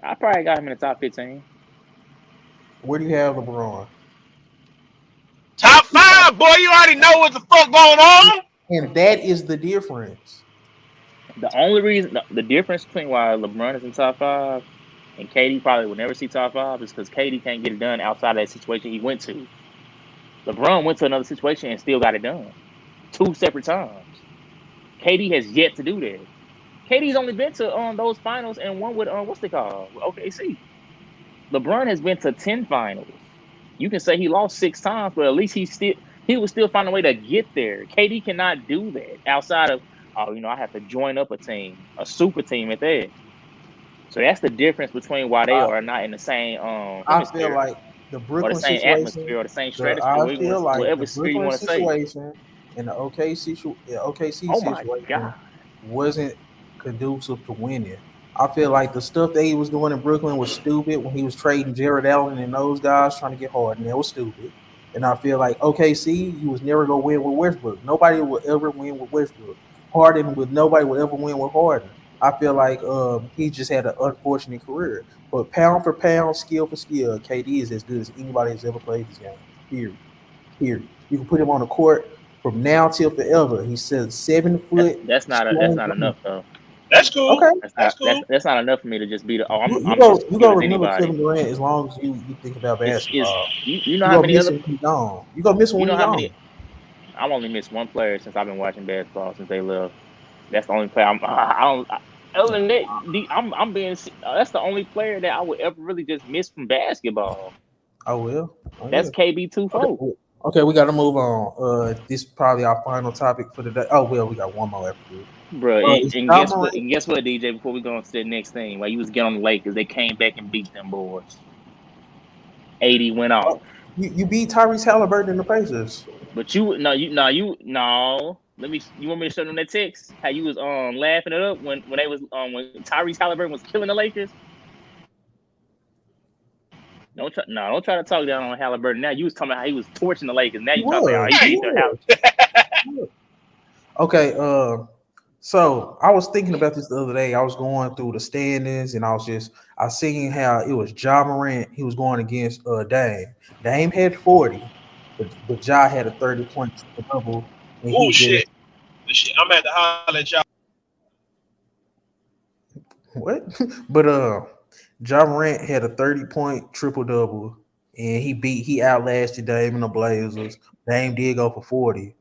I probably got him in the top 15. Where do you have LeBron? Top 5, boy. You already know what the fuck going on. And that is the difference. The only reason, the difference between why LeBron is in top 5 and KD probably will never see top 5 is because KD can't get it done outside of that situation he went to. LeBron went to another situation and still got it done 2 separate times. KD has yet to do that. KD's only been to those finals and one with what's they called? With OKC. LeBron has been to 10 finals. You can say he lost 6 times, but at least he would still find a way to get there. KD cannot do that outside of I have to join up a team, a super team at that. So that's the difference between why they I, are not in the same I feel hemisphere like the or the Brooklyn same situation. atmosphere or the same stratosphere, I feel like whatever the sphere you Brooklyn want to say. situation and the OKC Oh my situation God. wasn't conducive to winning. I feel like the stuff that he was doing in Brooklyn was stupid when he was trading Jared Allen and those guys trying to get Harden. That was stupid. And I feel like OKC, you was never gonna win with Westbrook. Nobody will ever win with Westbrook. Harden with nobody will ever win with Harden. I feel like he just had an unfortunate career. But pound for pound, skill for skill, KD is as good as anybody that's ever played this game. Period. Period. You can put him on the court from now till forever. He says 7 foot That's strong. not enough though. That's cool. Okay. That's cool. That's not enough for me to just be the You I'm just go as you good go as remember anybody. Kevin Durant as long as you think about It's basketball. you know You how gonna many miss other him when he's gone. You gonna miss him you when know he's how gone. many I've only missed one player since I've been watching basketball since they left. That's the only player I don't. Other than that, I'm being. That's the only player that I would ever really just miss from basketball. I will. I That's will. KB 2-4. Okay. Okay, we gotta move on. This is probably our final topic for today. Oh well, we got one more after this. Bro. Is And Ja guess what? Morant? And guess what, DJ? Before we go on to the next thing, while you was getting on the Lakers, they came back and beat them boys. 80 went off. You beat Tyrese Halliburton in the Pacers. But no. Let me. You want me to show them that text? How you was laughing it up when they was when Tyrese Halliburton was killing the Lakers. Don't try to talk down on Halliburton. Now you was talking about how he was torching the Lakers. Now He you talking about was. how he He beat the was. Halliburton. Okay. So I was thinking about this the other day. I was going through the standings, and I seen how it was Ja Morant. He was going against Dame. Dame had 40, but Ja had a 30 point double. and he Oh just shit. The shit. I'm at the holler at y'all. what? But John Morant had a 30-point triple double, and he outlasted Dame and the Blazers. Dame did go for 40.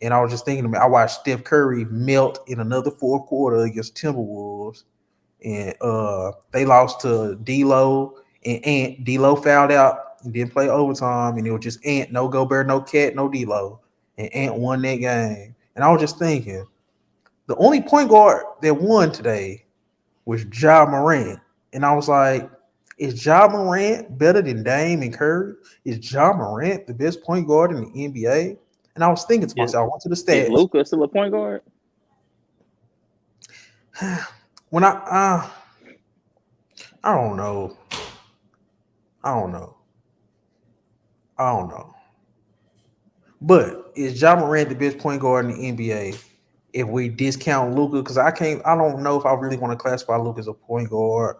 And I was just thinking, I watched Steph Curry melt in another fourth quarter against Timberwolves, and they lost to D'Lo, and Ant. D'Lo fouled out and didn't play overtime, and it was just Ant, no Gobert, no Cat, no D'Lo, and Ant won that game. And I was just thinking, the only point guard that won today was Ja Morant, and I was like, is Ja Morant better than Dame and Curry? Is Ja Morant the best point guard in the NBA? And I was thinking to Is myself, I went to the is stats. Luca still a point guard? When I don't know. I don't know. I don't know. But is Ja Morant the best point guard in the NBA? If we discount Luca, because I don't know if I really want to classify Luca as a point guard.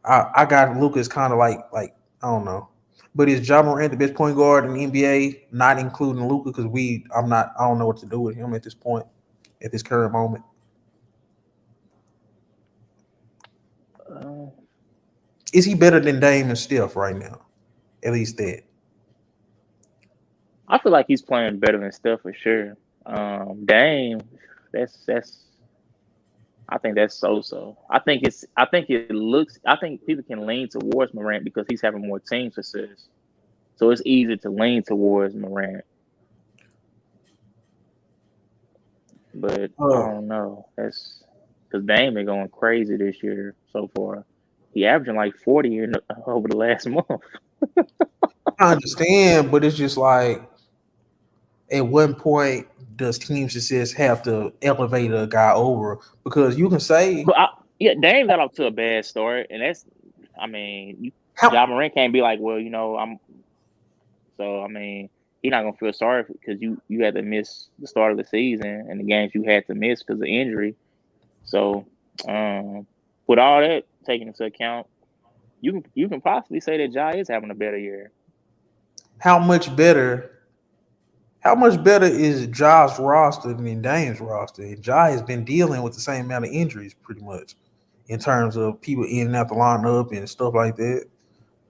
I got Luca's kind of like I don't know. But is Ja Morant the best point guard in the NBA, not including Luca? Because I don't know what to do with him at this point, at this current moment. Uh, Is he better than Dame and Steph right now? At least that. I feel like he's playing better than Steph for sure. Dame, that's I think that's so. I think it looks I think people can lean towards Morant because he's having more team success. So it's easy to lean towards Morant. But I Uh, don't know. That's because Dame been going crazy this year so far. He averaging like 40 over the last month. I understand, but it's just like at one point does team success have to elevate a guy over? Because you can say But yeah, Dame got off to a bad start, and that's I mean, Ja how Morant can't be like, well, I'm so I mean, he's not gonna feel sorry because you had to miss the start of the season and the games you had to miss because of injury. So, um, with all that taken into account, you can possibly say that Ja is having a better year. how much better how much better is Ja's roster than Dame's roster? And Ja has been dealing with the same amount of injuries pretty much in terms of people in and out the lineup and stuff like that.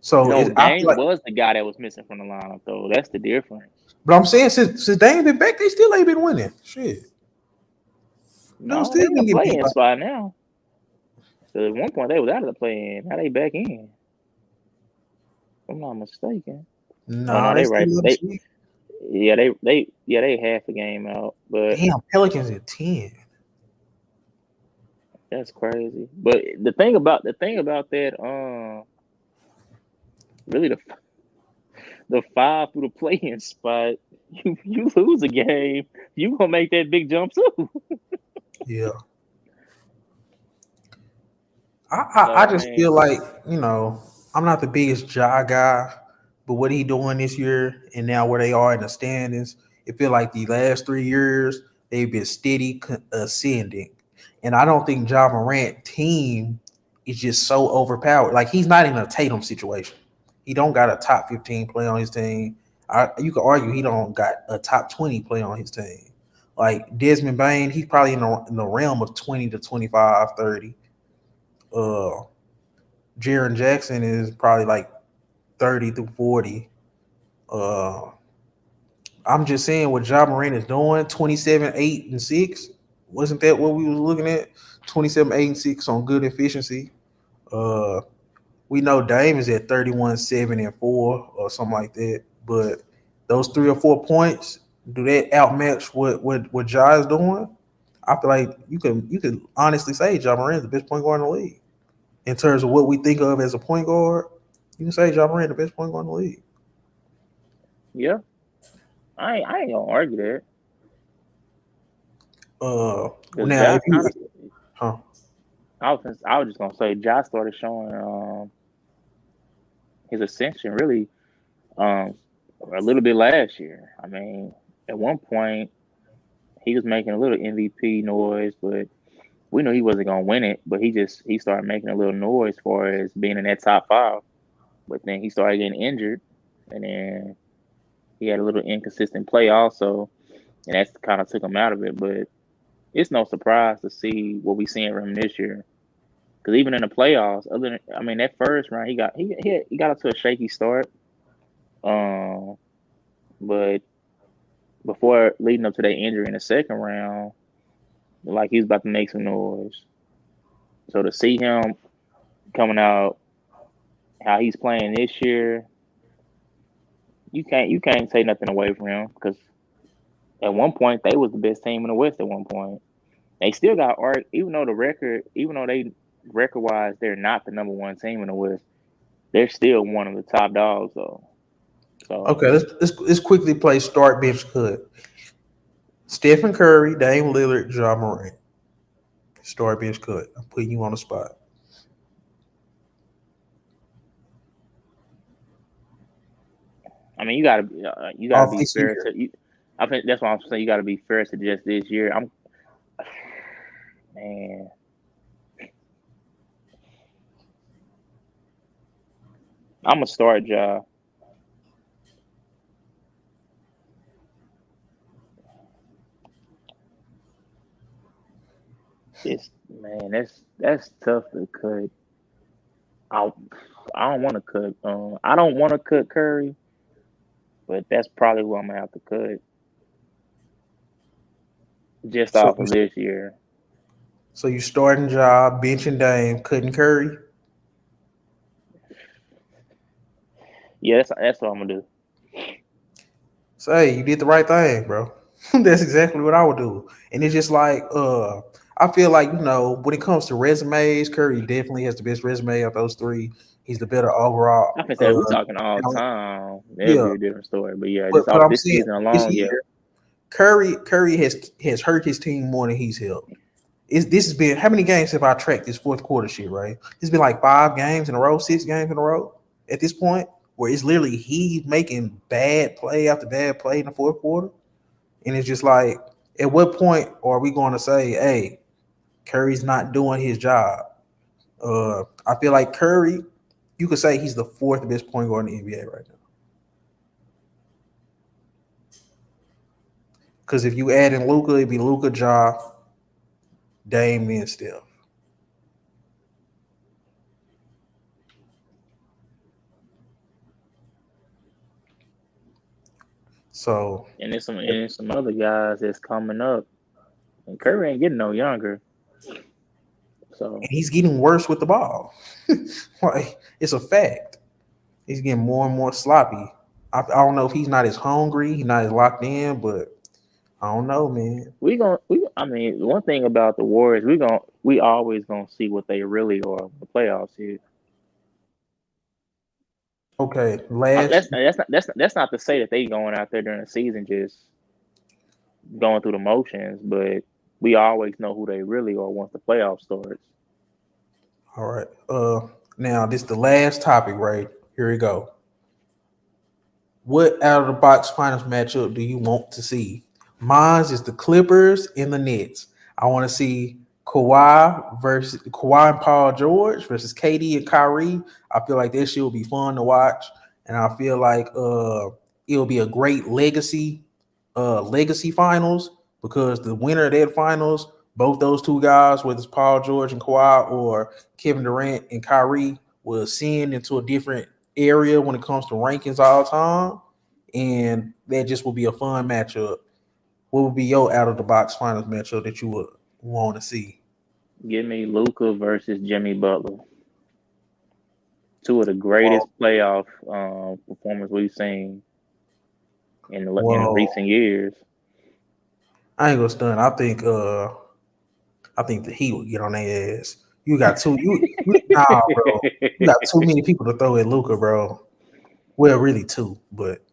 So No, I feel Dame like, was the guy that was missing from the lineup, though. That's the difference. but I'm saying since Dame been back, they still ain't been winning. Shit, dude, No, they still in the been getting beat play-in by. spot now. So at one point they was out of the play-in. Now they back in. If I'm not mistaken. Oh Nah, no, they they still right. in the shit. They half a game out, but Damn, Pelicans at 10. that's crazy. But the thing about that, really the five through the play-in spot, you lose a game, you gonna make that big jump too. Yeah. So I I just feel mean, like, I'm not the biggest Ja guy, but what he doing this year and now where they are in the standings, it feel like the last 3 years they've been steady ascending. And I don't think Ja Morant team is just so overpowered. Like he's not in a Tatum situation. He don't got a top 15 play on his team. You could argue he don't got a top 20 play on his team. Like Desmond Bain, he's probably in the realm of 20 to 25, 30. Uh, Jaron Jackson is probably like 30 through 40. Uh, I'm just saying what Ja Morant is doing, 27, 8, and 6. Wasn't that what we was looking at? 27, 8, and 6 on good efficiency. Uh, we know Dame is at 31, 7, and 4 or something like that. But those 3 or 4 points, do that outmatch what Ja is doing? I feel like you can honestly say Ja Morant is the best point guard in the league. In terms of what we think of as a point guard, you can say Ja Morant the best point guard in the league. yeah, I ain't gonna argue that because Now Ja if kind you of. huh, I was just gonna say Ja started showing his ascension really um a little bit last year. I mean, at one point he was making a little MVP noise, but we knew he wasn't gonna win it. But he started making a little noise for as being in that top five. But then he started getting injured, and then he had a little inconsistent play also. and that's kind of took him out of it. But it's no surprise to see what we seeing from him this year. Because even in the playoffs, that first round, he got up to a shaky start. Um, but before leading up to that injury in the second round, like he was about to make some noise. So to see him coming out how he's playing this year, you can't take nothing away from him because at one point they was the best team in the West. At one point, they still got art, even though they record wise they're not the number one team in the West. They're still one of the top dogs though. So Okay, let's quickly play start bench cut. Stephen Curry, Dame Lillard, Ja Morant. Start bench cut. I'm putting you on the spot. you gotta Off be this fair year. to you. I think that's why I'm saying you gotta be fair to just this year. Man, I'm gonna start Ja. It's man, that's tough to cut. I I don't want to cut. I don't want to cut Curry, but that's probably what I'm gonna have to cut just So off of this year. so you starting Ja, benching Dame, cutting Curry. Yeah, that's what I'm gonna do. So hey, you did the right thing, bro. That's exactly what I would do. And it's just like I feel like, when it comes to resumes, Curry definitely has the best resume of those three. He's the better I overall can say if we talking all talent. time, that'd Yeah. be a different story. But yeah, just But off I'm this saying season this alone, yeah. year, Curry has hurt his team more than he's helped. This has been how many games have I tracked this fourth quarter shit, right? It's been like 5 games in a row, 6 games in a row at this point, where it's literally he making bad play after bad play in the fourth quarter. And it's just like, at what point are we going to say, hey, Curry's not doing his job? I feel like Curry, you could say he's the fourth best point guard in the NBA right now. Because if you add in Luka, it'd be Luka, Ja, Dame, and Steph. So And there's some other guys that's coming up, and Curry ain't getting no younger. and So he's getting worse with the ball. Like, it's a fact. He's getting more and more sloppy. I don't know if he's not as hungry, he's not as locked in, but I don't know, man. one thing about the Warriors, we always gonna see what they really are in the playoffs here. Okay, last That's not to say that they going out there during the season just going through the motions, but we always know who they really are once the playoff starts. all right. Now this is the last topic, right? Here we go. What out of the box finals matchup do you want to see? Mine is the Clippers and the Nets. I want to see Kawhi and Paul George versus KD and Kyrie. I feel like this shit will be fun to watch, and I feel like it'll be a great legacy finals because the winner of that finals, both those two guys, whether it's Paul George and Kawhi or Kevin Durant and Kyrie, will ascend into a different area when it comes to rankings all time, and that just will be a fun matchup. What would be your out of the box finals matchup that you would want to see? Give me Luca versus Jimmy Butler. Two of the greatest Whoa, playoff performers we've seen in whoa! recent years. I ain't gonna stun. I think the Heat would get on their ass. You got two. Nah, bro. You got too many people to throw at Luca, bro. Well, really two, but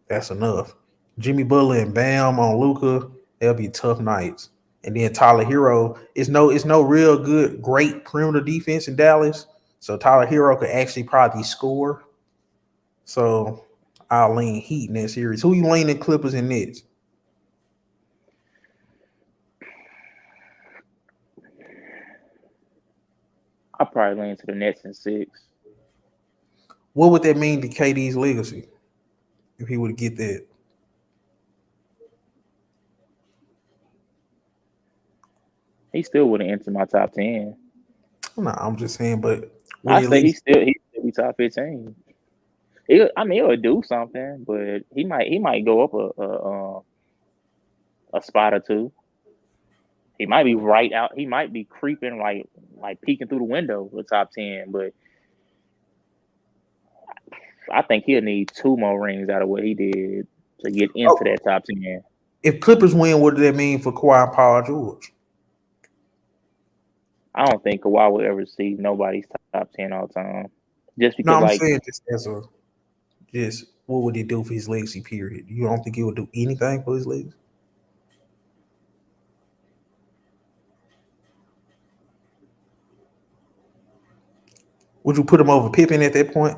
that's enough. Jimmy Butler and Bam on Luca, they'll be tough nights. And then Tyler Hero, it's no real good, great perimeter defense in Dallas. So Tyler Hero could actually probably score. So I'll lean Heat in that series. Who you leaning Clippers and Nets? I probably lean to the Nets in six. What would that mean to KD's legacy if he would get that? He still wouldn't enter my top 10. No, I'm just saying, but would I he at say he least? still be top 15. I mean, he'll do something, but he might go up a spot or two. He might be right out. He might be creeping like peeking through the window for the top 10. But I think he'll need 2 more rings out of what he did to get into Oh, that top 10. if Clippers win, what does that mean for Kawhi and Paul George? I don't think Kawhi will ever see nobody's top 10 all time. Just No, because, I'm like, saying just what would he do for his legacy period? You don't think he would do anything for his legacy? Would you put him over Pippen at that point?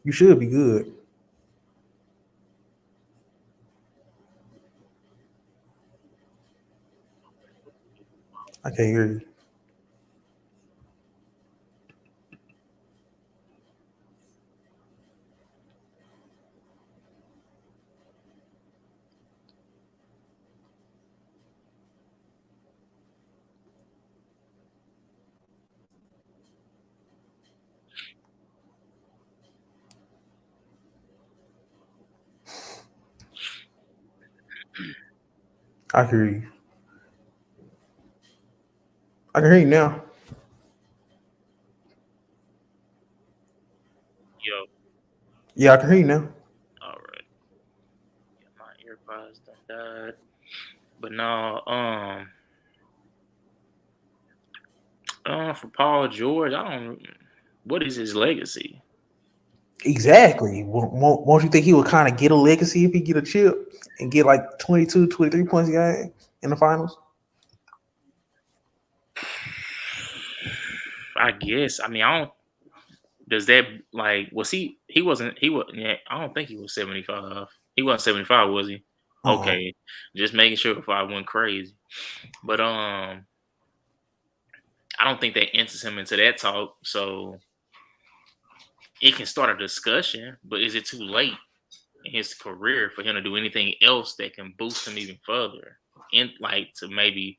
You should be good. I can't hear you. I hear you. I can hear you now. yo, Yeah, I can hear you now. all right, yeah, my earpods done died. But no, for Paul George, I don't. What is his legacy? Exactly. Won't you think he would kind of get a legacy if he get a chip and get like 22, 23 points a game in the finals? I guess. I mean, I don't. Does that like was he? He wasn't. He was. Yeah, I don't think he was 75. He wasn't 75, was he? Uh-uh. Okay, just making sure if I went crazy. But I don't think that enters him into that talk. So it can start a discussion. But is it too late in his career for him to do anything else that can boost him even further? And like to maybe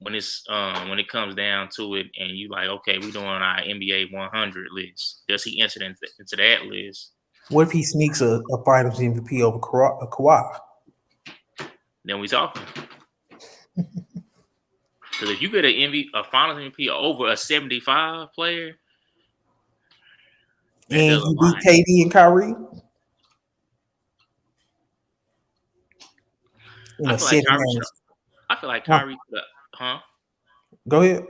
when it comes down to it, and you like, okay, we're doing our NBA 100 list. Does he enter into that list? What if he sneaks a Finals MVP over Kawhi? Then we talking. Because if you get a Finals MVP over a 75 player, that And does a he lot. beat KD and Kyrie in I a feel like 7 Kyrie should. games. I feel like Huh. Kyrie could. Huh? Go ahead.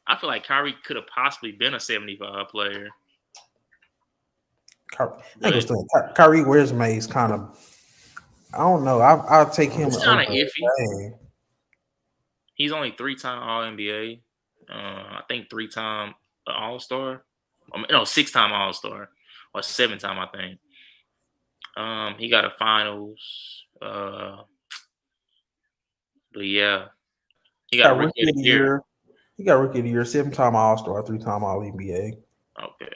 I feel like Kyrie could have possibly been a 75 player, I ain't gonna but say Kyrie resume is kind of. I don't know. I'll take him it's kind over. of iffy. Dang. He's only 3-time All NBA. I think 3-time All Star. No, 6-time All Star or 7-time. I think. He got a Finals. But yeah, he He got a got Rookie rookie of of the the Year. year. He got rookie of the year, 7-time All Star, 3-time All NBA. Okay.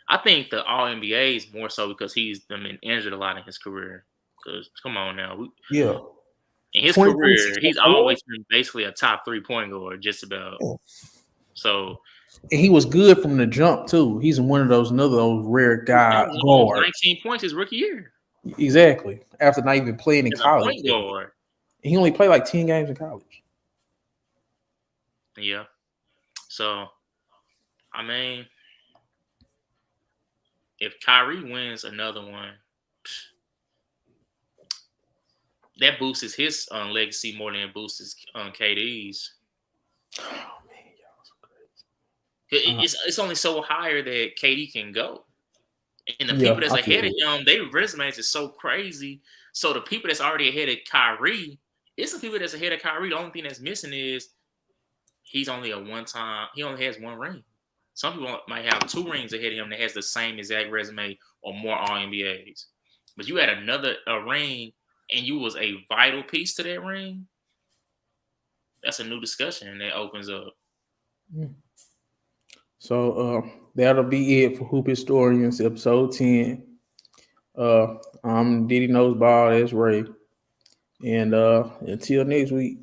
I think the All NBA is more so because he's been injured a lot in his career. Because come on now, Yeah, in his 23, career, he's 64. always been basically a top 3-point guard, just about. Yeah. So And he was good from the jump too. He's one of those rare he guy averaged almost guards. 19 points his rookie year Exactly. After not even playing in as a college, point guard. he only played like 10 games in college. Yeah. So I mean, if Kyrie wins another one, that boosts his legacy more than it boosts KD's. Oh man, y'all so crazy. It's only so higher that KD can go. And the Yeah, people that's I feel ahead of it. him, their resumes is so crazy. So the people that's already ahead of Kyrie, it's the people that's ahead of Kyrie. The only thing that's missing is he's only a one-time. He only has one ring. Some people might have 2 rings ahead of him that has the same exact resume or more All NBAs. But you had a ring, and you was a vital piece to that ring. that's a new discussion that opens up. So that'll be it for Hoop Historians, episode 10. I'm Diddy Knows Ball, that's Ray. And until next week.